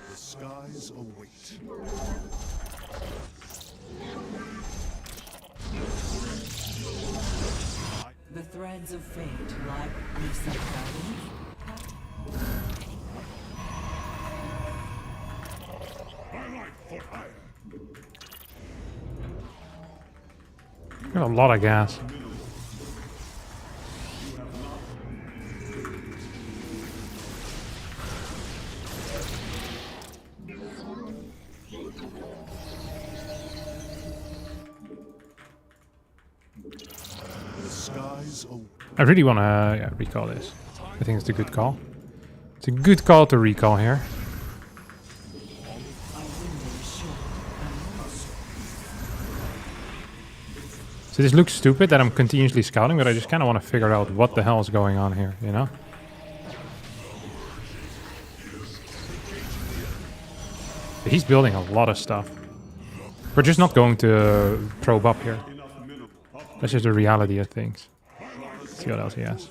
The skies await. Threads of fate like you seek guidance. Got a lot of gas. The skies open. I really want to recall this. I think it's a good call. It's a good call to recall here. So this looks stupid that I'm continuously scouting, but I just kind of want to figure out what the hell is going on here, you know? But he's building a lot of stuff. We're just not going to probe up here. That's just the reality of things. Let's see what else he has.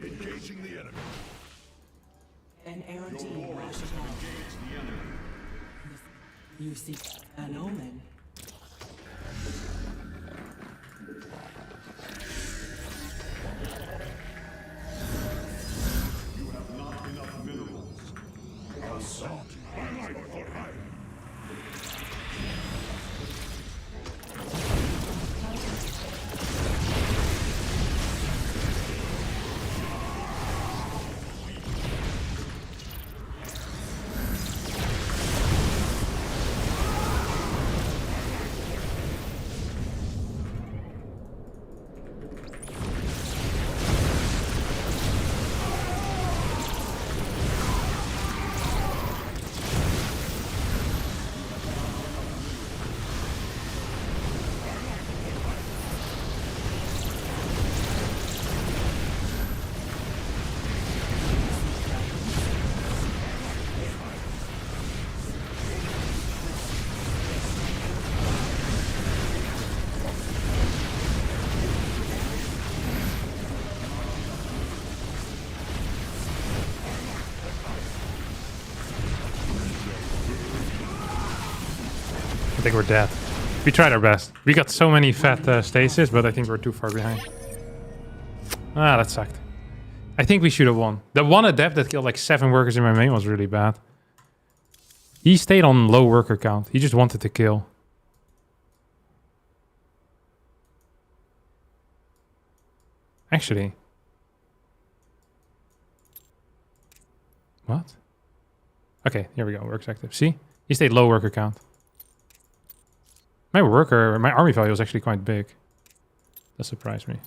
Engaging the enemy. An errant team lashes out. You seek an omen. You have not enough minerals. Assault. My life for hire. I think we're dead. We tried our best. We got so many fat stasis, but I think we're too far behind. Ah, that sucked. I think we should have won. The one adept that killed like 7 workers in my main was really bad. He stayed on low worker count. He just wanted to kill. Actually. What? Okay, here we go. Works active. See? He stayed low worker count. My army value was actually quite big. That surprised me.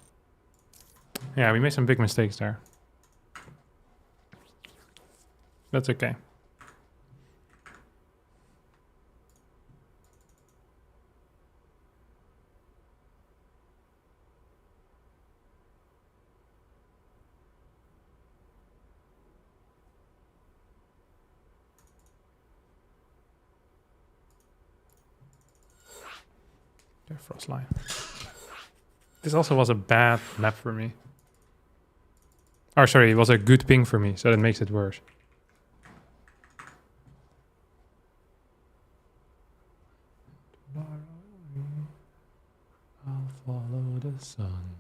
Yeah, we made some big mistakes there. That's okay. Frost line. This also was a bad map for me. Oh, sorry, it was a good ping for me, so that makes it worse. I'll follow the sun.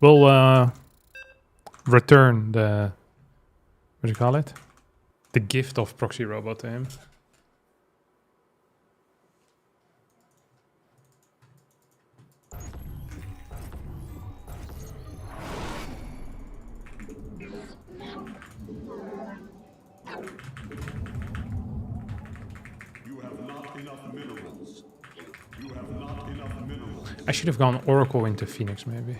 We'll return the, what do you call it? The gift of proxy robot to him. You have not enough minerals. You have not enough minerals. I should have gone Oracle into Phoenix, maybe.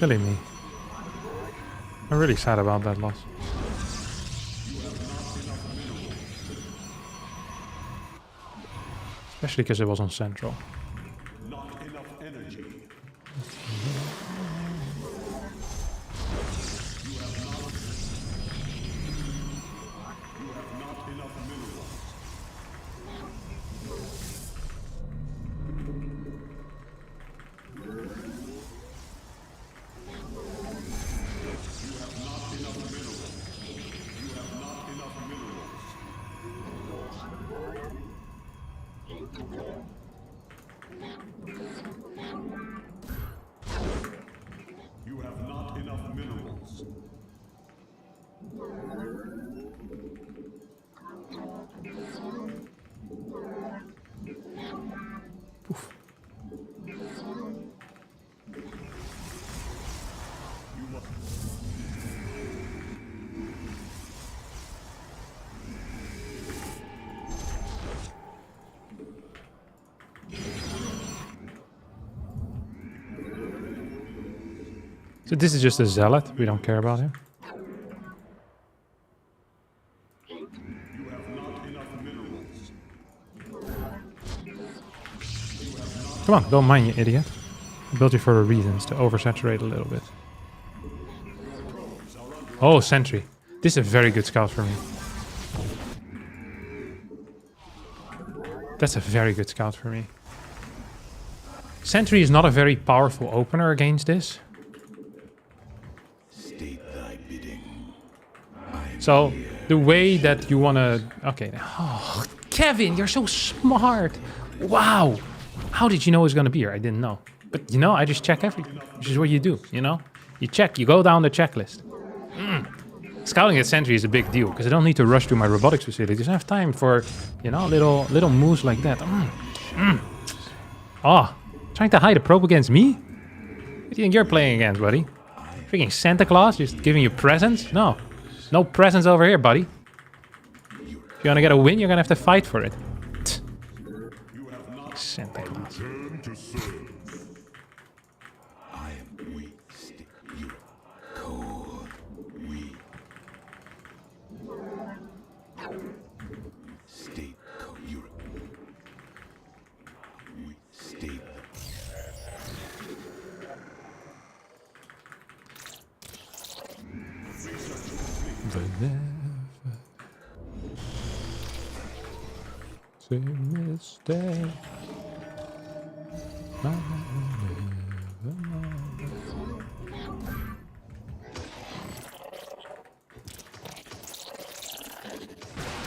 Silly me. I'm really sad about that loss. Especially because it was on Central. Not enough energy. You have not enough minerals. You have not enough minerals. You have not enough minerals. You have not enough minerals. You must. So this is just a zealot. We don't care about him. You have not enough minerals. Come on, don't mind you, idiot. I built you for a reason, to oversaturate a little bit. Oh, sentry. This is a very good scout for me. That's a very good scout for me. Sentry is not a very powerful opener against this. State thy bidding. So the way that you want to... Okay. Oh, Kevin, you're so smart. Wow. How did you know it was going to be here? I didn't know. But, you know, I just check everything. Which is what you do, you know? You check. You go down the checklist. Scouting at Sentry is a big deal because I don't need to rush to my robotics facilities. I have time for, you know, little moves like that. Oh, trying to hide a probe against me? What do you think you're playing against, buddy? Freaking Santa Claus just giving you presents? No. No presents over here, buddy. If you want to get a win, you're going to have to fight for it. Santa Claus. Turn to serve. I am weak. You cold. Weak. State code. Europe. We state. It's a mistake.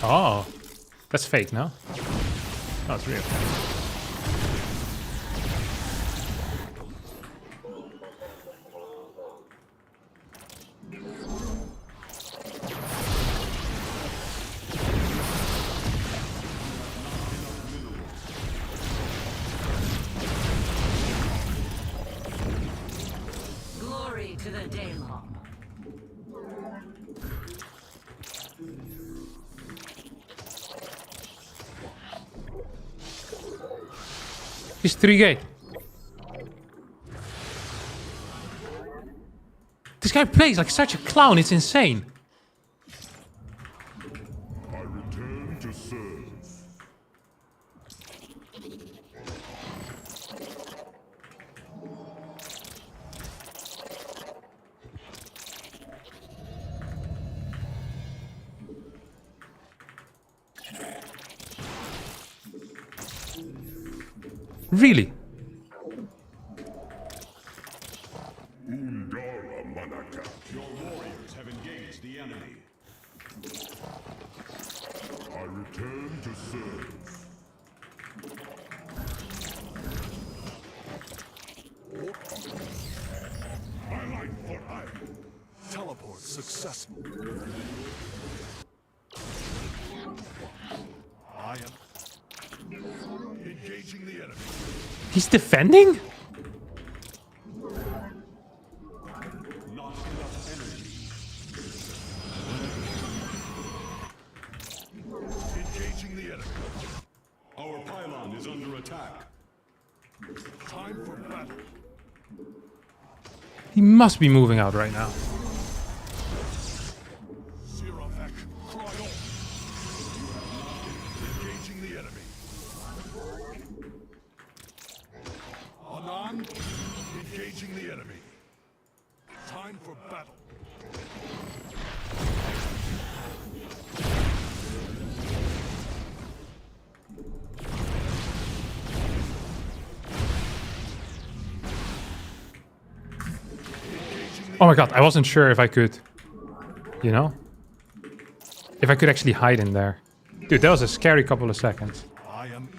Oh, that's fake, no? Oh, it's real. Glory to the Daylong. He's 3 gate. This guy plays like such a clown, it's insane. I return to serve. Really? Undara Manaka. Your warriors have engaged the enemy. I return to serve. I like what I teleport successful. I am engaging the enemy. He's defending? Not enough energy. Engaging the enemy. Our pylon is under attack. Time for battle. He must be moving out right now. Siravek, cry on. Engaging the enemy. Anan, engaging the enemy. Time for battle. Oh my god, I wasn't sure if I could, you know? If I could actually hide in there. Dude, that was a scary couple of seconds. I am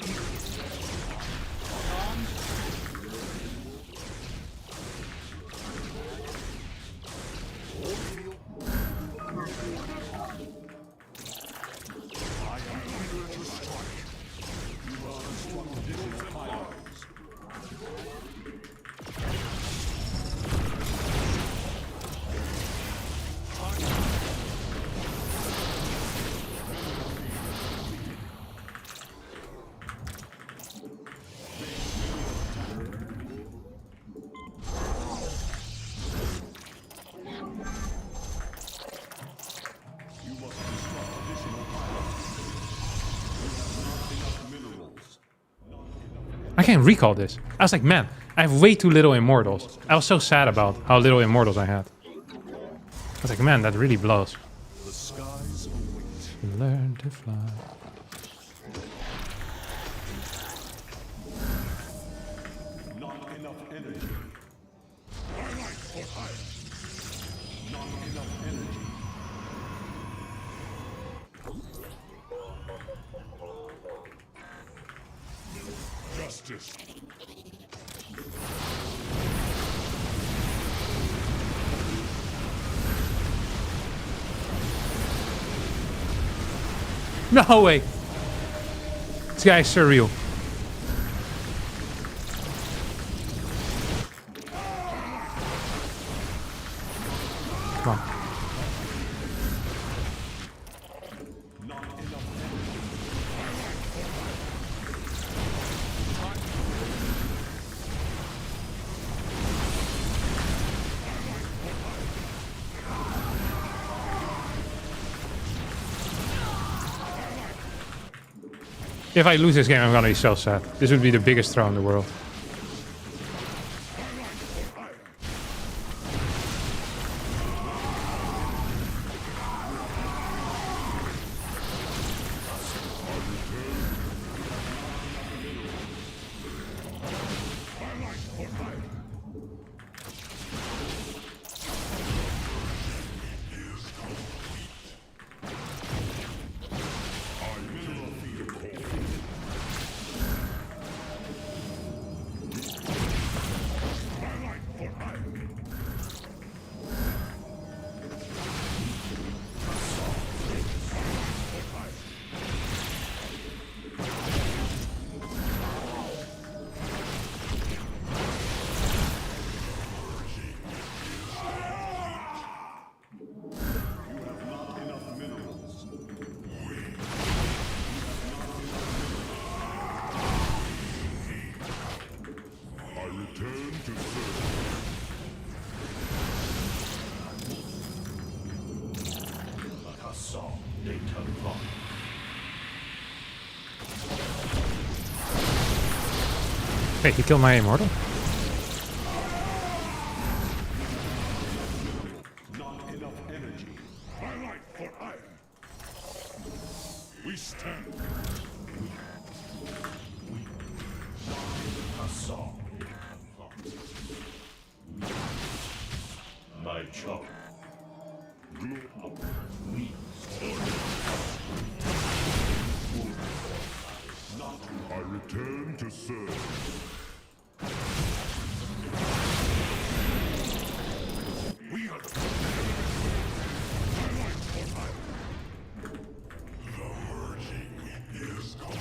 I can't recall this. I was like, man, I have way too little immortals. I was so sad about how little immortals I had. I was like, man, that really blows. the skies await. Learn to fly. Not enough energy. Twilight for hire. Not enough energy. Justice. No way. This guy is surreal. Come on. If I lose this game, I'm gonna be so sad. This would be the biggest throw in the world. Wait, he killed my immortal? Not enough energy. Twilight for hire. We stand. A song. My chop. I return to serve. We are the merging is coming.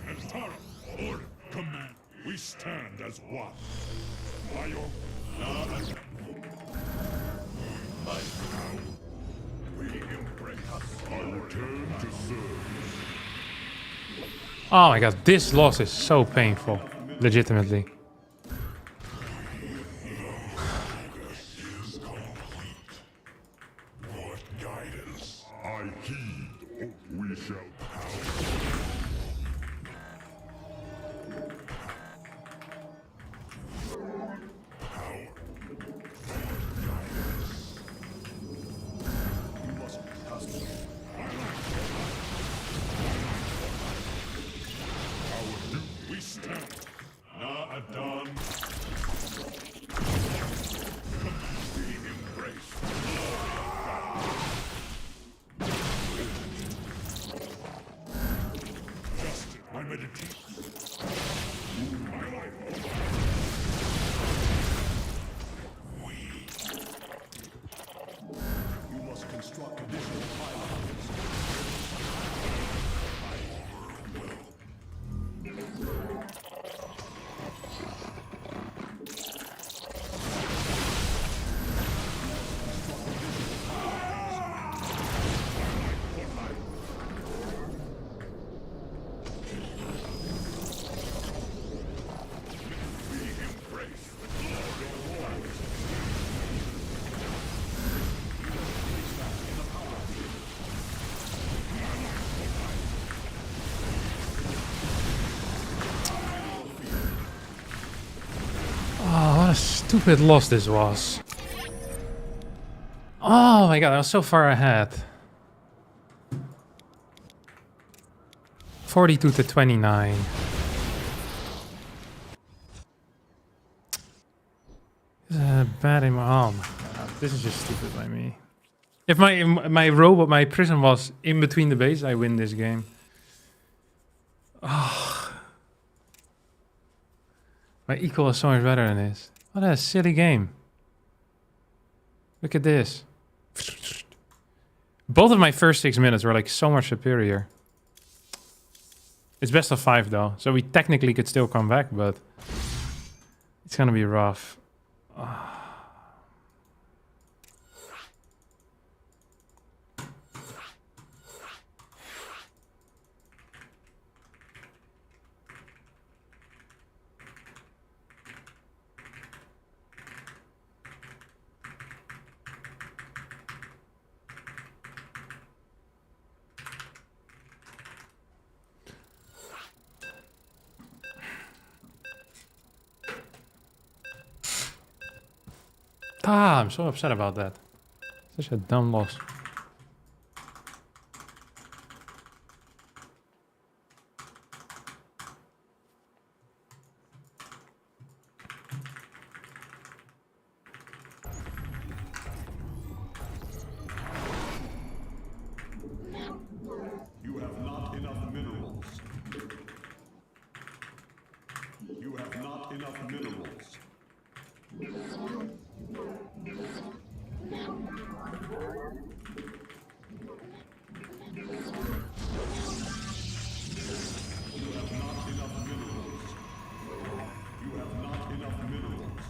Antara, order, command. We stand as one. By your blood, my power. Return to service. Oh my god, this loss is so painful. Legitimately. Is complete. What guidance? I heed. We shall power. We stand. Adon. Be embraced. Justice. I meditate. My life. You must construct additional pylons. Oh, what a stupid loss this was. Oh my god, I was so far ahead. 42 to 29. Bad in my arm. This is just stupid by me. If my robot, my prison was in between the base, I win this game. Oh. My equal is so much better than this. What a silly game. Look at this. Both of my first 6 minutes were like so much superior. It's best of 5 though, so we technically could still come back, but it's gonna be rough. I'm so upset about that. Such a dumb loss. You have not enough minerals. You have not enough minerals. You have not enough minerals. You have not enough minerals.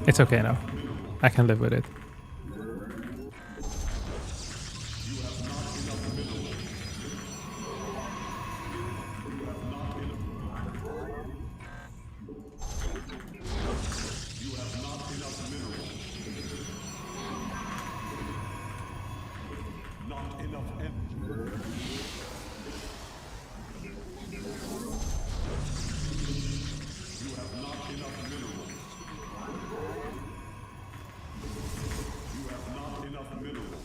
It's okay now. I can live with it. Not enough energy. You have not enough minerals. You have not enough minerals.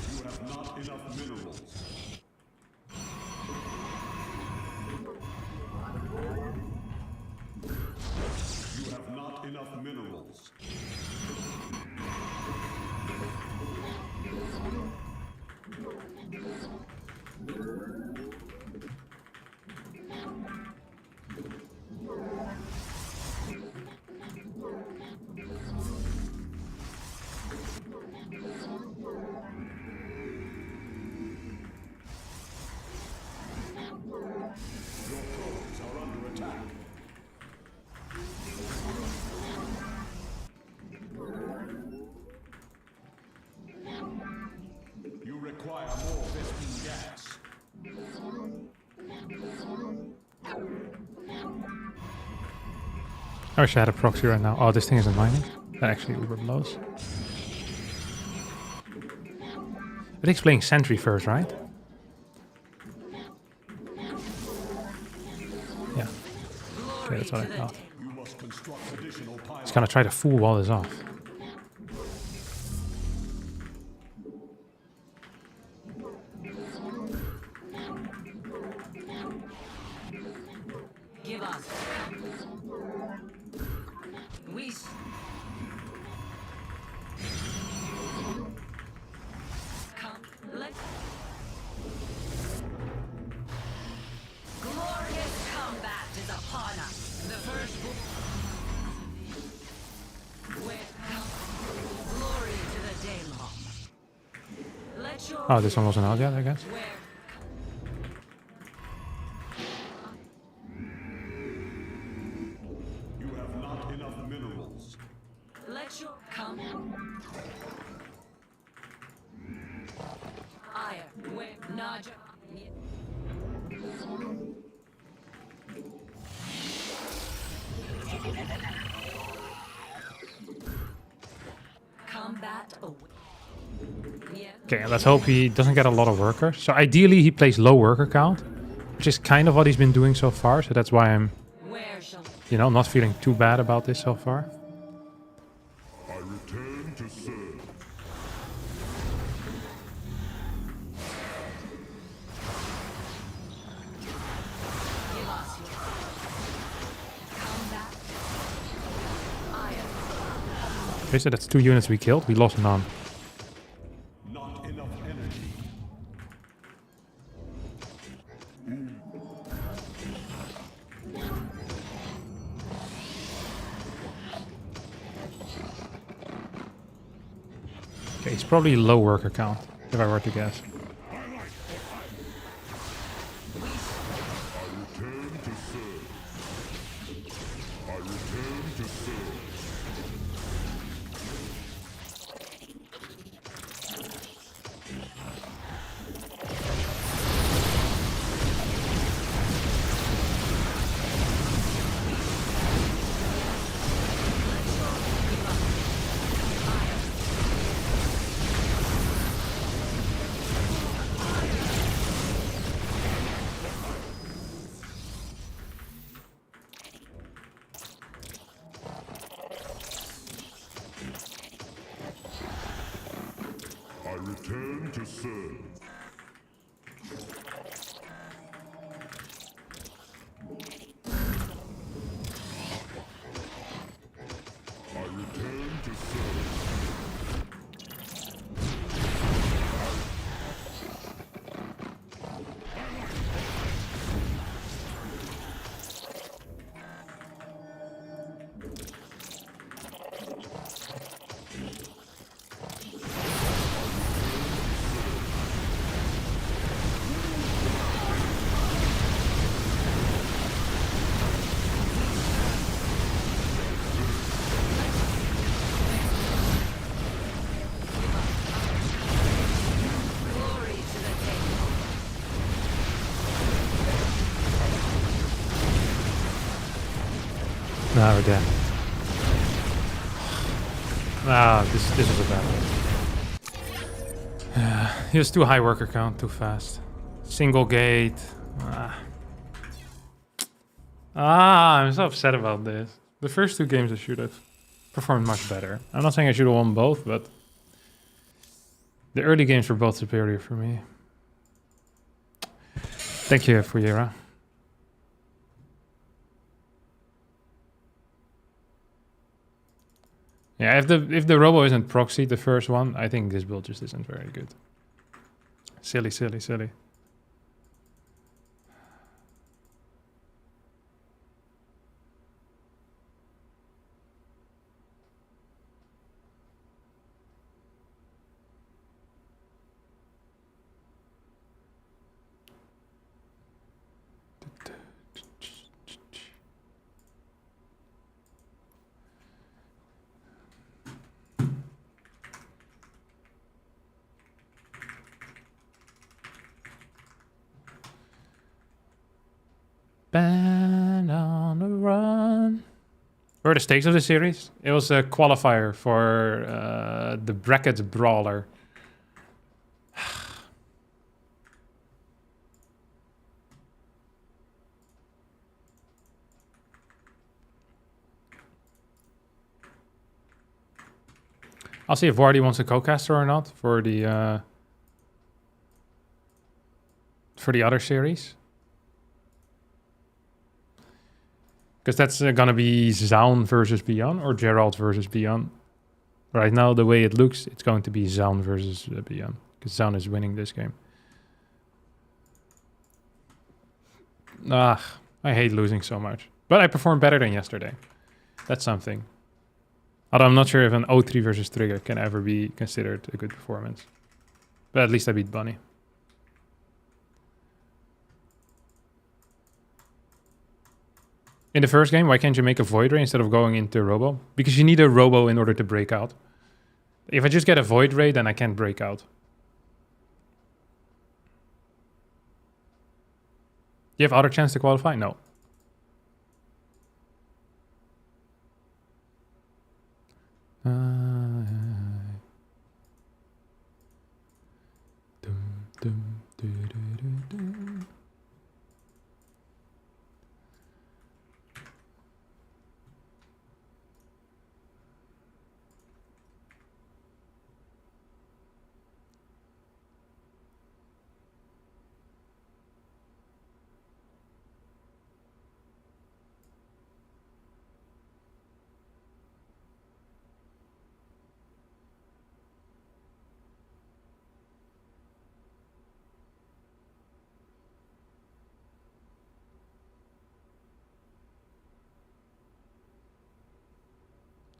You have not enough minerals. You have not enough minerals. I wish I had a proxy right now. Oh, this thing isn't mining. That actually uber blows. I think it's playing Sentry first, right? Yeah. Okay, that's what I thought. You must construct additional He's pylons. gonna try to fool wall this off. Give us. We. Come. Let. Glorious combat is upon us. The first. Where come. Glory to the Daylong. Let your. Oh, this one wasn't out yet, I guess. Where. You have not enough minerals. Let your come. Ire, where Naja. Combat away. Yeah. Okay, let's hope he doesn't get a lot of workers. So ideally he plays low worker count, which is kind of what he's been doing so far. So that's why I'm, Where shall you know, not feeling too bad about this so far. I return to serve. give us your combat? Ire. Okay, so that's 2 units we killed. We lost none. Not enough energy. Okay, he's probably low worker count, if I were to guess. I return to serve. I return to serve. I return to serve. I return to serve. Glory to the Daylong. Nah, we're dead. Ah, this was a bad one. He was too high worker count, too fast. Single gate. I'm so upset about this. The first 2 games I should have performed much better. I'm not saying I should have won both, but the early games were both superior for me. Thank you, Fuyera. Yeah, if the robo isn't proxy, the first one, I think this build just isn't very good. Silly, silly, silly. Band on the run. What were the stakes of the series? It was a qualifier for the bracket brawler. I'll see if Wardy wants a co-caster or not for the other series. Because that's gonna be Zaun versus Beyond or Gerald versus Beyond. Right now, the way it looks, it's going to be Zaun versus Beyond. Because Zaun is winning this game. Ah, I hate losing so much. But I performed better than yesterday. That's something. Although I'm not sure if an 0-3 versus Trigger can ever be considered a good performance. But at least I beat Bunny. In the first game, why can't you make a Void Ray instead of going into Robo? Because you need a Robo in order to break out. If I just get a Void Ray, then I can't break out. Do you have other chance to qualify? No.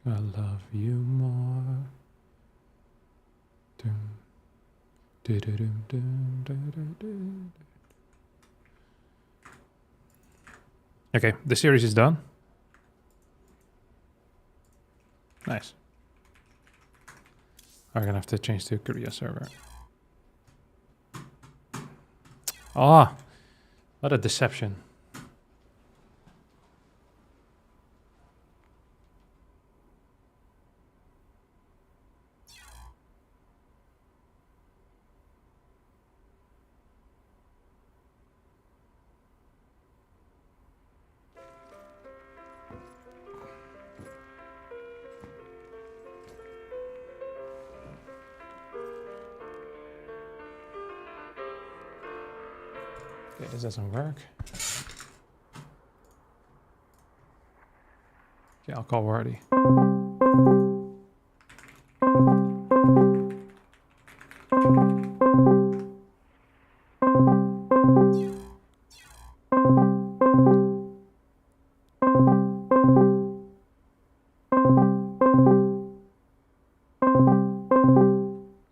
I love you more. Okay, the series is done. Nice. I'm gonna have to change to Korea server. Ah, what a deception. Okay, this doesn't work. Okay, I'll call Wardy.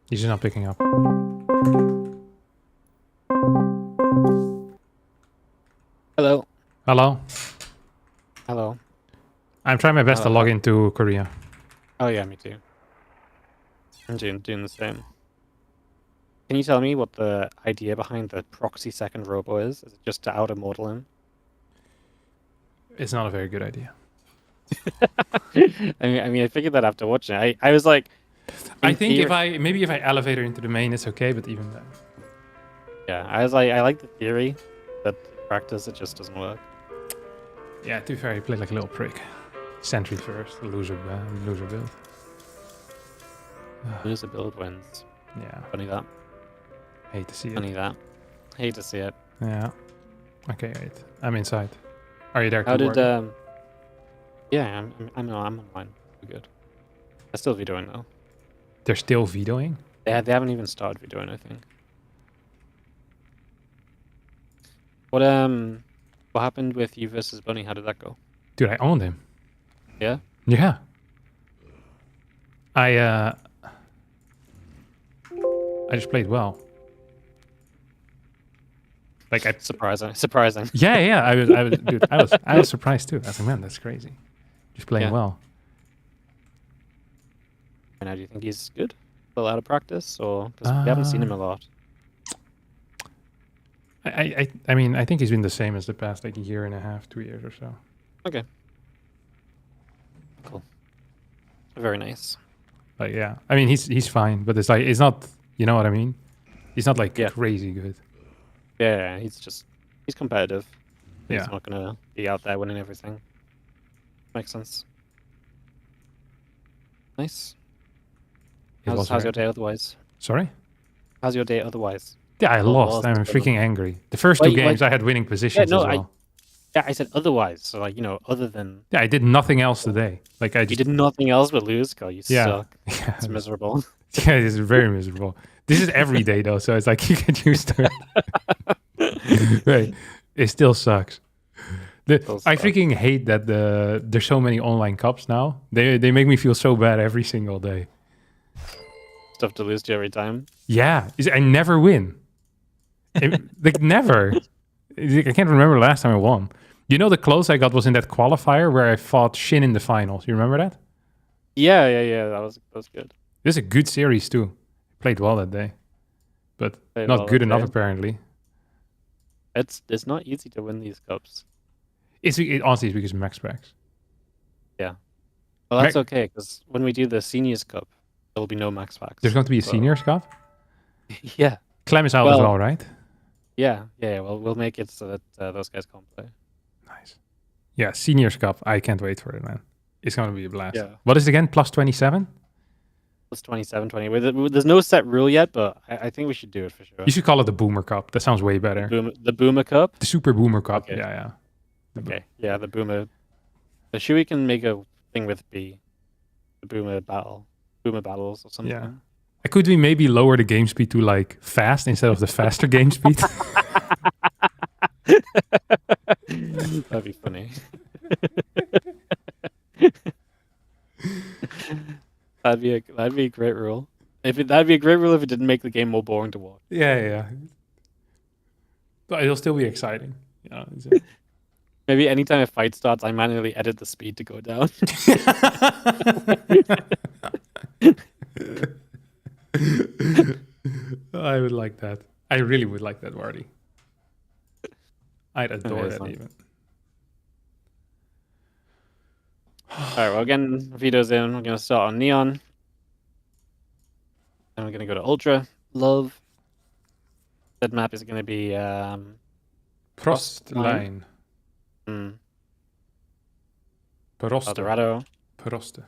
He's not picking up. Hello. Hello? Hello. I'm trying my best to log into Korea. Oh yeah, me too. I'm doing the same. Can you tell me what the idea behind the proxy second robo is? Is it just to out immortal him? It's not a very good idea. I mean, I figured that after watching it. I was like, I think if I elevate her into the main, it's okay, but even then. yeah, I was like, I like the theory, but in practice it just doesn't work. Yeah, to be fair, he played like a little prick. Sentry first, loser build. Lose a build wins. Yeah, Funny that. hate to see it. Funny that. Hate to see it. Yeah. Okay, wait. I'm inside. Are you there? How did Wardy? Yeah, I'm online. We're good. They're still videoing though. They're still vetoing? They haven't even started videoing, I think. What happened with you versus Bunny? How did that go? Dude, I owned him. Yeah? Yeah. I just played well. Like Surprising. Yeah. Dude, I was surprised too. I was like, man, that's crazy. Just playing Yeah. well. And how do you think he's good? Still out of practice, or because we haven't seen him a lot? I mean, I think he's been the same as the past like a year and a half, 2 years or so. Okay. Very nice. Like, yeah. I mean, he's fine, but it's like, it's not, you know what I mean? He's not like Yeah. crazy good. Yeah, he's competitive. Yeah. He's not gonna be out there winning everything. Makes sense. Nice. It was How's very- your day otherwise? Sorry? How's your day otherwise? Yeah, I Well, lost. lost, I'm but- freaking angry. The first Wait, two games, like- I had winning positions no, as well. Yeah, I said otherwise. So like, other than Yeah, I did nothing else today. Like, I you just... did nothing else but lose. God, you Yeah. suck. Yeah. It's miserable. Yeah, it's very miserable. This is every day, though, so it's like you get used to it. Right. It still sucks. Still I sucks. freaking hate that there's so many online cups now. They make me feel so bad every single day. Stuff to lose to every time. Yeah, I never win. Like, never. I can't remember the last time I won. You know, the close I got was in that qualifier where I fought Shin in the finals. You remember that? Yeah. That was good. This is a good series, too. Played well that day. But Played not well good that enough, day. apparently. It's not easy to win these cups. Honestly, it's because of max packs. Well, that's Mac- okay because when we do the seniors cup, there will be no max packs. There's going to be a So- seniors cup. Yeah. Clem is out as Well- well, right? Yeah. Well, we'll make it so that those guys can't play. Nice. Yeah, seniors cup. I can't wait for it, man. It's going to be a blast. Yeah. What is it again? Plus 27? Plus 27, 20. There's no set rule yet, but I think we should do it for sure. You should call it the Boomer Cup. That sounds way better. The Boomer Cup. The Super Boomer Cup. Okay. Yeah. Okay. Yeah, the Boomer. The Shui can make a thing with B. The Boomer battles or something. Yeah. Could we maybe lower the game speed to like fast instead of the faster game speed? That'd be funny. that'd be a great rule. That'd be a great rule if it didn't make the game more boring to watch. Yeah. But it'll still be exciting. Yeah. Maybe anytime a fight starts, I manually edit the speed to go down. I would like that. I really would like that, Wardy. I'd adore Okay, that fine. even. Alright, well, again, Vito's in. We're going to start on Neon. Then we're going to go to Ultra. Love. That map is going to be... Prost line. line. Proste. Eldorado. Proste.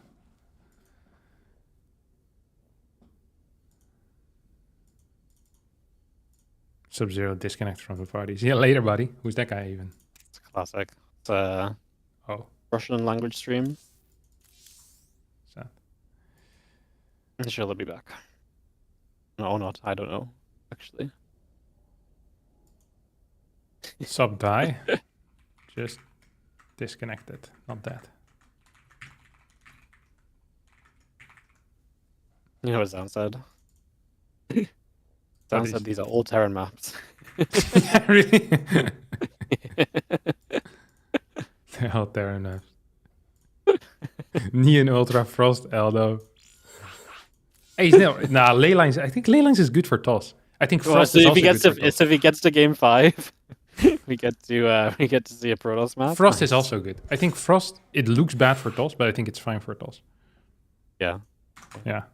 Sub-Zero disconnect from the party. See you later, buddy. Who's that guy even? It's classic. It's a Oh, Russian language stream. sad. I'm sure they'll be back. No, or not. I don't know, actually. Sub die. Just disconnected. Not that. You know what Zan said? Zan is- said these are all Terran maps. Yeah, really? They're all Terran maps. Neon Ultra Frost Eldo. Hey, nah, Leylines. I think Leylines is good for toss. I think Well, Frost so is if also he gets good to for toss. if he gets to game 5, we get to see a Protoss map. Frost is also good. I think Frost, it looks bad for toss, but I think it's fine for toss. Yeah. Yeah.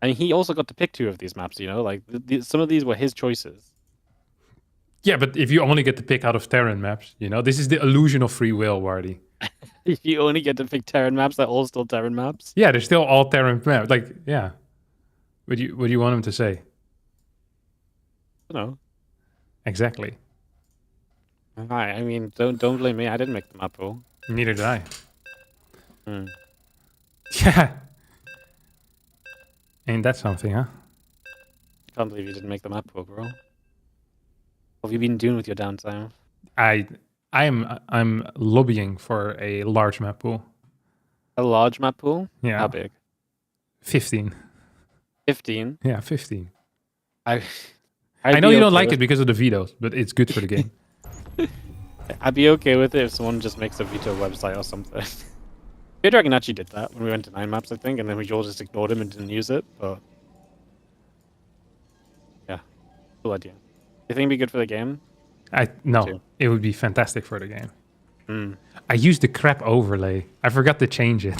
And he also got to pick 2 of these maps, like some of these were his choices. Yeah, but if you only get to pick out of Terran maps, this is the illusion of free will, Wardy. If you only get to pick Terran maps, they're all still Terran maps. Yeah, they're still all Terran maps. Like, yeah. What do you want him to say? No. Exactly. I mean, don't blame me. I didn't make the map pool. Neither did I. Hmm. Yeah. Ain't that something, huh? Can't believe you didn't make the map pool, bro. What have you been doing with your downtime? I'm lobbying for a large map pool. A large map pool? Yeah. How big? 15. 15. Yeah, 15. I'd I know be you don't okay like with- it because of the vetoes, but it's good for the game. I'd be okay with it if someone just makes a veto website or something. Dragon actually did that when we went to 9 maps, I think, and then we all just ignored him and didn't use it, but... Yeah. Cool idea. You think it'd be good for the game? No, Too. it would be fantastic for the game. Hmm. I used the crap overlay. I forgot to change it.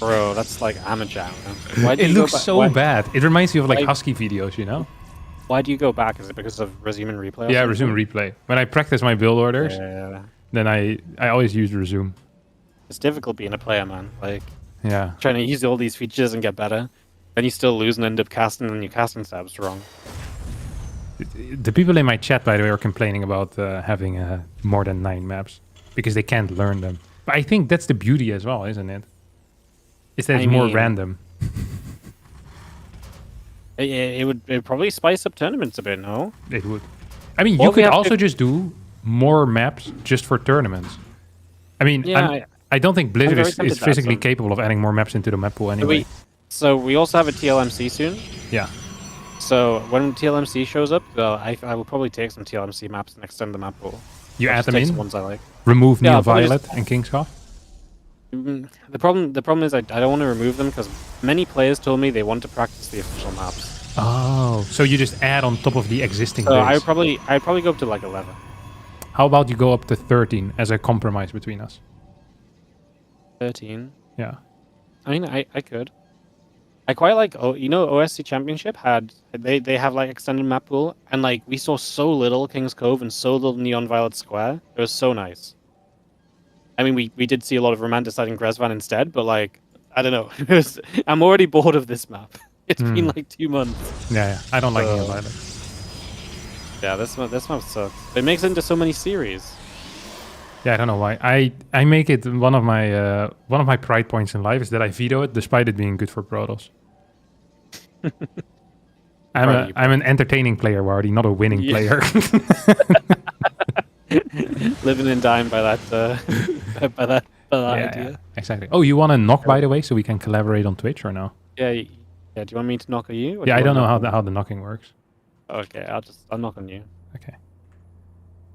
Bro, that's like amateur. Why do It you go looks back- so why- bad. It reminds me of like why- Husky videos, you know? Why do you go back? Is it because of resume and replay? or Yeah, something? resume replay. When I practice my build orders, Yeah. then I always use resume. It's difficult being a player, man. Like, Yeah. trying to use all these features and get better. Then you still lose and end up casting, and your casting stab's wrong. The people in my chat, by the way, are complaining about having more than 9 maps because they can't learn them. But I think that's the beauty as well, isn't it? Is that it's more mean- random. It would probably spice up tournaments a bit, no? It would. I mean, Well, you we could have also to- just do more maps just for tournaments. I mean, Yeah, I don't think Blizzard very is tempted to add physically some. capable of adding more maps into the map pool anyway. So we also have a TLMC soon. Yeah. So when TLMC shows up, I will probably take some TLMC maps and extend the map pool. You I'll add just them take in, some ones I like. remove Yeah, Neo I'll probably Violet and Kingscough. The problem is I don't want to remove them because many players told me they want to practice the official maps. Oh, so you just add on top of the existing So base. I'd probably go up to like 11. How about you go up to 13 as a compromise between us? 13. Yeah. I mean, I could. I quite like, OSC Championship they have like extended map pool, and like we saw so little King's Cove and so little Neon Violet Square. It was so nice. I mean, we did see a lot of Romanticizing Gresvan instead, but like, I don't know. I'm already bored of this map. It's been like 2 months. Yeah. I don't like Neo So- Violet. Yeah, this map sucks. It makes it into so many series. Yeah, I don't know why. I make it one of my pride points in life is that I veto it despite it being good for Protoss. Proud of you, I'm an entertaining player, Wardy, not a winning Yeah. player. Living and dying by that, by that idea. Yeah, exactly. Oh, you want to knock, by the way, so we can collaborate on Twitch or no? Yeah. Do you want me to knock on you? or do Yeah, you I don't wanna know knock how the knocking works. on- Okay, I'll knock on you. Okay.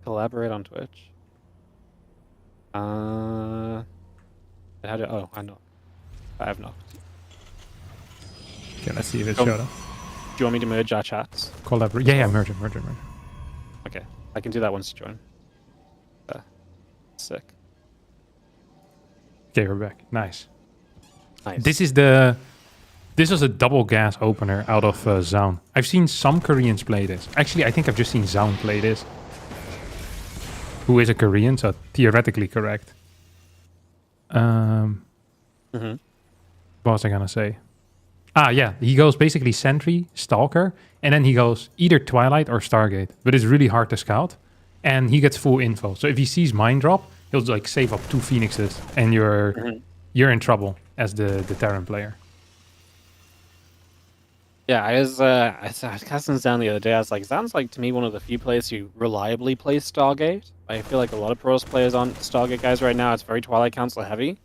Collaborate on Twitch. I knocked. I have knocked. Okay, let's see if it Come. showed up. Do you want me to merge our chats? Collaborate. Yeah, merge it. Okay, I can do that once you join. Sick. Okay, we're back. Nice. Nice. This was a double gas opener out of Zaun. I've seen some Koreans play this. Actually, I think I've just seen Zaun play this. Who is a Korean, so theoretically correct. Mhm. What was I gonna say? Ah, yeah. He goes basically Sentry, Stalker, and then he goes either Twilight or Stargate. But it's really hard to scout. And he gets full info. So if he sees Mine Drop, he'll like save up 2 Phoenixes, and you're in trouble as the Terran player. Yeah, I was casting Zan the other day. I was like, Zan's like to me one of the few players who reliably plays Stargate. I feel like a lot of pros players aren't Stargate guys right now. It's very Twilight Council heavy.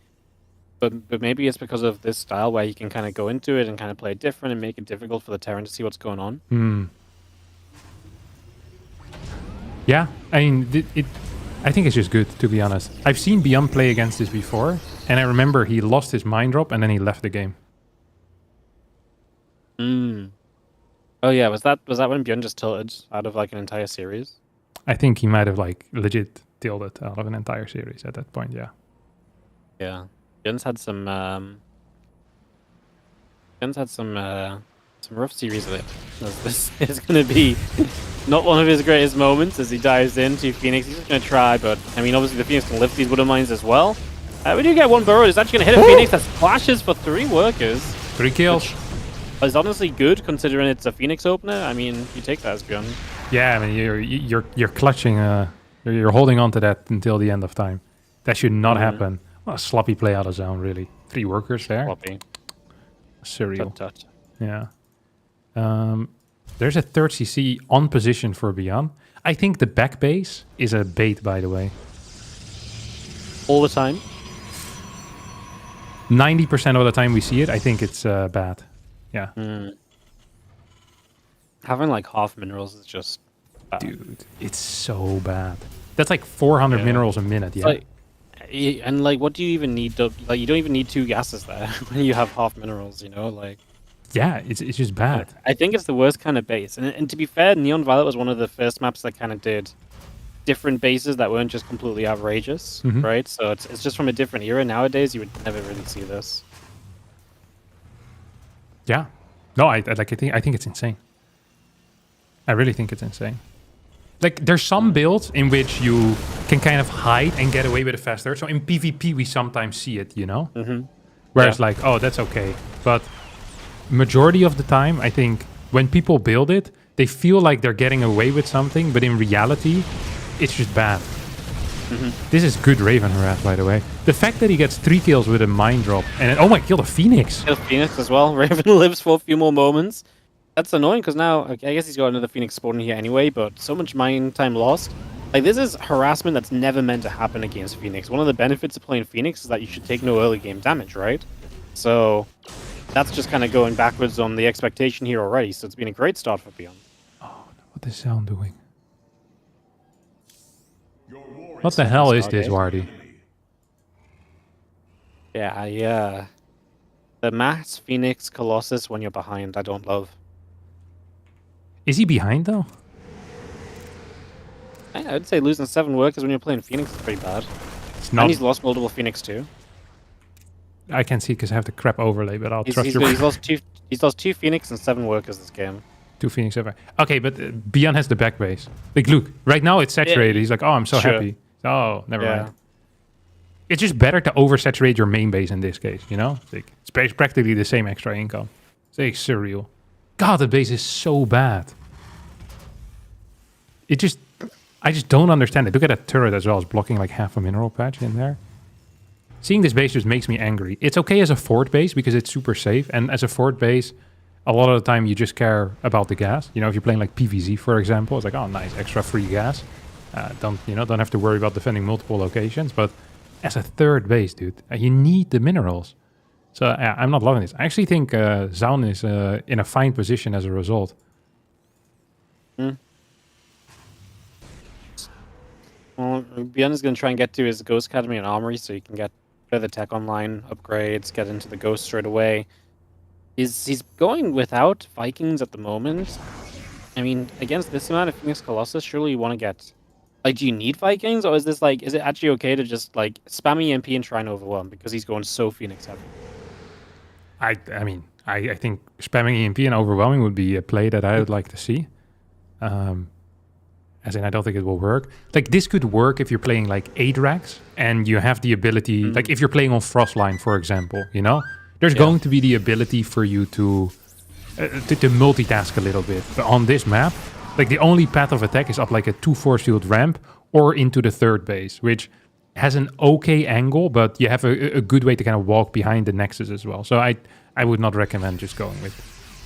But maybe it's because of this style where you can kind of go into it and kind of play it different and make it difficult for the Terran to see what's going on. Yeah, I mean, I think it's just good, to be honest. I've seen Beyond play against this before, and I remember he lost his Mind Drop and then he left the game. Oh yeah, was that when Bjorn just tilted out of like an entire series? I think he might have like legit tilted out of an entire series at that point, yeah. Yeah, Bjorn's had some rough series of it. This is going to be not one of his greatest moments as he dives into Phoenix. He's just going to try, but I mean, obviously the Phoenix can lift these Widow Mines as well. We do get one burrow. It's actually going to hit a Phoenix that splashes for 3 workers. 3 kills. It's honestly good considering it's a Phoenix opener. I mean, you take that as Bjorn. Yeah, I mean, you're clutching, you're holding on to that until the end of time. That should not happen. Well, a sloppy play out of zone, really. 3 workers there. Floppy. Surreal. Tut. Yeah. There's a 3rd CC on position for Beyond. I think the back base is a bait, by the way. All the time. 90% of the time we see it, I think it's bad. Yeah. Having like half minerals is just bad. Dude, it's so bad. That's like 400 minerals a minute, yeah? Like, and like, what do you even need to, like, you don't even need 2 gases there when you have half minerals, you know, like. Yeah, it's just bad. I think it's the worst kind of base. And to be fair, Neon Violet was one of the first maps that kind of did different bases that weren't just completely outrageous, right? So it's just from a different era. Nowadays, you would never really see this. Yeah. No, I think it's insane. I really think it's insane. Like, there's some builds in which you can kind of hide and get away with it faster. So in PvP, we sometimes see it, you know? Whereas, like, oh, that's okay. But majority of the time, I think, when people build it, they feel like they're getting away with something, but in reality, it's just bad. This is good Raven harass, by the way. The fact that he gets 3 kills with a mine drop, and oh my, killed a Phoenix. Killed Phoenix as well. Raven lives for a few more moments. That's annoying because now, I guess he's got another Phoenix spawning here anyway, but so much mine time lost. Like, this is harassment that's never meant to happen against Phoenix. One of the benefits of playing Phoenix is that you should take no early game damage, right? So, that's just kind of going backwards on the expectation here already, so it's been a great start for Beyond. Oh, what is sound doing? What the hell is this, Wardy? Yeah, the Max, Phoenix, Colossus when you're behind, I don't love. Is he behind, though? I'd say losing 7 workers when you're playing Phoenix is pretty bad. It's And not. he's lost multiple Phoenix too. I can't see because I have the crap overlay, but I'll He's trust your... he's lost 2 Phoenix and 7 workers this game. 2 Phoenix ever. Okay, but Beyond has the back base. Like, look, right now it's saturated. He's like, oh, I'm so Sure. happy. Oh, never Yeah. mind. It's just better to oversaturate your main base in this case, you know? It's practically the same extra income. It's like surreal. God, the base is so bad. I just don't understand it. Look at that turret as well. It's blocking like half a mineral patch in there. Seeing this base just makes me angry. It's okay as a fort base because it's super safe. And as a fort base, a lot of the time you just care about the gas. You know, if you're playing like PvZ, for example, it's like, oh, nice, extra free gas. Don't have to worry about defending multiple locations. But as a third base, dude, you need the minerals. So I'm not loving this. I actually think Zaun is in a fine position as a result. Well, Beyond is going to try and get to his Ghost Academy and Armory so he can get further tech online, upgrades, get into the Ghost straight away. He's going without Vikings at the moment. I mean, against this amount of Phoenix Colossus, surely you want to get... Like, do you need Vikings? Or is this like, is it actually okay to just like spam EMP and try and overwhelm because he's going so Phoenix heavy? I mean, I think spamming EMP and overwhelming would be a play that I would like to see. As in, I don't think it will work. Like, this could work if you're playing, like, Adrax, and you have the ability... Like, if you're playing on Frostline, for example, you know? There's going to be the ability for you to multitask a little bit. But on this map, like, the only path of attack is up, like, a 2 force field ramp or into the third base, which has an okay angle, but you have a good way to kind of walk behind the Nexus as well. So I would not recommend just going with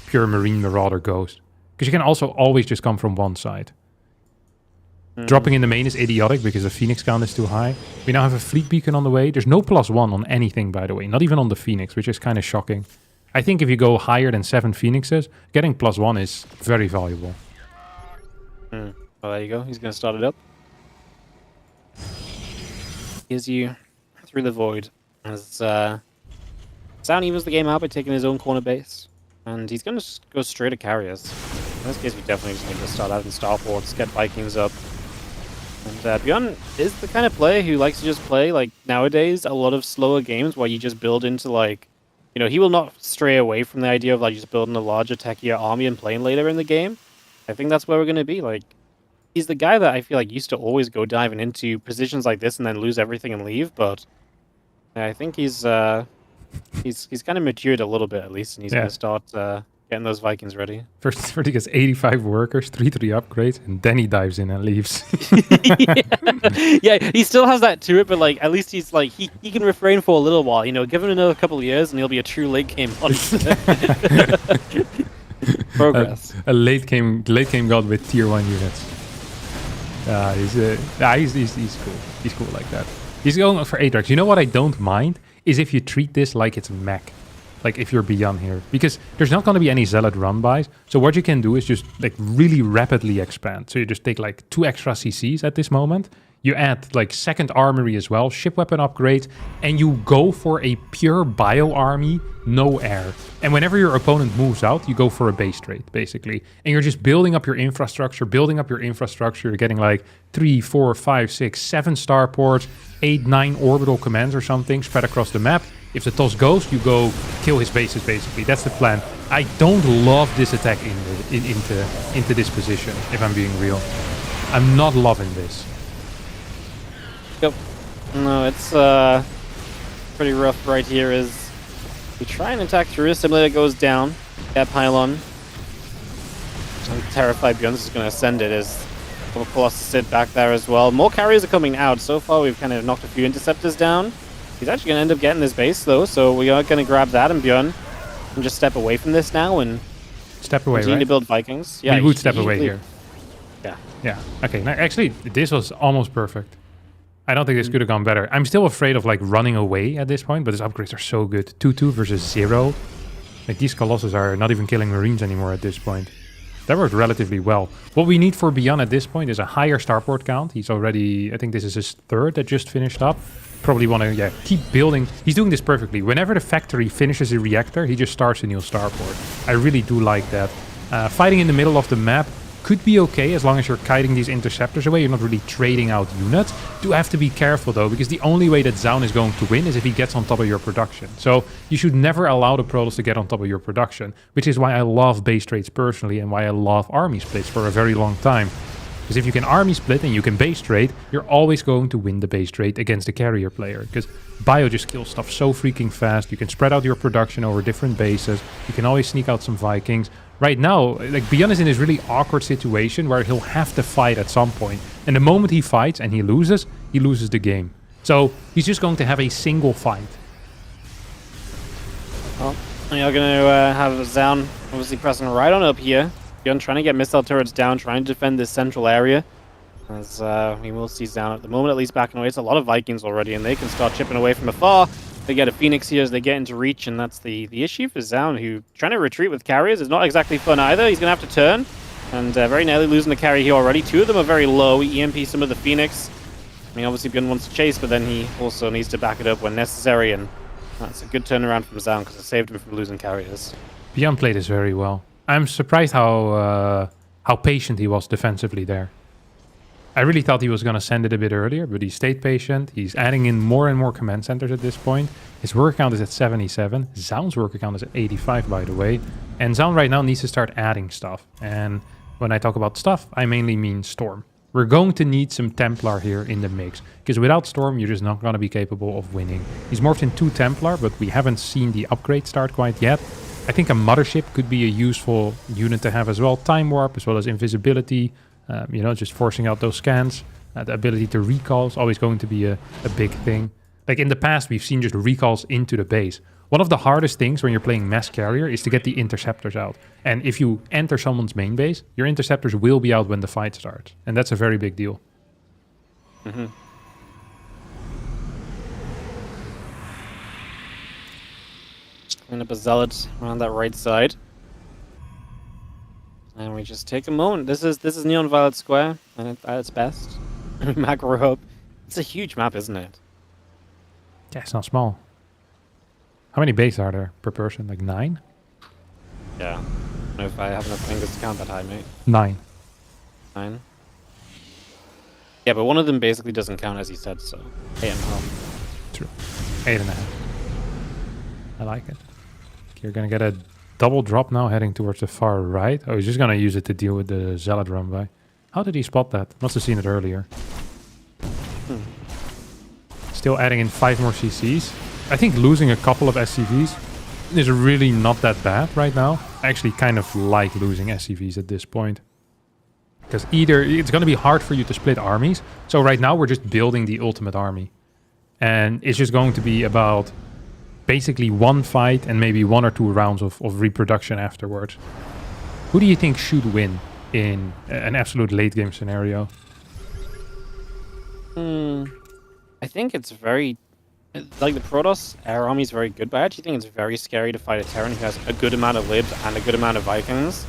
pure Marine Marauder Ghost. Because you can also always just come from one side. Dropping in the main is idiotic because the Phoenix count is too high. We now have a fleet beacon on the way. There's no +1 on anything, by the way. Not even on the Phoenix, which is kind of shocking. I think if you go higher than 7 Phoenixes, getting +1 is very valuable. Well, there you go. He's going to start it up. Gives you through the void. As Zaun evens the game out by taking his own corner base. And he's going to go straight at carriers. In this case, we definitely just need to start out in starports, get Vikings up. And Bjorn is the kind of player who likes to just play, like, nowadays, a lot of slower games where you just build into, like, you know, he will not stray away from the idea of, like, just building a larger, techier army and playing later in the game. I think that's where we're going to be. Like, he's the guy that I feel like used to always go diving into positions like this and then lose everything and leave, but I think he's kind of matured a little bit, at least, and he's going to start getting those Vikings ready. First he gets 85 workers, 3 upgrades, and then he dives in and leaves. Yeah, he still has that to it, but like at least he's like he can refrain for a little while. You know, give him another couple of years, and he'll be a true late game monster. Progress. A late game god with tier 1 units. He's cool. He's cool like that. He's going for Atrax. You know what I don't mind is if you treat this like it's mech. Like if you're Beyond here, because there's not going to be any Zealot run-bys. So what you can do is just like really rapidly expand. So you just take like 2 extra CCs at this moment. You add like second armory as well, ship weapon upgrades, and you go for a pure bio army, no air. And whenever your opponent moves out, you go for a base trade, basically. And you're just building up your infrastructure, You're getting like 3, 4, 5, 6, 7 starports, 8, 9 orbital commands or something spread across the map. If the toss goes, you go kill his bases, basically. That's the plan. I don't love this attack into this position, if I'm being real. I'm not loving this. Yep. No, it's pretty rough right here as we try and attack through. Simulator goes down. That pylon. I'm terrified Bjorn's is going to ascend it as Colossus sit back there as well. More carriers are coming out. So far we've kind of knocked a few interceptors down. He's actually going to end up getting this base though, so we are going to grab that, and Bjorn can just step away from this now and step away, continue right? to build Vikings. Yeah, we would step away here. Yeah. Yeah. Okay. Now, actually, this was almost perfect. I don't think this could have gone better. I'm still afraid of like running away at this point, but his upgrades are so good. 2-2 versus 0. Like these Colossus are not even killing Marines anymore at this point. That worked relatively well. What we need for Beyond at this point is a higher starport count. He's already, I think this is his 3rd that just finished up. Probably want to, keep building. He's doing this perfectly. Whenever the factory finishes a reactor, he just starts a new starport. I really do like that. Fighting in the middle of the map could be okay as long as you're kiting these interceptors away. You're not really trading out units. Do have to be careful though, because the only way that Zaun is going to win is if he gets on top of your production. So you should never allow the Protoss to get on top of your production, which is why I love base trades personally and why I love army splits for a very long time. Because if you can army split and you can base trade, you're always going to win the base trade against the carrier player. Because Bio just kills stuff so freaking fast. You can spread out your production over different bases. You can always sneak out some Vikings. Right now, like Beyond is in this really awkward situation where he'll have to fight at some point. And the moment he fights and he loses the game. So he's just going to have a single fight. Well, we are going to have Zaun obviously pressing right on up here. Beyond trying to get missile turrets down, trying to defend this central area. As we will see Zaun at the moment, at least backing away. It's a lot of Vikings already, and they can start chipping away from afar. They get a Phoenix here as they get into reach, and that's the issue for Zaun, who trying to retreat with carriers is not exactly fun either. He's going to have to turn, and very nearly losing the carry here already. 2 of them are very low. EMP some of the Phoenix. I mean, obviously Bjorn wants to chase, but then he also needs to back it up when necessary, and that's a good turnaround from Zaun because it saved him from losing carriers. Beyond played this very well. I'm surprised how patient he was defensively there. I really thought he was going to send it a bit earlier, but he stayed patient. He's adding in more and more command centers at this point. His worker count is at 77. Zaun's worker count is at 85, by the way. And Zaun right now needs to start adding stuff. And when I talk about stuff, I mainly mean Storm. We're going to need some Templar here in the mix, because without Storm, you're just not going to be capable of winning. He's morphed into Templar, but we haven't seen the upgrade start quite yet. I think a Mothership could be a useful unit to have as well. Time Warp, as well as Invisibility. You know, just forcing out those scans. The ability to recall is always going to be a big thing. Like in the past, we've seen just recalls into the base. One of the hardest things when you're playing mass carrier is to get the interceptors out. And if you enter someone's main base, your interceptors will be out when the fight starts. And that's a very big deal. Mm-hmm. Clean up a Zealot around that right side. And we just take a moment. This is Neon Violet Square at its best. Macro up. It's a huge map, isn't it? Yeah, it's not small. How many bases are there per person? Like 9? Yeah. I don't know if I have enough fingers to count that high, mate. 9. 9. Yeah, but one of them basically doesn't count as he said, so 8.5. True. 8.5. I like it. You're gonna get a double drop now heading towards the far right. Oh, he's just gonna use it to deal with the Zealot run by. How did he spot that? Must have seen it earlier. Still adding in 5 more CCs. I think losing a couple of SCVs is really not that bad right now. I actually kind of like losing SCVs at this point. Because either it's going to be hard for you to split armies. So right now we're just building the ultimate army. And it's just going to be about basically one fight and maybe 1 or 2 rounds of reproduction afterwards. Who do you think should win in an absolute late game scenario? I think it's very... Like, the Protoss air army is very good, but I actually think it's very scary to fight a Terran who has a good amount of libs and a good amount of Vikings.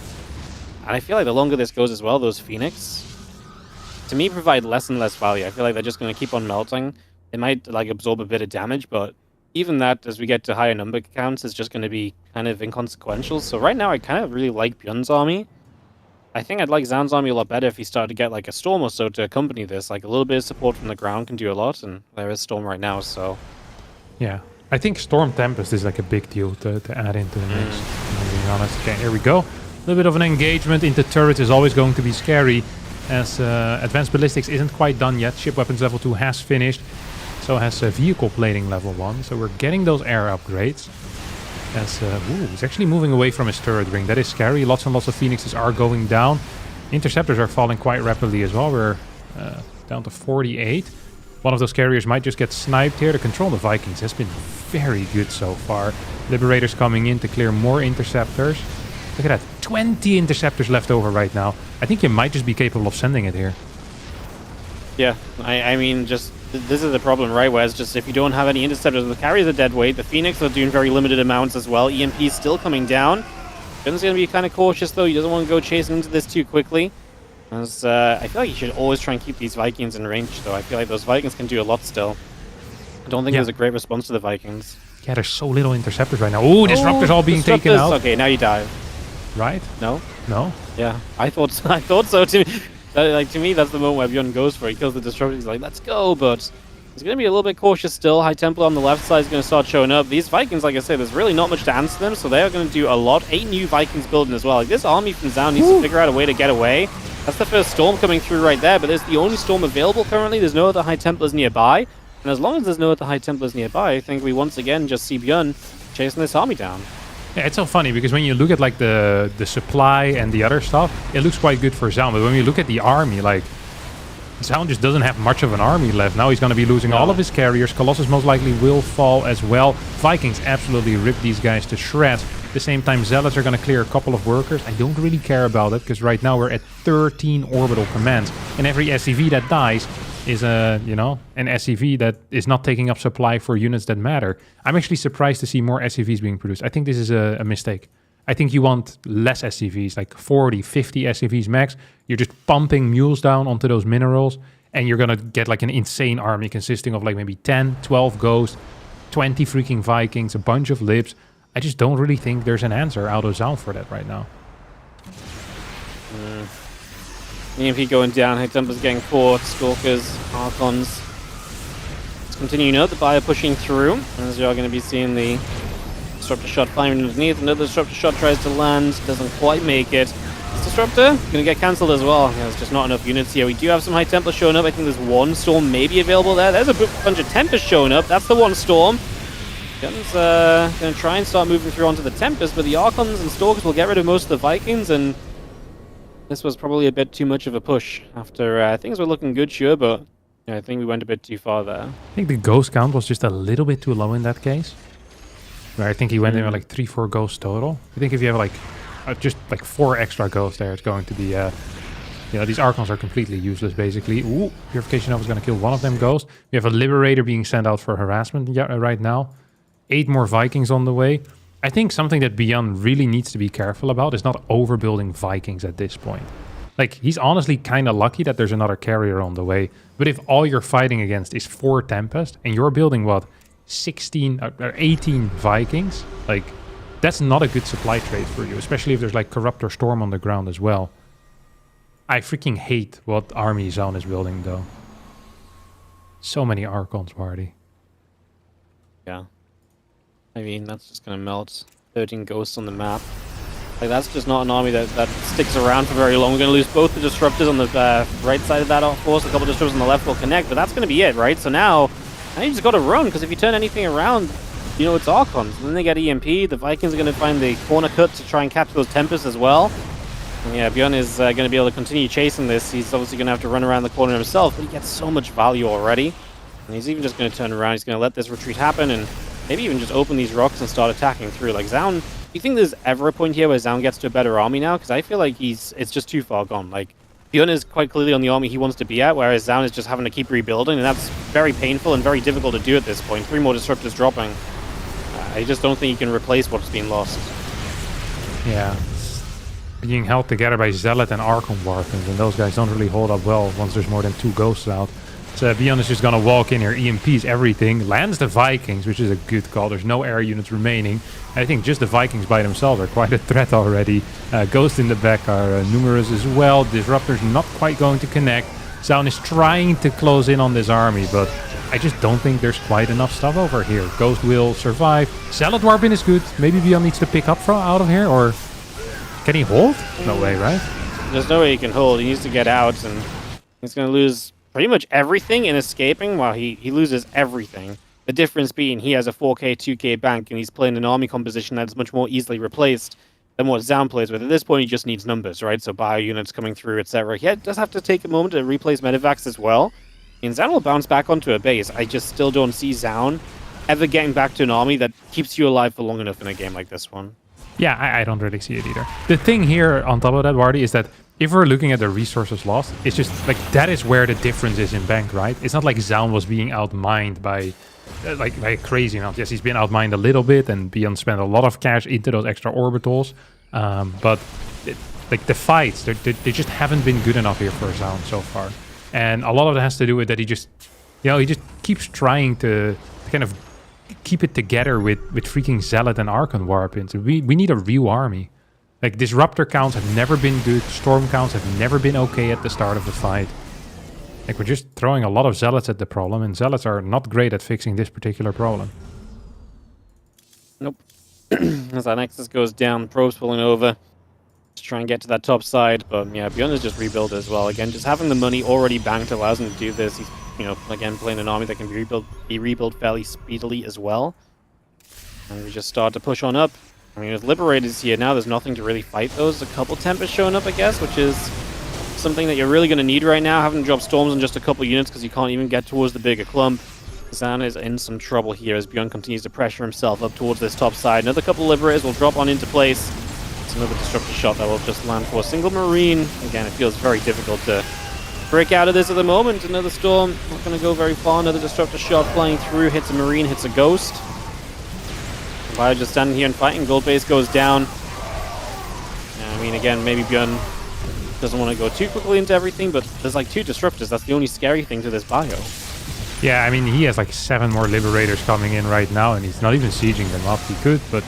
And I feel like the longer this goes as well, those Phoenix, to me, provide less and less value. I feel like they're just going to keep on melting. They might, like, absorb a bit of damage, but even that, as we get to higher number counts, is just going to be kind of inconsequential. So right now, I kind of really like Bjorn's army. I think I'd like Zaun's army a lot better if he started to get, like, a Storm or so to accompany this. Like, a little bit of support from the ground can do a lot, and there is Storm right now, so... Yeah, I think Storm Tempest is like a big deal to add into the mix. honest. Okay, here we go. A little bit of an engagement into turrets is always going to be scary, as Advanced Ballistics isn't quite done yet. Ship Weapons level 2 has finished. So has Vehicle Plating level 1. So we're getting those air upgrades. As he's actually moving away from his turret ring. That is scary. Lots and lots of Phoenixes are going down. Interceptors are falling quite rapidly as well. We're down to 48. One of those carriers might just get sniped here. The control of the Vikings has been very good so far. Liberators coming in to clear more interceptors. Look at that. 20 interceptors left over right now. I think you might just be capable of sending it here. Yeah, I mean, just this is the problem, right? Whereas just if you don't have any interceptors, the carriers are dead weight. The Phoenix are doing very limited amounts as well. EMP is still coming down. Ben's going to be kind of cautious, though. He doesn't want to go chasing into this too quickly. As I feel like you should always try and keep these Vikings in range, though. I feel like those Vikings can do a lot still. I don't think there's a great response to the Vikings. Yeah, there's so little interceptors right now. Oh, Disruptors all being taken out. Okay, now you die. Right? No? No? Yeah, I thought so. I thought so too. To me, that's the moment where Bjorn goes for it. He kills the Disruptor. He's like, let's go, but he's going to be a little bit cautious still. High Templar on the left side is going to start showing up. These Vikings, like I said, there's really not much to answer them, so they are going to do a lot. 8 new Vikings building as well. Like, this army from Zaun needs to figure out a way to get away. That's the first storm coming through right there, but there's the only storm available currently. There's no other High Templars nearby. And as long as there's no other High Templars nearby, I think we once again just see Bjorn chasing this army down. Yeah, it's so funny because when you look at like the supply and the other stuff, it looks quite good for Zaun. But when we look at the army, like Zaun just doesn't have much of an army left. Now he's going to be losing all of his carriers. Colossus most likely will fall as well. Vikings absolutely rip these guys to shreds. At the same time, Zealots are going to clear a couple of workers. I don't really care about it because right now we're at 13 orbital commands. And every SCV that dies is an SCV that is not taking up supply for units that matter. I'm actually surprised to see more SCVs being produced. I think this is a mistake. I think you want less SCVs, like 40, 50 SCVs max. You're just pumping mules down onto those minerals, and you're going to get like an insane army consisting of like maybe 10, 12 Ghosts, 20 freaking Vikings, a bunch of Libs. I just don't really think there's an answer out of Zaun for that right now. EMP going down, High Templars getting caught, Stalkers, Archons. Let's continue note, the Buyer pushing through, as you are going to be seeing the Disruptor shot firing underneath. Another Disruptor shot tries to land, doesn't quite make it. This Disruptor going to get cancelled as well. There's just not enough units here. We do have some High Templars showing up. I think there's one Storm maybe available there. There's a bunch of Tempest showing up. That's the one Storm. Gun's going to try and start moving through onto the Tempest, but the Archons and Stalkers will get rid of most of the Vikings, and this was probably a bit too much of a push after things were looking good, sure, but yeah, I think we went a bit too far there. I think the Ghost count was just a little bit too low in that case. Where I think he went in with like 3-4 Ghosts total. I think if you have like just like 4 extra Ghosts there, it's going to be these Archons are completely useless basically. Ooh, Purification Nova is going to kill one of them Ghosts. We have a Liberator being sent out for harassment right now. 8 more Vikings on the way. I think something that Beyond really needs to be careful about is not overbuilding Vikings at this point. Like, he's honestly kind of lucky that there's another carrier on the way. But if all you're fighting against is 4 Tempest, and you're building, what, 16 or 18 Vikings? Like, that's not a good supply trade for you, especially if there's, like, Corruptor Storm on the ground as well. I freaking hate what army Zaun is building, though. So many Archons, Marty. Yeah. I mean, that's just going to melt 13 Ghosts on the map. Like, that's just not an army that sticks around for very long. We're going to lose both the Disruptors on the right side of that, of course. A couple of Disruptors on the left will connect, but that's going to be it, right? So now you just got to run, because if you turn anything around, it's Archons. And then they get EMP. The Vikings are going to find the corner cut to try and capture those Tempests as well. And yeah, Bjorn is going to be able to continue chasing this. He's obviously going to have to run around the corner himself, but he gets so much value already. And he's even just going to turn around. He's going to let this retreat happen, and maybe even just open these rocks and start attacking through. Like, Zaun, do you think there's ever a point here where Zaun gets to a better army now? Because I feel like it's just too far gone. Like, Bjorn is quite clearly on the army he wants to be at, whereas Zaun is just having to keep rebuilding, and that's very painful and very difficult to do at this point. 3 more Disruptors dropping. I just don't think you can replace what's been lost. Yeah. Being held together by Zealot and Archon Warthens, and those guys don't really hold up well once there's more than 2 Ghosts out. So Beyond is just going to walk in here, EMPs everything, lands the Vikings, which is a good call. There's no air units remaining. I think just the Vikings by themselves are quite a threat already. Ghosts in the back are numerous as well. Disruptors not quite going to connect. Zaun is trying to close in on this army, but I just don't think there's quite enough stuff over here. Ghost will survive. Salad Warpin is good. Maybe Beyond needs to pick up from out of here, or can he hold? No way, right? There's no way he can hold. He needs to get out, and he's going to lose pretty much everything in escaping. Well, he loses everything. The difference being he has a 4k, 2k bank, and he's playing an army composition that's much more easily replaced than what Zam plays with. At this point, he just needs numbers, right? So bio units coming through, etc. He does have to take a moment to replace Medivacs as well. And Zaun will bounce back onto a base. I just still don't see Zaun ever getting back to an army that keeps you alive for long enough in a game like this one. Yeah, I don't really see it either. The thing here on top of that, Wardy, is that if we're looking at the resources lost, it's just like that is where the difference is in bank, right? It's not like Zaun was being outmined by like by a crazy amount. Yes, he's been outmined a little bit, and Beyond spent a lot of cash into those extra orbitals. But like the fights, they just haven't been good enough here for Zaun so far. And a lot of it has to do with that he just keeps trying to kind of keep it together with freaking Zealot and Archon Warpins. We need a real army. Like, Disruptor counts have never been good. Storm counts have never been okay at the start of the fight. Like, we're just throwing a lot of Zealots at the problem, and Zealots are not great at fixing this particular problem. Nope. As that Nexus goes down, probes pulling over to try and get to that top side, but yeah, Beyond is just rebuild as well. Again, just having the money already banked allows him to do this. He's, again, playing an army that can be rebuilt fairly speedily as well. And we just start to push on up. I mean, with Liberators here now, there's nothing to really fight those. A couple Tempests showing up, I guess, which is something that you're really going to need right now. Having to drop Storms on just a couple units because you can't even get towards the bigger clump. Zan is in some trouble here as Beyond continues to pressure himself up towards this top side. Another couple of Liberators will drop on into place. It's another Disruptor shot that will just land for a single Marine. Again, it feels very difficult to break out of this at the moment. Another Storm, not going to go very far. Another Disruptor shot flying through, hits a Marine, hits a Ghost. Bio just standing here and fighting. Gold base goes down. I mean, again, maybe Björn doesn't want to go too quickly into everything, but there's like 2 Disruptors. That's the only scary thing to this bio. Yeah, I mean, he has like 7 more Liberators coming in right now, and he's not even sieging them up. He could, but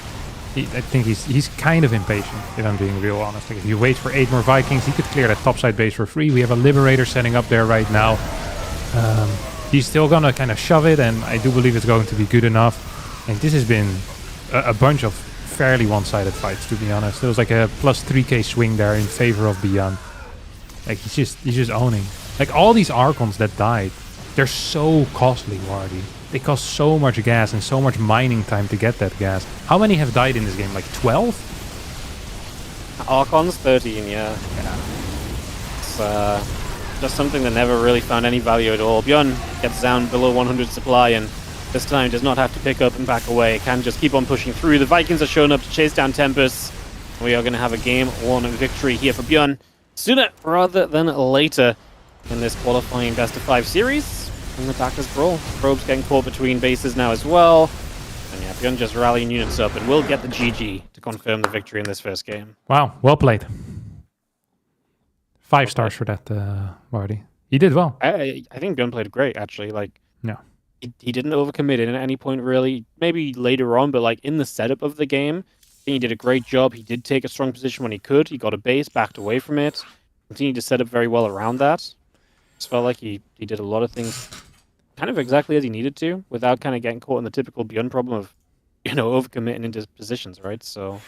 I think he's kind of impatient, if I'm being real honest. Like, if you wait for 8 more Vikings, he could clear that topside base for free. We have a Liberator setting up there right now. He's still gonna kind of shove it, and I do believe it's going to be good enough. And this has been a bunch of fairly one-sided fights, to be honest. There was like a plus 3k swing there in favor of Beyond. Like, he's just owning. Like, all these Archons that died, they're so costly, Wardy. They cost so much gas and so much mining time to get that gas. How many have died in this game? Like 12? Archons 13, yeah. It's just something that never really found any value at all. Bjorn gets down below 100 supply, and this time does not have to pick up and back away. It can just keep on pushing through. The Vikings are showing up to chase down Tempest. We are going to have a game 1 victory here for Bjorn sooner rather than later in this qualifying best of 5 series. And the backers brawl. Probes getting caught between bases now as well. And yeah, Bjorn just rallying units up, and will get the GG to confirm the victory in this first game. Wow, well played. 5 stars for that, Wardy. He did well. I think Bjorn played great, actually. Like, yeah. He didn't overcommit it at any point, really. Maybe later on, but like in the setup of the game, I think he did a great job. He did take a strong position when he could. He got a base, backed away from it. Continued to set up very well around that. Just felt like he did a lot of things kind of exactly as he needed to, without kind of getting caught in the typical Beyond problem of, overcommitting into positions, right? So,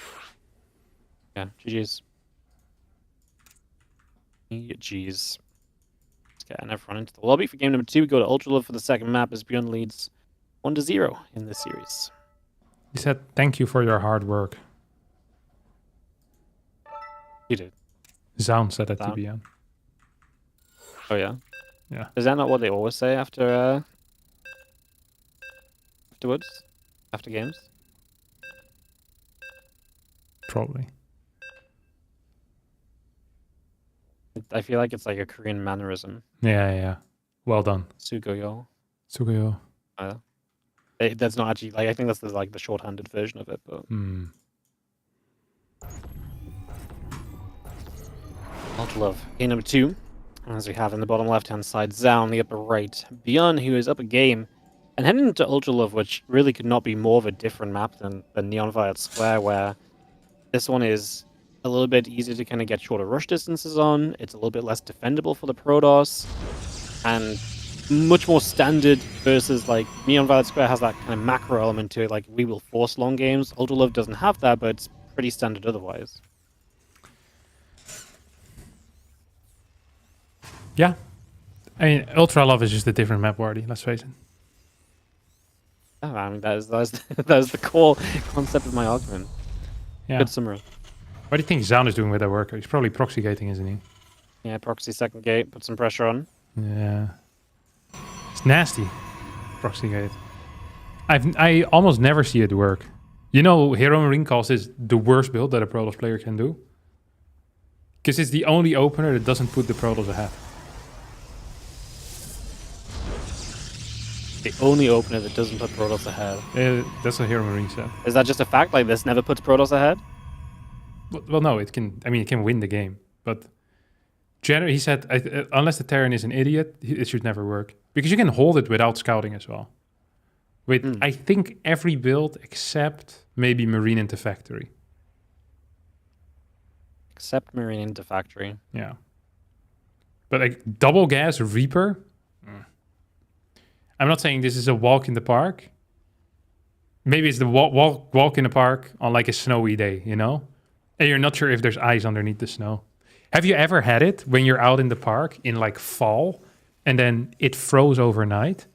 yeah, GG's. GG's. Let's get everyone into the lobby for game number 2. We go to Ultra Love for the second map as Beyond leads 1-0 in this series. He said, "Thank you for your hard work." He did. Zaun said that to Beyond. Oh, yeah? Yeah. Is that not what they always say after, afterwards? After games? Probably. I feel like it's like a Korean mannerism. Yeah. Well done. Sugoyo. Sugoyo. That's not actually, like, I think that's the shorthanded version of it, but... Ultra Love. Game number 2. As we have in the bottom left-hand side, Zaun, the upper right. Beyond, who is up a game. And heading into Ultra Love, which really could not be more of a different map than Neon Violet Square, where this one is a little bit easier to kind of get shorter rush distances on. It's a little bit less defendable for the Protoss. And much more standard versus like Neon Violet Square has that kind of macro element to it. Like we will force long games. Ultra Love doesn't have that, but it's pretty standard otherwise. Yeah. I mean, Ultra Love is just a different map party, let's face it. Yeah, I mean that is the core concept of my argument. Yeah. Good summary. What do you think Zaun is doing with that worker? He's probably proxy gating, isn't he? Yeah, proxy second gate, put some pressure on. Yeah. It's nasty. Proxy gate. I almost never see it work. You know, Hero Marine Calls is the worst build that a Protoss player can do. Because it's the only opener that doesn't put the Protoss ahead. The only opener that doesn't put Protoss ahead. That's what Hero Marine said. Is that just a fact? Like this never puts Protoss ahead? Well, no, it can. I mean, it can win the game, but he said unless the Terran is an idiot, it should never work because you can hold it without scouting as well. With I think every build except maybe Marine into Factory. Except Marine into Factory. Yeah, but like double gas Reaper. I'm not saying this is a walk in the park. Maybe it's the walk in the park on like a snowy day, you know? And you're not sure if there's ice underneath the snow. Have you ever had it when you're out in the park in like fall and then it froze overnight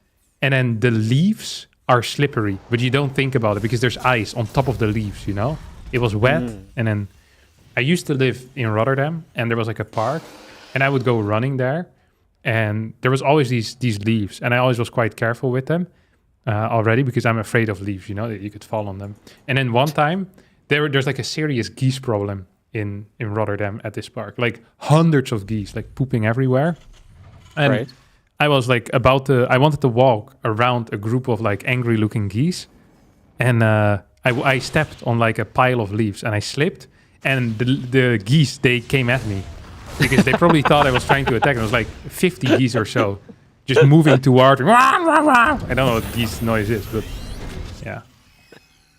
and then the leaves are slippery, but you don't think about it because there's ice on top of the leaves, you know? It was wet and then I used to live in Rotterdam and there was like a park and I would go running there and there was always these leaves and I always was quite careful with them already because I'm afraid of leaves, you know, that you could fall on them. And then one time there's like a serious geese problem in Rotterdam at this park, like hundreds of geese like pooping everywhere. And Right. I was like I wanted to walk around a group of like angry looking geese and I stepped on like a pile of leaves and I slipped and the geese, they came at me because they probably thought I was trying to attack them. It was like 50 geese or so just moving toward me. I don't know what geese noise is, but yeah.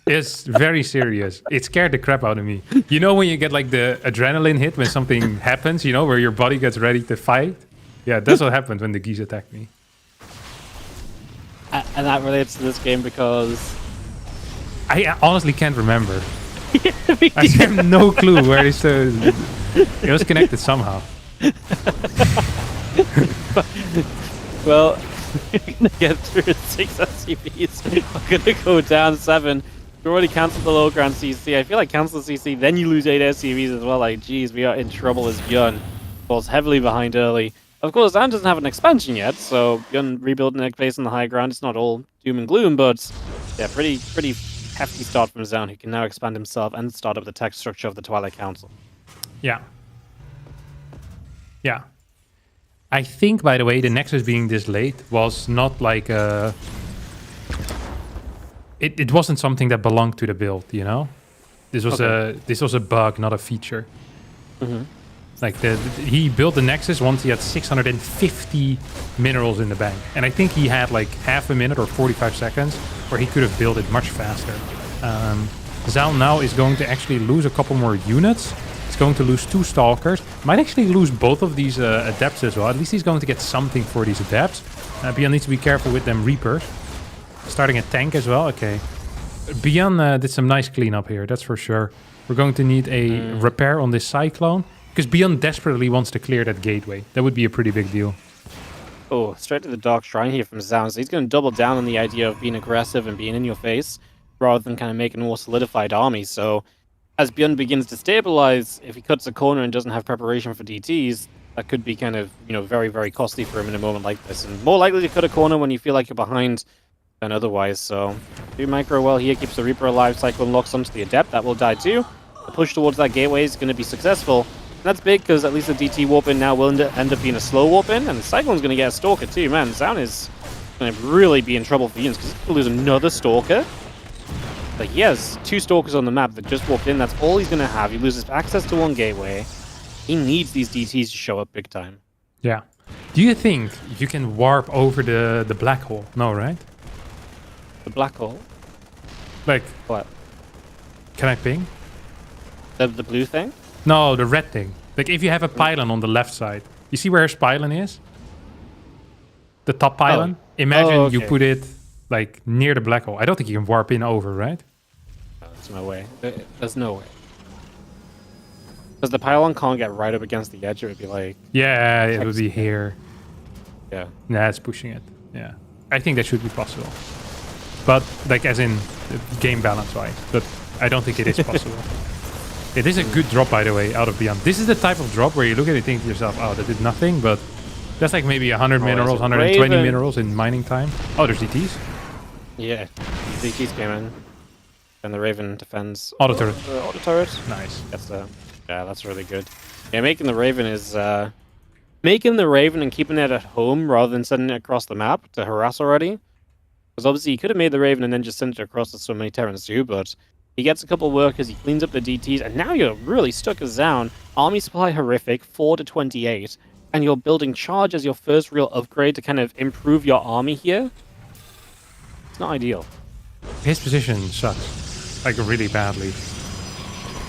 It's very serious. It scared the crap out of me. You know when you get like the adrenaline hit when something happens, you know, where your body gets ready to fight? Yeah, that's what happened when the geese attacked me. And that relates to this game because... I honestly can't remember. I have no clue where it's... it was connected somehow. Well, you're going to get through 6 SCVs. We're going to go down 7. We already cancelled the low ground CC. I feel like cancel CC, then you lose 8 SCVs as well. Like, geez, we are in trouble as Björn falls heavily behind early. Of course, Zan doesn't have an expansion yet, so Björn rebuilding a base on the high ground. It's not all doom and gloom, but yeah, pretty hefty start from Zan, who can now expand himself and start up the tech structure of the Twilight Council. Yeah. Yeah. I think, by the way, the Nexus being this late was not like a... It wasn't something that belonged to the build, you know? This was a bug, not a feature. Mm-hmm. Like he built the Nexus once he had 650 minerals in the bank. And I think he had like half a minute or 45 seconds where he could have built it much faster. Zal now is going to actually lose a couple more units. He's going to lose 2 Stalkers. Might actually lose both of these Adepts as well. At least he's going to get something for these Adepts. Beyond needs to be careful with them Reapers. Starting a tank as well. Okay. Beyond did some nice cleanup here, that's for sure. We're going to need a repair on this Cyclone. Because Beyond desperately wants to clear that gateway. That would be a pretty big deal. Oh, straight to the Dark Shrine here from Zan. So he's going to double down on the idea of being aggressive and being in your face, rather than kind of making a more solidified army. So as Björn begins to stabilize, if he cuts a corner and doesn't have preparation for DTs, that could be kind of, you know, very, very costly for him in a moment like this. And more likely to cut a corner when you feel like you're behind than otherwise. So do micro well here, keeps the Reaper alive, Cyclone locks onto the Adept. That will die too. The push towards that gateway is going to be successful. And that's big because at least the DT warp in now will end up being a slow warp in, and the Cyclone's going to get a Stalker too. Man, Zan is going to really be in trouble for units because he's going to lose another Stalker. But he has 2 Stalkers on the map that just walked in. That's all he's going to have. He loses access to 1 gateway. He needs these DTs to show up big time. Yeah. Do you think you can warp over the black hole? No, right? The black hole? Like, What? can I ping? The blue thing? No, the red thing. Like if you have a pylon on the left side. You see where his pylon is? The top pylon. Imagine Oh, you okay. put it like near the black hole. I don't think you can warp in over, right? There's no way. There's no way. Because the pylon can't get right up against the edge. It would be like, Yeah, it would be here. yeah. Nah, it's pushing it. Yeah. I think that should be possible. But, like, as in game balance-wise. But I don't think it is possible. It is a good drop, by the way, out of Beyond. This is the type of drop where you look at it and think to yourself, oh, that did nothing, but that's like maybe 100 minerals, it's a 120 Raven. minerals in mining time. Oh, there's DTs. Yeah. DTs came in. And the Raven defends. Auto turret. Auto turret. Nice. Yeah, that's really good. Yeah, making the Raven is making the Raven and keeping it at home rather than sending it across the map to harass already. Because obviously he could have made the Raven and then just sent it across as so many Terrans do, but he gets a couple workers, he cleans up the DTs, and now you're really stuck as down. Army supply horrific, 4 to 28, and you're building charge as your first real upgrade to kind of improve your army here. It's not ideal. His position sucks. Like, really badly.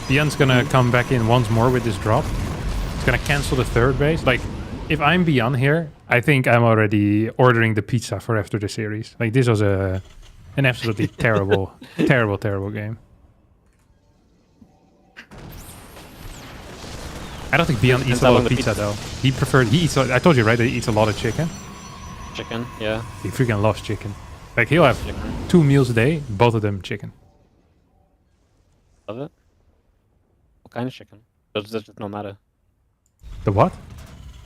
Beyond's gonna come back in once more with this drop. It's gonna cancel the third base. Like, if I'm Beyond here, I think I'm already ordering the pizza for after the series. Like, this was an absolutely terrible, terrible game. I don't think Beyond eats Depends a how lot long of the pizza though. He eats. I told you right that he eats a lot of chicken. Chicken, yeah. He freaking loves chicken. Like, he'll have Chicken. 2 meals a day, both of them chicken. Love it. What kind of chicken? Does it no matter? The what?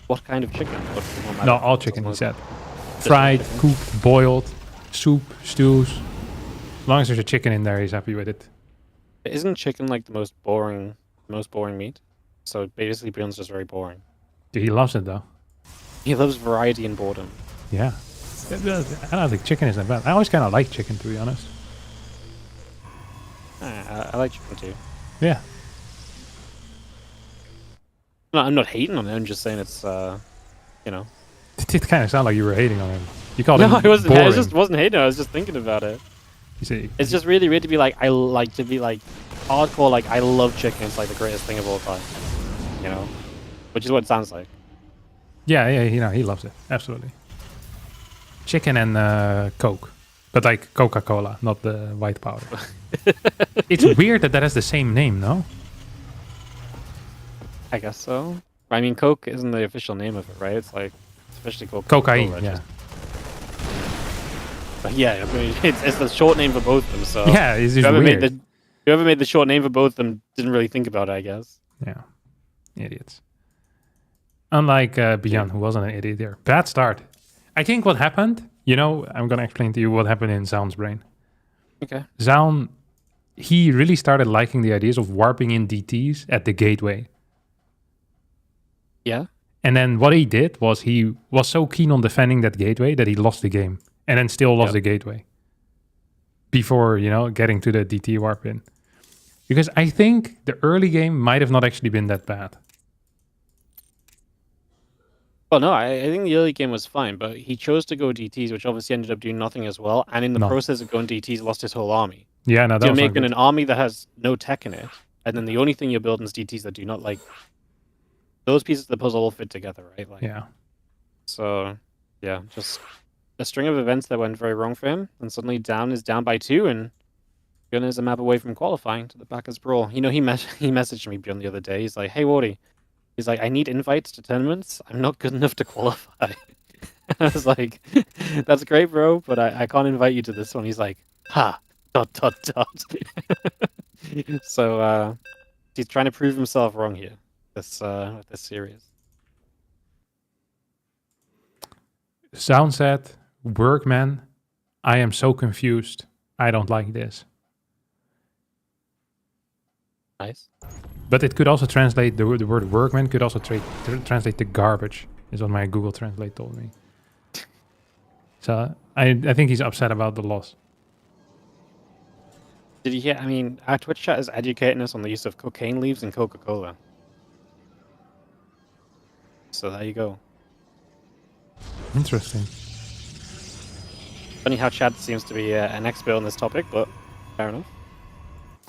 What kind of chicken? Does it no matter? No, all chicken, he Doesn't said. Fried, chicken. cooked, boiled, soup, stews. As long as there's a chicken in there, he's happy with it. Isn't chicken like the most boring meat? So basically, Beyond's just very boring. Dude, he loves it though. He loves variety and boredom. Yeah. I don't think chicken is that bad. I always kind of like chicken, to be honest. I like chicken too. Yeah. No, I'm not hating on it. I'm just saying it's, you know. It did kind of sound like you were hating on him. You called No, him I wasn't. boring. I just wasn't hating. I was just thinking about it. You see, It's just really weird to be like, I like to be like hardcore. Like I love chicken. It's like the greatest thing of all time. You know, which is what it sounds like. yeah, you know, he loves it. Absolutely. Chicken and Coke. But like Coca-Cola, not the white powder. It's weird that has the same name, no? I guess so. I mean, Coke isn't the official name of it, right? It's like it's officially called Cocaine, Coca-Cola, yeah. But yeah, I mean, it's the short name for both of them. So Yeah, it's just whoever weird. whoever made the short name for both of them didn't really think about it, I guess. Yeah. Idiots. Unlike Beyond, who wasn't an idiot there. Bad start. I think what happened, you know, I'm going to explain to you what happened in Zaun's brain. Okay. Zaun, he really started liking the ideas of warping in DTs at the gateway. Yeah. And then what he did was he was so keen on defending that gateway that he lost the game. And then still lost the gateway. Before, you know, getting to the DT warp in. Because I think the early game might have not actually been that bad. Well, no, I think the early game was fine, but he chose to go DTs, which obviously ended up doing nothing as well. And in the No. process of going DTs, lost his whole army. Yeah, no, that You're was not making good. an army that has no tech in it, and then the only thing you're building is DTs that do not like. Those pieces of the puzzle all fit together, right? Like, Yeah. So, yeah, just a string of events that went very wrong for him, and suddenly down is down by 2, and Gunnar is a map away from qualifying to the Backers Brawl. You know, he messaged me Bjorn the other day. He's like, "Hey, Wardy," he's like, "I need invites to tournaments. I'm not good enough to qualify." I was like, "That's great, bro, but I can't invite you to this one." He's like, "Ha, ... So, he's trying to prove himself wrong here. This series. Zaun said, "Workman, I am so confused. I don't like this." Nice. But it could also translate, the word workman could also translate to garbage, is what my Google Translate told me. So I think he's upset about the loss. Did you hear? I mean, our Twitch chat is educating us on the use of cocaine leaves in Coca-Cola. So there you go. Interesting. Funny how Chad seems to be an expert on this topic, but fair enough.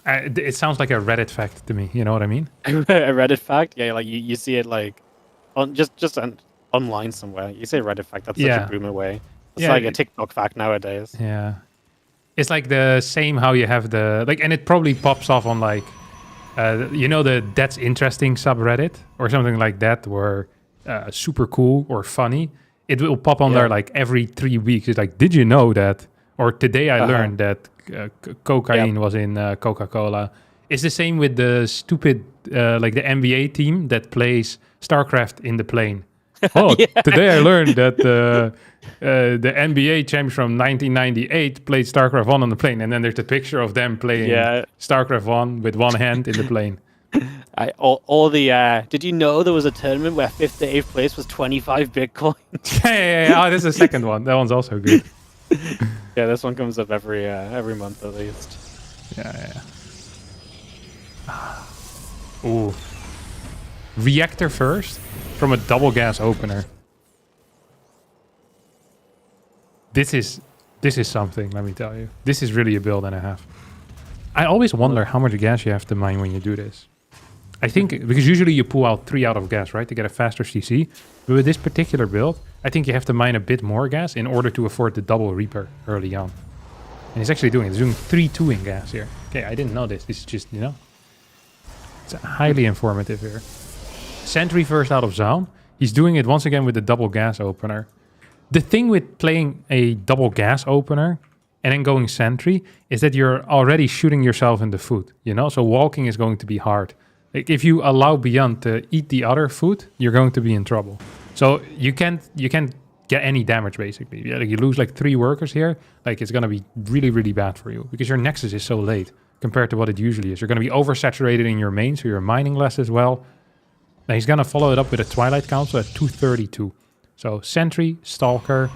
It sounds like a Reddit fact to me, you know what I mean? A Reddit fact, yeah, like you see it like on just online somewhere. You say Reddit fact, that's such Yeah. a boomer way. It's Yeah, like a it- TikTok fact nowadays. Yeah. It's like the same how you have the like, and it probably pops off on like, you know, the that's interesting subreddit or something like that, where super cool or funny. It will pop on there Yeah. like every 3 weeks. It's like, did you know that? Or today I learned that cocaine was in Coca-Cola. It's the same with the stupid like the NBA team that plays StarCraft in the plane. Oh, today I learned that the NBA champs from 1998 played StarCraft 1 on the plane, and then there's a picture of them playing Yeah. StarCraft 1 with one hand in the plane. All the did you know there was a tournament where 5th to 8th place was 25 Bitcoin? Yeah. Oh, this is the second one. That one's also good. Yeah, this one comes up every month at least. Yeah. Ooh. Reactor first from a double gas opener. This is something, let me tell you. This is really a build and a half. I always wonder how much gas you have to mine when you do this. I think, because usually you pull out 3 out of gas, right, to get a faster CC. But with this particular build, I think you have to mine a bit more gas in order to afford the double Reaper early on. And he's actually doing it. He's doing 3-2 in gas here. Okay, I didn't know this. This is just, you know, it's highly informative here. Sentry first out of zone. He's doing it once again with the double gas opener. The thing with playing a double gas opener and then going sentry is that you're already shooting yourself in the foot, you know? So walking is going to be hard. Like if you allow Beyond to eat the other foot, you're going to be in trouble. So you can't get any damage basically. Yeah, like you lose like 3 workers here, like it's gonna be really, really bad for you because your Nexus is so late compared to what it usually is. You're gonna be oversaturated in your main, so you're mining less as well. Now he's gonna follow it up with a Twilight Council at 232. So Sentry, Stalker.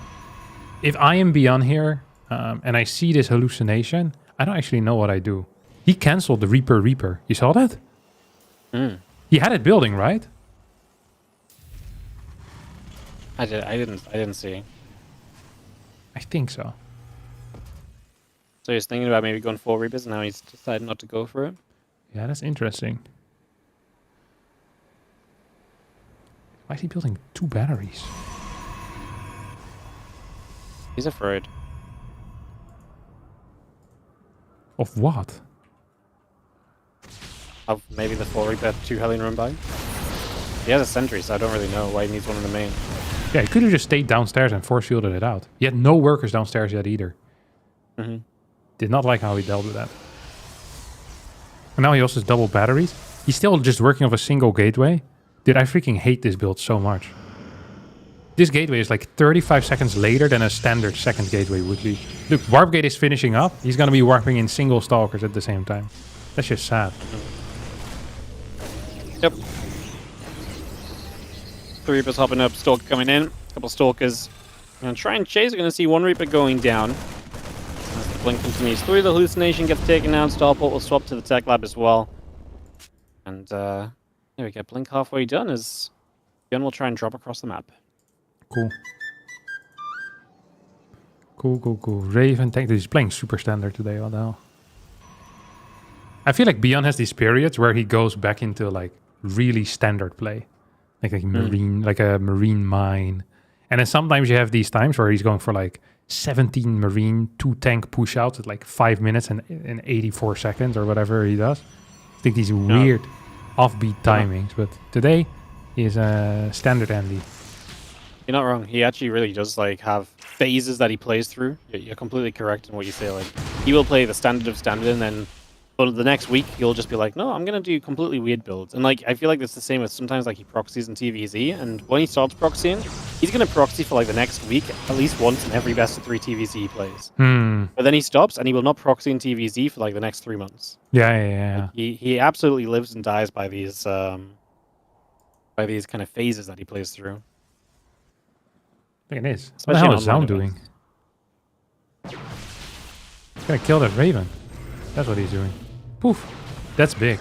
If I am Beyond here and I see this hallucination, I don't actually know what I do. He canceled the Reaper. You saw that? He had it building, right? I didn't see. I think so. So he's thinking about maybe going 4 Reapers, and now he's decided not to go for it. Yeah, that's interesting. Why is he building 2 batteries? He's afraid. Of what? Of maybe the 4 Reaper 2 Hellion run by. He has a sentry, so I don't really know why he needs one in the main. Yeah, he could have just stayed downstairs and force shielded it out. He had no workers downstairs yet either. Did not like how he dealt with that. And now he also has double batteries. He's still just working off a single gateway. Dude, I freaking hate this build so much. This gateway is like 35 seconds later than a standard second gateway would be. Look, Warp Gate is finishing up. He's going to be warping in single Stalkers at the same time. That's just sad. Yep. 3 Reapers hopping up, Stalker coming in. Couple Stalkers. Gonna try and chase. We're gonna see 1 Reaper going down. As the blink continues through, the hallucination gets taken out. Starport will swap to the tech lab as well. And there we go. Blink halfway done as Gun will try and drop across the map. Cool. Cool. Raven tank. He's playing super standard today. What the hell? I feel like Beyond has these periods where he goes back into like really standard play. Like marine, like a marine mine. And then sometimes you have these times where he's going for like 17 marine, 2 tank push outs at like 5 minutes and 84 seconds or whatever he does. I think these weird offbeat timings. But today is standard Andy. You're not wrong. He actually really does like have phases that he plays through. You're completely correct in what you say. Like he will play the standard of standard, and then but the next week he'll just be like, no, I'm gonna do completely weird builds. And like I feel like it's the same with sometimes like he proxies in TVZ, and when he starts proxying, he's gonna proxy for like the next week at least once in every best of 3 TVZ he plays. But then he stops and he will not proxy in TVZ for like the next 3 months. Yeah. Like, he absolutely lives and dies by these kind of phases that he plays through. Look at this. What the Especially hell in is Zaun online doing? events. He's gonna kill that Raven. That's what he's doing. Poof. That's big.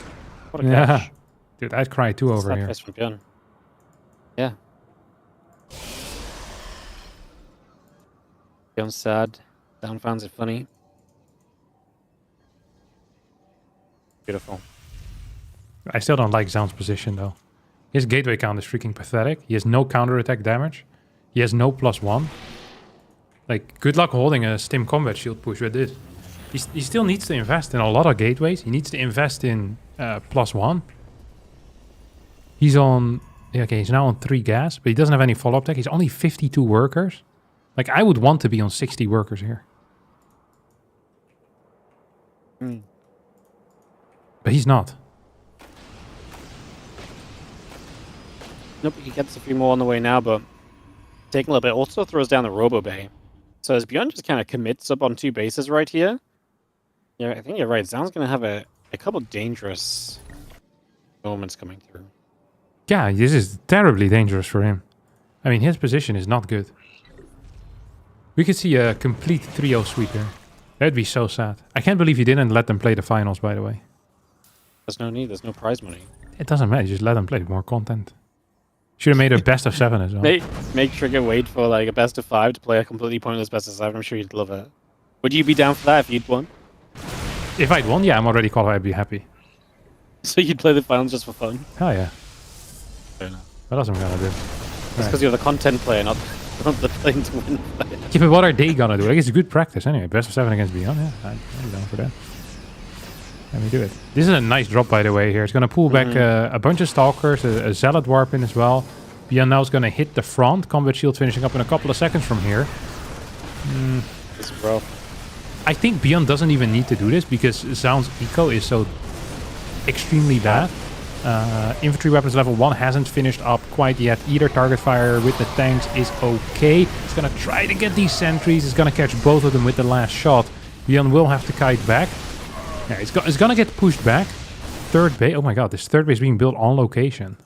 What a catch. Dude, I'd cry too over Slap here. fist from Gun. Yeah. Gun's sad. Down fans are funny. Beautiful. I still don't like Zaun's position though. His gateway count is freaking pathetic. He has no counterattack damage. He has no +1. Like, good luck holding a stim combat shield push with this. He still needs to invest in a lot of gateways. He needs to invest in +1. He's on... Yeah, okay, he's now on 3 gas, but he doesn't have any follow-up tech. He's only 52 workers. Like, I would want to be on 60 workers here. But he's not. Nope, he gets a few more on the way now, but taking a little bit. Also throws down the Robo Bay. So as Beyond just kind of commits up on 2 bases right here. Yeah, I think you're right. Zaun's going to have a couple dangerous moments coming through. Yeah, this is terribly dangerous for him. I mean, his position is not good. We could see a complete 3-0 sweep here. That'd be so sad. I can't believe you didn't let them play the finals, by the way. There's no need. There's no prize money. It doesn't matter. Just let them play more content. Should have made a best of 7 as well. Make Trigger wait for like a best of 5 to play a completely pointless best of 7. I'm sure you'd love it. Would you be down for that if you'd won? If I'd won, yeah, I'm already qualified. I'd be happy. So you'd play the finals just for fun? Hell yeah. Fair enough. What else am I gonna do? It's because you're the content player, not the playing to win player. Yeah, but what are they gonna do? Like, it's good practice anyway. Best of 7 against Beyond. Yeah, I'm down for that. Let me do it. This is a nice drop, by the way, here. It's gonna pull back a bunch of Stalkers, a Zealot Warp in as well. Beyond now is gonna hit the front. Combat Shield finishing up in a couple of seconds from here. This is rough. I think Beyond doesn't even need to do this because Zaun's eco is so extremely bad. Infantry weapons level 1 hasn't finished up quite yet either. Target fire with the tanks is okay. It's gonna try to get these sentries. It's gonna catch both of them with the last shot. Beyond will have to kite back. Yeah, it's gonna get pushed back. Third base. Oh my god, this third base being built on location.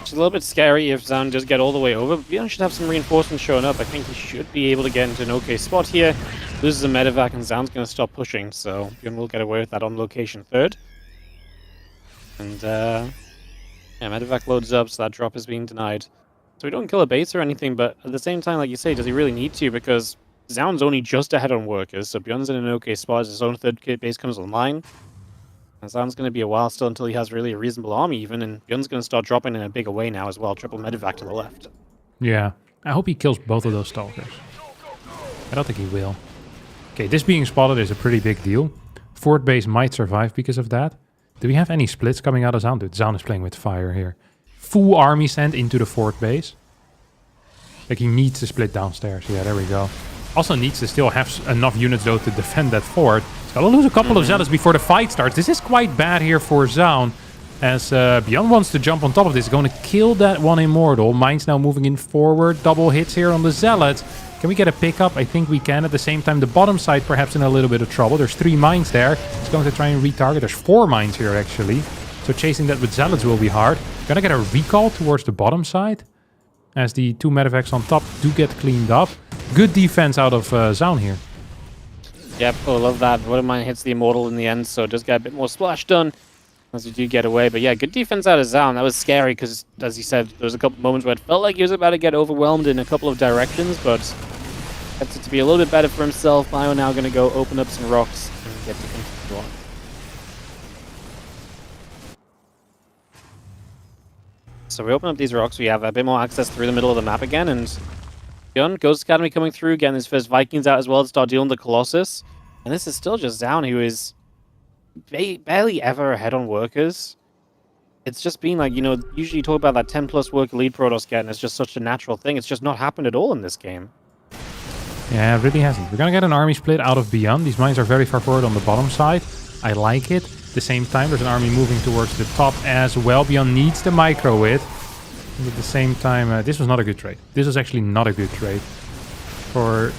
It's a little bit scary if Zaun does get all the way over. Beyond should have some reinforcements showing up. I think he should be able to get into an okay spot here. Loses a medevac and Zaun's going to stop pushing, so Beyond will get away with that on location 3rd. And yeah, medevac loads up, so that drop is being denied. So we don't kill a base or anything, but at the same time, like you say, does he really need to? Because Zaun's only just ahead on workers, so Beyond's in an okay spot as his own 3rd base comes online. And Zaun's going to be a while still until he has really a reasonable army even, and Beyond's going to start dropping in a bigger way now as well. Triple medevac to the left. Yeah, I hope he kills both of those Stalkers. I don't think he will. Okay, this being spotted is a pretty big deal. 4th base might survive because of that. Do we have any splits coming out of Zaun? Dude, Zaun is playing with fire here. Full army sent into the 4th base. Like, he needs to split downstairs. Yeah, there we go. Also needs to still have enough units, though, to defend that fort. He's gotta lose a couple of Zealots before the fight starts. This is quite bad here for Zaun. As Beyond wants to jump on top of this. Going to kill that one Immortal. Mine's now moving in forward. Double hits here on the Zealots. Can we get a pickup? I think we can. At the same time, the bottom side perhaps in a little bit of trouble. There's 3 mines there. He's going to try and retarget. There's 4 mines here, actually. So chasing that with Zealots will be hard. Gonna get a recall towards the bottom side. As the 2 medevacs on top do get cleaned up. Good defense out of Zaun here. Yep, oh, love that. One of mine hits the Immortal in the end, so it does get a bit more splash done as you do get away. But yeah, good defense out of Zaun. That was scary because, as you said, there was a couple moments where it felt like he was about to get overwhelmed in a couple of directions, but gets it to be a little bit better for himself. Bio now going to go open up some rocks and get to control. So we open up these rocks, we have a bit more access through the middle of the map again, and Beyond, Ghost Academy coming through, getting his first Vikings out as well to start dealing with the Colossus. And this is still just Zaun, who is barely ever ahead on workers. It's just been like, you know, usually you talk about that 10 plus worker lead Protoss getting, it's just such a natural thing. It's just not happened at all in this game. Yeah, it really hasn't. We're gonna get an army split out of Beyond. These mines are very far forward on the bottom side. I like it. At the same time, there's an army moving towards the top as well. Beyond needs the micro with. And at the same time, this was not a good trade. This was actually not a good trade. For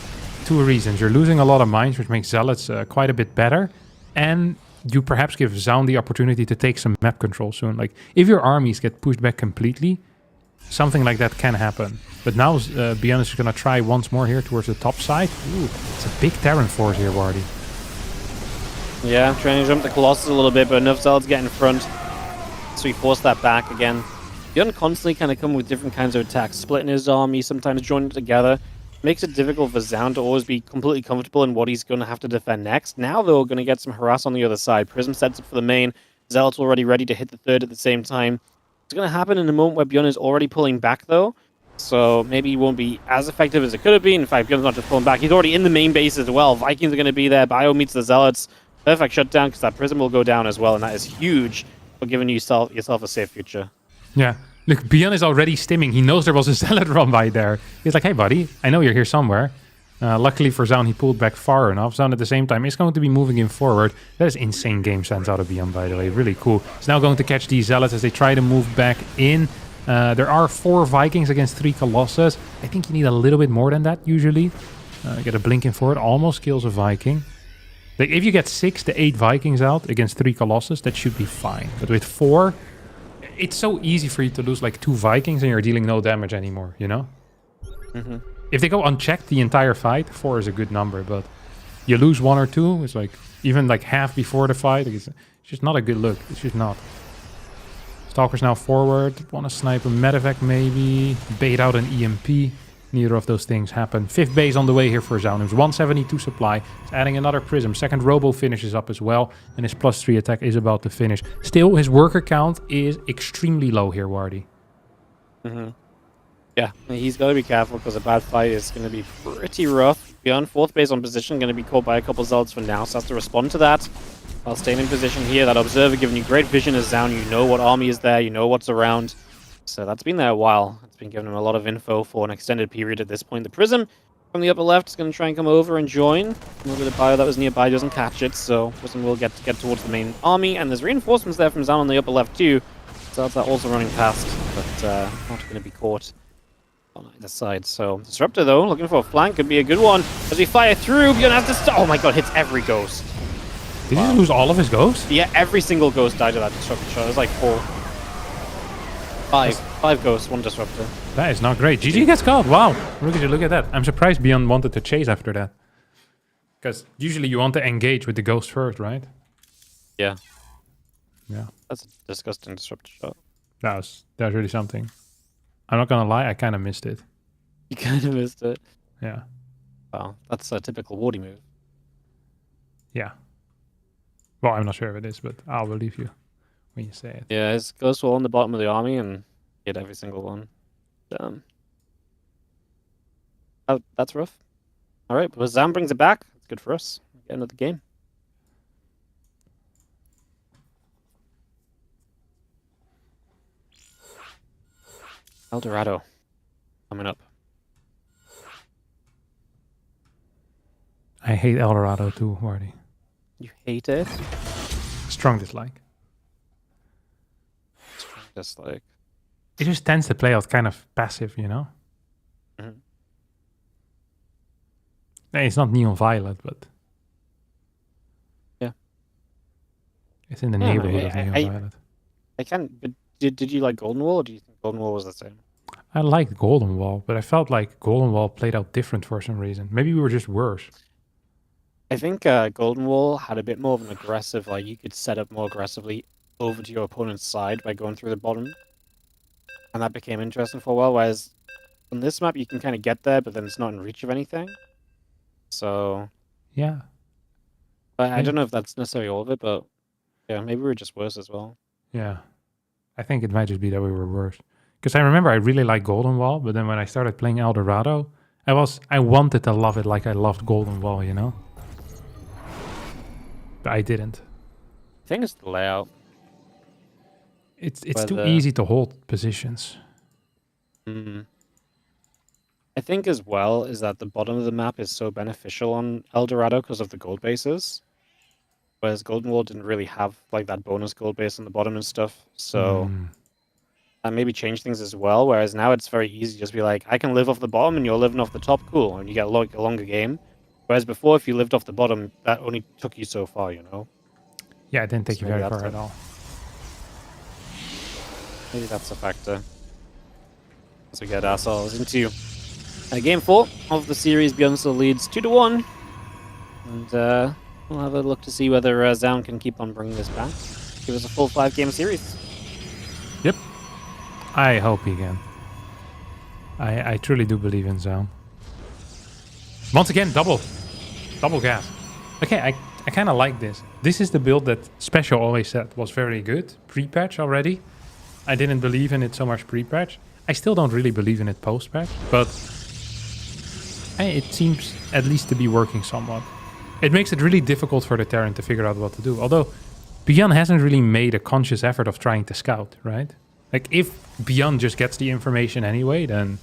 2 reasons. You're losing a lot of mines, which makes Zealots quite a bit better. And you perhaps give Zaun the opportunity to take some map control soon. Like, if your armies get pushed back completely, something like that can happen. But now Beyond is going to try once more here towards the top side. Ooh, it's a big Terran force here, Wardy. Yeah, trying to jump the Colossus a little bit, but enough Zealots get in front. So he forced that back again. Beyond constantly kind of come with different kinds of attacks, splitting his army, sometimes joining it together. Makes it difficult for Zaun to always be completely comfortable in what he's going to have to defend next. Now, though, going to get some harass on the other side. Prism sets up for the main. Zealot's already ready to hit the third at the same time. It's going to happen in a moment where Bjorn is already pulling back, though. So maybe he won't be as effective as it could have been. In fact, Bjorn's not just pulling back. He's already in the main base as well. Vikings are going to be there. Bio meets the Zealots. Perfect shutdown because that Prism will go down as well. And that is huge for giving yourself a safe future. Yeah. Look, Bjorn is already stimming. He knows there was a Zealot run by there. He's like, hey, buddy, I know you're here somewhere. Luckily for Zaun, he pulled back far enough. Zaun at the same time is going to be moving him forward. That is insane game sense out of Bjorn, by the way. Really cool. He's now going to catch these Zealots as they try to move back in. There are 4 Vikings against 3 Colossus. I think you need a little bit more than that, usually. Get a blink in forward. Almost kills a Viking. Like, if you get 6 to 8 Vikings out against 3 Colossus, that should be fine. But with 4, it's so easy for you to lose like 2 Vikings and you're dealing no damage anymore, you know? Mm-hmm. If they go unchecked the entire fight, 4 is a good number, but you lose 1 or 2, it's like even like half before the fight, it's just not a good look. It's just not. Stalker's now forward, want to snipe a medevac maybe, bait out an EMP. Neither of those things happen. 5th base on the way here for Zaunus. 172 supply. He's adding another Prism. 2nd Robo finishes up as well. And his +3 attack is about to finish. Still, his worker count is extremely low here, Wardy. Mm-hmm. Yeah, he's got to be careful because a bad fight is going to be pretty rough. Bjorn, 4th base on position, going to be caught by a couple Zealots for now, so has to respond to that. While staying in position here, that Observer giving you great vision as Zaun. You know what army is there, you know what's around. So that's been there a while. It's been giving him a lot of info for an extended period at this point. The Prism from the upper left is going to try and come over and join. A little bit of bio that was nearby doesn't catch it, so Prism will get towards the main army. And there's reinforcements there from Zaun on the upper left too. So that's also running past, but not going to be caught on either side. So Disruptor though, looking for a flank, could be a good one. As we fire through, Bjorn has to stop. Oh my god, hits every ghost. Did he lose all of his ghosts? Yeah, every single ghost died to that Disruptor shot. It was like 4. 5 ghosts, 1 Disruptor. That is not great. GG gets caught. Wow. Look at that. I'm surprised Bjorn wanted to chase after that. Because usually you want to engage with the ghost first, right? Yeah. Yeah. That's a disgusting Disruptor shot. That was really something. I'm not gonna lie, I kind of missed it. You kind of missed it. Yeah. Wow, that's a typical Wardy move. Yeah. Well, I'm not sure if it is, but I'll believe you when you say it. Yeah, his ghosts were on the bottom of the army and hit every single one. That's rough. Alright, but Zaun brings it back. It's good for us. Get into the game. El Dorado coming up. I hate El Dorado too, Wardy. You hate it? Strong dislike. Just like... It just tends to play out kind of passive, you know? Mhm. It's not neon violet, but... Yeah. It's in the Yeah, neighborhood of neon violet. I can't... But did you like Golden Wall, or do you think Golden Wall was the same? I liked Golden Wall, but I felt like Golden Wall played out different for some reason. Maybe we were just worse. I think Golden Wall had a bit more of an aggressive, like you could set up more aggressively over to your opponent's side by going through the bottom. And that became interesting for a while, whereas on this map you can kind of get there, but then it's not in reach of anything. So... Yeah. But I don't know if that's necessarily all of it, but yeah, maybe we were just worse as well. Yeah. I think it might just be that we were worse. Because I remember I really liked Golden Wall, but then when I started playing El Dorado, I wanted to love it like I loved Golden Wall, you know? But I didn't. I think it's the layout. It's But, too easy to hold positions. I think as well is that the bottom of the map is so beneficial on El Dorado because of the gold bases. Whereas Golden Wall didn't really have like that bonus gold base on the bottom and stuff. So that maybe changed things as well. Whereas now it's very easy to just be like, I can live off the bottom and you're living off the top, cool. And you get like a longer game. Whereas before, if you lived off the bottom, that only took you so far, you know? Yeah, it didn't take So you maybe very that's far it. at all. Maybe that's a factor. As we get ourselves into game 4 of the series, Bjorn still leads 2-1. And we'll have a look to see whether Zaun can keep on bringing this back. Give us a full 5-game series. Yep. I hope he can. I truly do believe in Zaun. Once again, double gas. Okay, I kind of like this. This is the build that Special always said was very good. Pre-patch already. I didn't believe in it so much pre-patch. I still don't really believe in it post-patch, but it seems at least to be working somewhat. It makes it really difficult for the Terran to figure out what to do. Although, Beyond hasn't really made a conscious effort of trying to scout, right? Like, if Beyond just gets the information anyway, then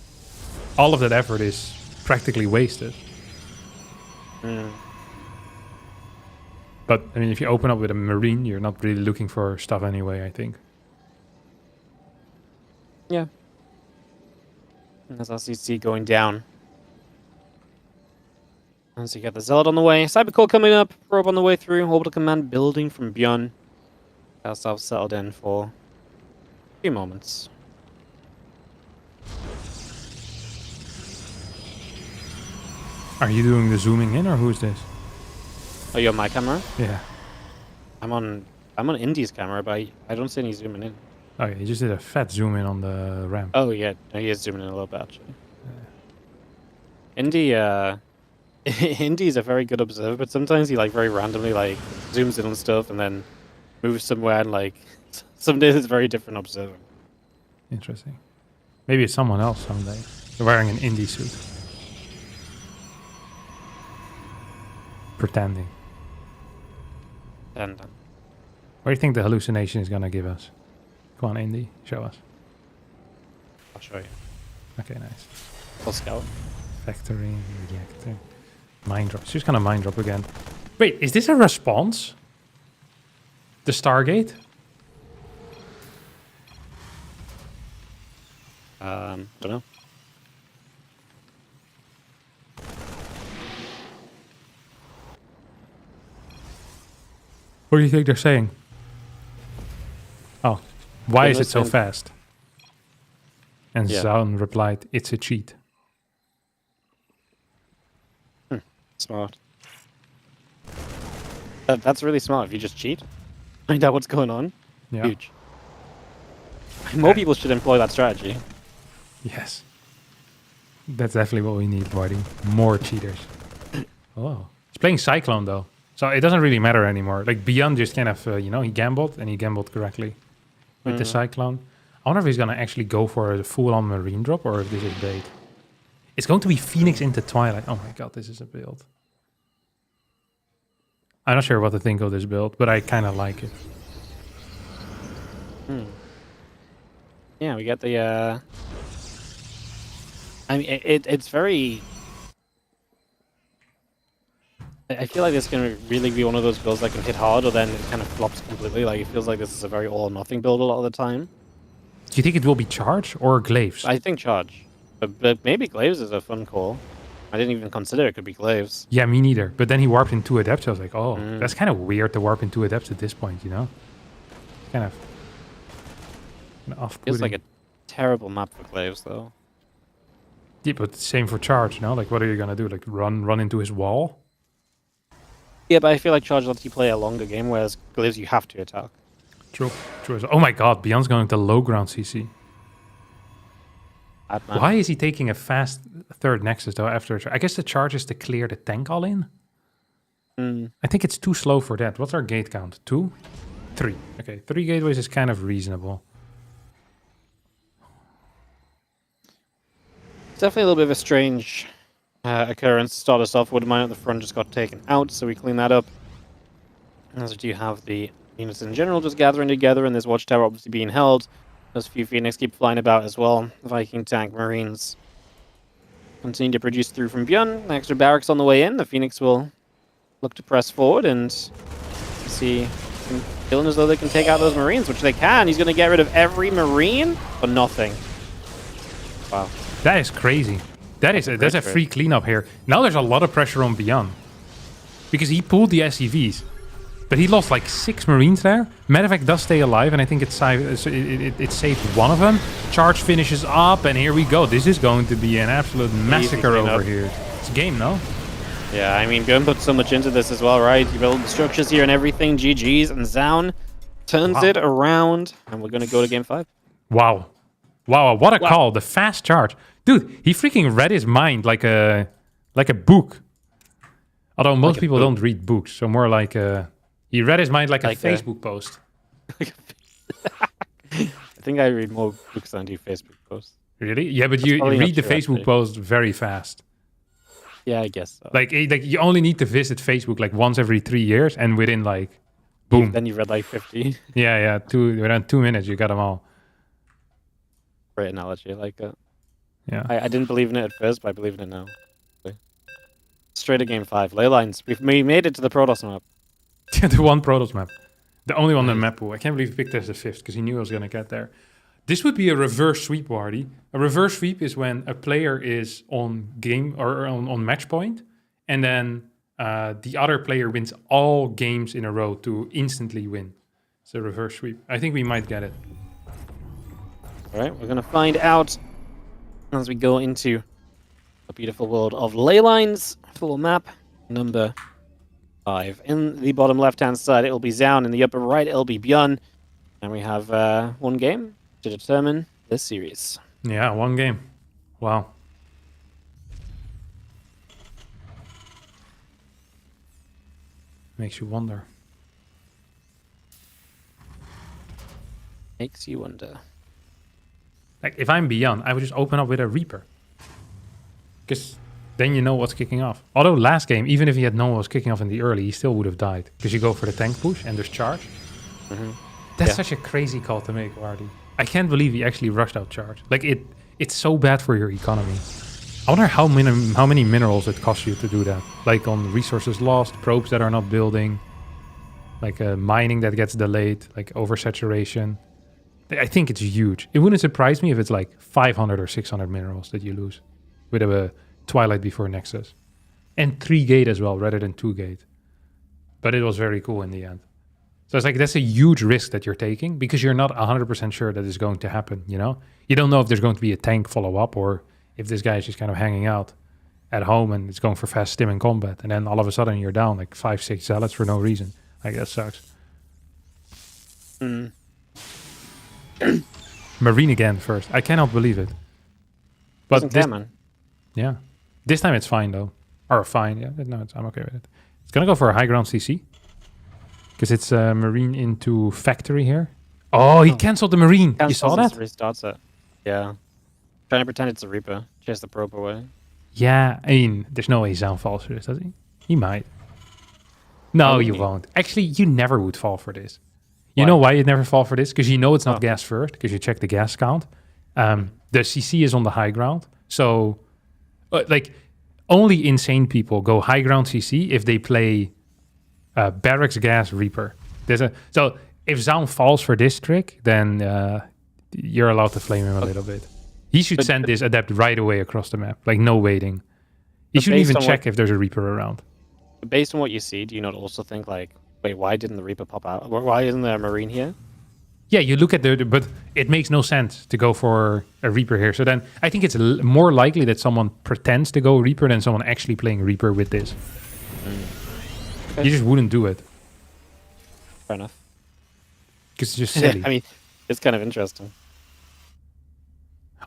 all of that effort is practically wasted. But, I mean, if you open up with a Marine, you're not really looking for stuff anyway, I think. Yeah. As LCC going down. And so you got the Zealot on the way. Cybercore coming up. Probe on the way through. Orbital command building from Beyond. Got ourselves settled in for a few moments. Are you doing the zooming in, or who's this? Oh, you're on my camera? Yeah. I'm on Indy's camera, but I don't see any zooming in. Oh, yeah, you just did a fat zoom in on the ramp. Oh yeah, no, he is zooming in a little bit actually. Indy, Indy's a very good observer, but sometimes he like very randomly like zooms in on stuff and then moves somewhere and like some days it's very different observing. Interesting. Maybe it's someone else someday. They're wearing an indie suit. Pretending. And What do you think the hallucination is gonna give us? Come on, Indy, show us. I'll show you. Okay, nice. Full scout. Factory, reactor. Mind drop. She's gonna mind drop again. Wait, is this a response? The Stargate? Don't know. What do you think they're saying? Oh, why They is it so listen. fast? And Yeah. Zaun replied, it's a cheat. Smart. That's really smart. If you just cheat, find out what's going on. Yeah. Huge. More people should employ that strategy. Yes. That's definitely what we need, Marty. More cheaters. Oh. He's playing Cyclone, though. So it doesn't really matter anymore. Like, Beyond just kind of, he gambled, and he gambled correctly with the Cyclone. I wonder if he's going to actually go for a full-on Marine drop, or if this is bait. It's going to be Phoenix into Twilight. Oh my god, this is a build. I'm not sure what to think of this build, but I kind of like it. Yeah, we got the. I mean, it's very. I feel like this can really be one of those builds that can hit hard, or then it kind of flops completely. Like, it feels like this is a very all or nothing build a lot of the time. Do you think it will be Charge or Glaives? I think Charge. But maybe Glaives is a fun call. I didn't even consider it could be Glaives. Yeah, me neither. But then he warped into Adepts. I was like, oh, that's kind of weird to warp into Adepts at this point, you know? Kind of off-putting. Feels like a terrible map for Glaives, though. Yeah, but same for Charge, no? Like, what are you gonna do? Like, run into his wall? Yeah, but I feel like Charge lets you play a longer game, whereas Glaives you have to attack. True. Oh my god, Beyond's going to low ground CC. Why is he taking a fast third Nexus, though, after... I guess the Charge is to clear the tank all in? I think it's too slow for that. What's our gate count? 2? 3. Okay, 3 gateways is kind of reasonable. It's definitely a little bit of a strange occurrence to start us off. Wood mine at the front just got taken out, so we clean that up. As we do have the units in general just gathering together, and this watchtower obviously being held. Those few Phoenix keep flying about as well. The Viking tank Marines continue to produce through from Björn. The extra barracks on the way in. The Phoenix will look to press forward and see feeling as though they can take out those Marines, which they can. He's going to get rid of every Marine for nothing. Wow. That is crazy. There's a free cleanup here. Now there's a lot of pressure on Beyond. Because he pulled the SCVs. But he lost like 6 Marines there. Medevac does stay alive, and I think it saved one of them. Charge finishes up, and here we go. This is going to be an absolute massacre over here. It's a game, no? Yeah, I mean, Björn put so much into this as well, right? You build structures here and everything. GG's, and Zaun turns it around, and we're going to go to game 5. Wow. Wow, what a call. The fast charge. Dude, he freaking read his mind like a book. Although most Like a people book. don't read books, so more like he read his mind like Like a a- Facebook post. I think I read more books than I do Facebook posts. Really? Yeah, but That's you probably not read the true, Facebook actually. post very fast. Yeah, I guess so. Like you only need to visit Facebook like once every 3 years, and within like, boom. Then you read like 50. Yeah, within 2 minutes you got them all. Great analogy, I like that. Yeah. I didn't believe in it at first, but I believe in it now. Okay. Straight to game 5. Ley lines. We made it to the Protoss map. The one Protoss map. The only one in the map pool. I can't believe he picked as the 5th, because he knew I was going to get there. This would be a reverse sweep, Wardy. A reverse sweep is when a player is on game or on match point, and then the other player wins all games in a row to instantly win. It's a reverse sweep. I think we might get it. Alright, we're gonna find out as we go into the beautiful world of ley lines. Full map number 5. In the bottom left-hand side, it will be Zaun. In the upper right, it'll be Björn. And we have one game to determine this series. Yeah, one game. Wow. Makes you wonder. Makes you wonder. Like, if I'm Beyond, I would just open up with a Reaper. Because then you know what's kicking off. Although last game, even if he had known what was kicking off in the early, he still would have died. Because you go for the tank push and there's charge. That's Yeah. such a crazy call to make, Wardy. I can't believe he actually rushed out charge. Like, it's so bad for your economy. I wonder how many minerals it costs you to do that. Like on resources lost, probes that are not building, like mining that gets delayed, like oversaturation. I think it's huge. It wouldn't surprise me if it's like 500 or 600 minerals that you lose with a Twilight before Nexus. And 3 gate as well, rather than 2 gate. But it was very cool in the end. So it's like, that's a huge risk that you're taking because you're not 100% sure that it's going to happen, you know? You don't know if there's going to be a tank follow-up or if this guy is just kind of hanging out at home and it's going for fast stim in combat. And then all of a sudden you're down like 5-6 zealots for no reason. Like, that sucks. Marine again first. I cannot believe it. But Doesn't this, care, man. yeah. This time it's fine though. Or fine, yeah. No, I'm okay with it. It's gonna go for a high ground CC. Because it's Marine into Factory here. Oh, he cancelled the Marine. You saw that? Restarts it. Yeah. Trying to pretend it's a Reaper. Chase the probe away. Yeah, I mean, there's no way Zaun falls for this, does he? He might. No, you won't. Actually, you never would fall for this. You Why? know why you'd never fall for this? Because you know it's not Oh. gas first, because you check the gas count. The CC is on the high ground. So, like, only insane people go high ground CC if they play Barracks Gas Reaper. So, if Zaun falls for this trick, then you're allowed to flame him a little bit. He should send this adept right away across the map. Like, no waiting. He But shouldn't based even on check what- if there's a Reaper around. But based on what you see, do you not also think, like, wait, why didn't the Reaper pop out? Why isn't there a Marine here? Yeah, you look at but it makes no sense to go for a Reaper here. So then I think it's more likely that someone pretends to go Reaper than someone actually playing Reaper with this. Okay. You just wouldn't do it Fair enough. because it's just silly. I mean, it's kind of interesting.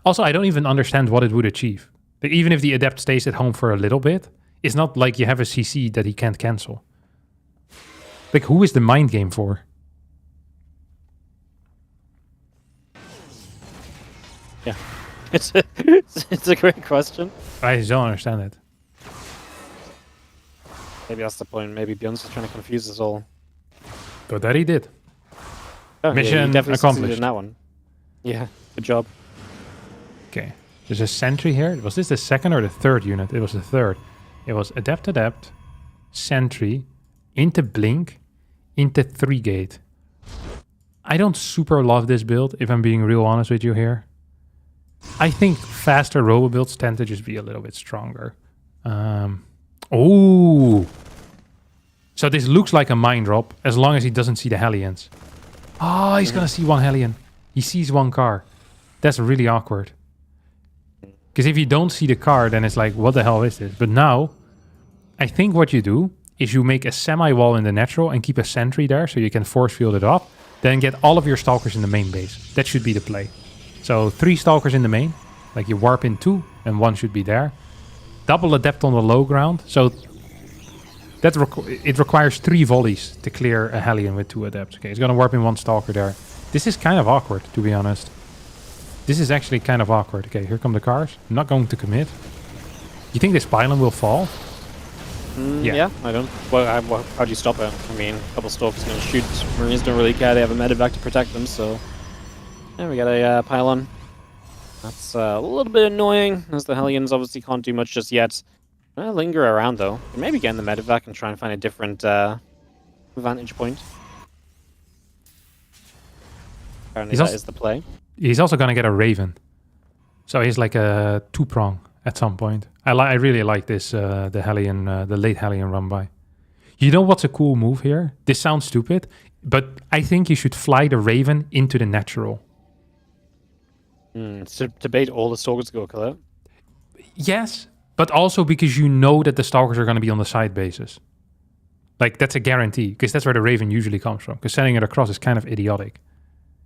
Also, I don't even understand what it would achieve. Like, even if the adept stays at home for a little bit, it's not like you have a CC that he can't cancel. Like, who is the mind game for? Yeah. It's a great question. I just don't understand it. Maybe that's the point. Maybe Bjorn's just trying to confuse us all. But that he did. Oh, yeah, Mission you definitely succeeded accomplished. in that one. Yeah, good job. Okay. There's a sentry here. Was this the second or the third unit? It was the third. It was adept, sentry, into blink, into 3 gate. I don't super love this build, if I'm being real honest with you here. I think faster robo builds tend to just be a little bit stronger. Oh. So this looks like a mine drop, as long as he doesn't see the Hellions. Oh, he's gonna see one Hellion. He sees one car. That's really awkward. Because if you don't see the car, then it's like, what the hell is this? But now, I think what you do is you make a semi-wall in the natural and keep a sentry there so you can force field it off. Then get all of your stalkers in the main base. That should be the play. So 3 stalkers in the main. Like you warp in 2 and 1 should be there. Double adept on the low ground. So it requires 3 volleys to clear a Hellion with 2 adepts. Okay, it's gonna warp in 1 Stalker there. This is kind of awkward, to be honest. This is actually kind of awkward. Okay, here come the cars. I'm not going to commit. You think this pylon will fall? Yeah, I don't. Well, how do you stop it? I mean, a couple Stalkers going to shoot. Marines don't really care. They have a medevac to protect them, so... Yeah, we got a pylon. That's a little bit annoying, as the Hellions obviously can't do much just yet. Linger around, though. Maybe get in the medevac and try and find a different vantage point. Apparently that is the play. He's also going to get a Raven. So he's like a 2-prong at some point. I really like this, the Hellion, the late Hellion run by. You know what's a cool move here? This sounds stupid, but I think you should fly the Raven into the natural. To bait all the Stalkers to go kill it? Yes, but also because you know that the Stalkers are going to be on the side bases. Like, that's a guarantee, because that's where the Raven usually comes from. Because sending it across is kind of idiotic.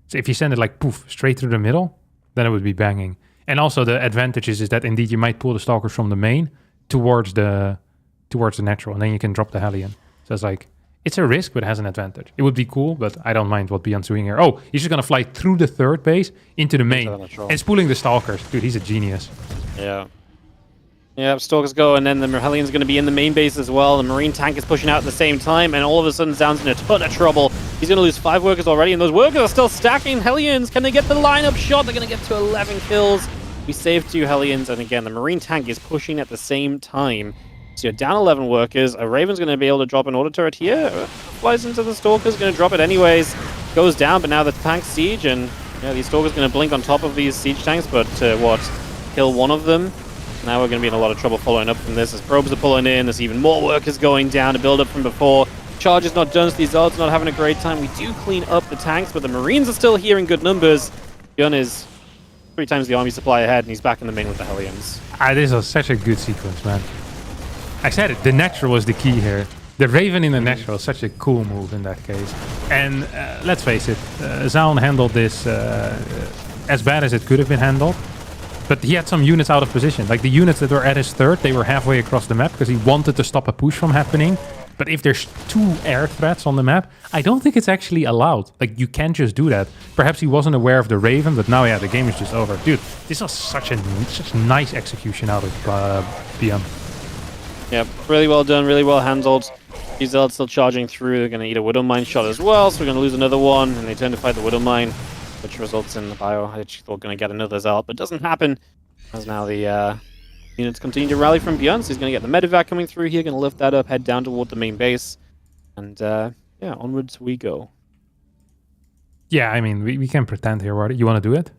So if you send it like, poof, straight through the middle, then it would be banging. And also the advantage is that indeed you might pull the Stalkers from the main towards the natural, and then you can drop the Hellion. So it's like, it's a risk, but it has an advantage. It would be cool, but I don't mind what Beyond's doing here. Oh, he's just going to fly through the 3rd base into the main. And it's pulling the Stalkers. Dude, he's a genius. Yeah. Yeah, Stalkers go, and then the Hellion's going to be in the main base as well. The Marine tank is pushing out at the same time, and all of a sudden Zound's in a ton of trouble. He's going to lose 5 workers already, and those workers are still stacking. Hellions, can they get the lineup shot? They're going to get to 11 kills. We saved 2 Hellions, and again, the Marine tank is pushing at the same time. So you're down 11 workers. A Raven's going to be able to drop an auto turret here. Flies into the Stalkers, going to drop it anyways. Goes down, but now the tank's siege, and yeah, these Stalkers going to blink on top of these siege tanks, but kill one of them. Now we're going to be in a lot of trouble following up from this, as probes are pulling in. There's even more workers going down to build up from before. Charge is not done, so these Zards not having a great time. We do clean up the tanks, but the Marines are still here in good numbers. Gun is 3 times the army supply ahead, and he's back in the main with the Hellions. This is such a good sequence, man. I said it, the natural was the key here. The Raven in the natural is such a cool move in that case. And let's face it, Zaun handled this as bad as it could have been handled. But he had some units out of position. Like the units that were at his 3rd, they were halfway across the map because he wanted to stop a push from happening. But if there's 2 air threats on the map, I don't think it's actually allowed. Like, you can't just do that. Perhaps he wasn't aware of the Raven, but now, yeah, the game is just over. Dude, this was such nice execution out of BM. Yep, really well done, really well handled. These Zealots still charging through. They're going to eat a Widow Mine shot as well, so we're going to lose another one, and they turn to fight the Widow Mine, which results in the Bio. I actually thought going to get another Zealot, but it doesn't happen, as now the units continue to rally from beyond. So he's going to get the medevac coming through here, going to lift that up, head down toward the main base, and yeah, onwards we go. Yeah, I mean, we can pretend here, Wardy. You want to do it?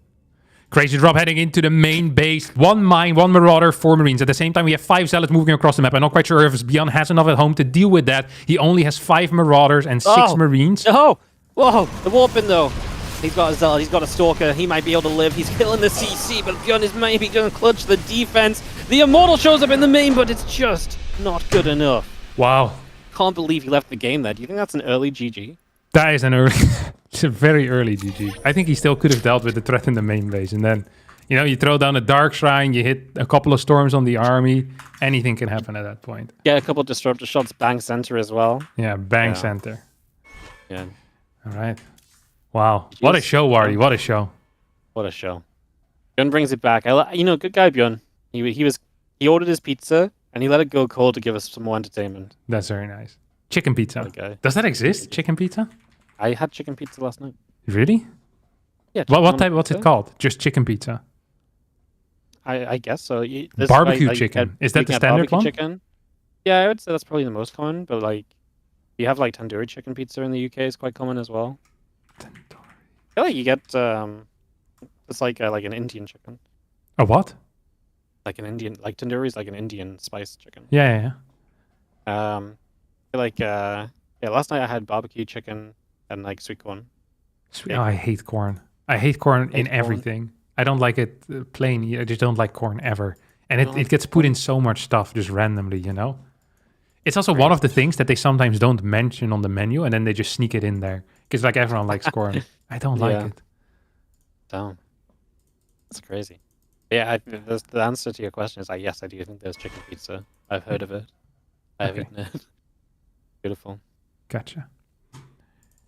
Crazy drop heading into the main base. 1 mine, 1 marauder, 4 marines. At the same time, we have 5 zealots moving across the map. I'm not quite sure if Beyond has enough at home to deal with that. He only has 5 marauders and 6 marines. Oh! Whoa! The warping though. He's got a zealot, he's got a stalker. He might be able to live. He's killing the CC, but Beyond is maybe going to clutch the defense. The Immortal shows up in the main, but it's just not good enough. Wow. Can't believe he left the game there. Do you think that's an early GG? That is an early... It's a very early GG. I think he still could have dealt with the threat in the main base. And then, you know, you throw down a Dark Shrine, you hit a couple of storms on the army. Anything can happen at that point. Yeah, a couple of disruptor shots, bang center as well. Yeah, bang center. Yeah. All right. Wow. What a show, Wardy. What a show. What a show. Bjorn brings it back. You know, good guy, Bjorn. He ordered his pizza, and he let it go cold to give us some more entertainment. That's very nice. Chicken pizza. Okay. Does that exist? Chicken pizza? I had chicken pizza last night. Really? Yeah. What type? What's it called? Just chicken pizza? I guess so. Barbecue chicken. Is that the standard one? Chicken? Yeah, I would say that's probably the most common. But like, you have like tandoori chicken pizza in the UK is quite common as well. Tandoori. I feel like you get it's like an Indian chicken. A what? Like an Indian, like tandoori is like an Indian spice chicken. Yeah. I feel like last night I had barbecue chicken and like sweet corn. Oh, I hate corn. I hate corn in everything. I don't like it plain. I just don't like corn ever. And it gets put in so much stuff just randomly, you know? It's also one of the things that they sometimes don't mention on the menu, and then they just sneak it in there. Because like everyone likes corn. I don't like it. Damn. That's crazy. Yeah, the answer to your question is yes, I do think there's chicken pizza. I've heard of it. I have eaten it. Beautiful. Gotcha.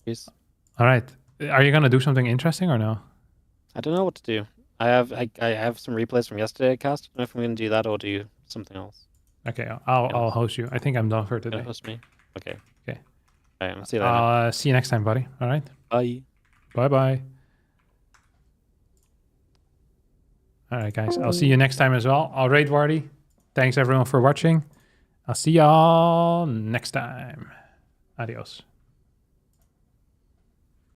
Peace. All right. Are you gonna do something interesting or no? I don't know what to do. I have some replays from yesterday cast. I don't know if I'm gonna do that or do something else. Okay, I'll host you. I think I'm done for Gonna today. host me. Okay. Okay. All right. I'll see you later. See you next time, buddy. All right. Bye. Bye bye. All right, guys. I'll see you next time as well. All right, Wardy. Thanks everyone for watching. I'll see y'all next time. Adios.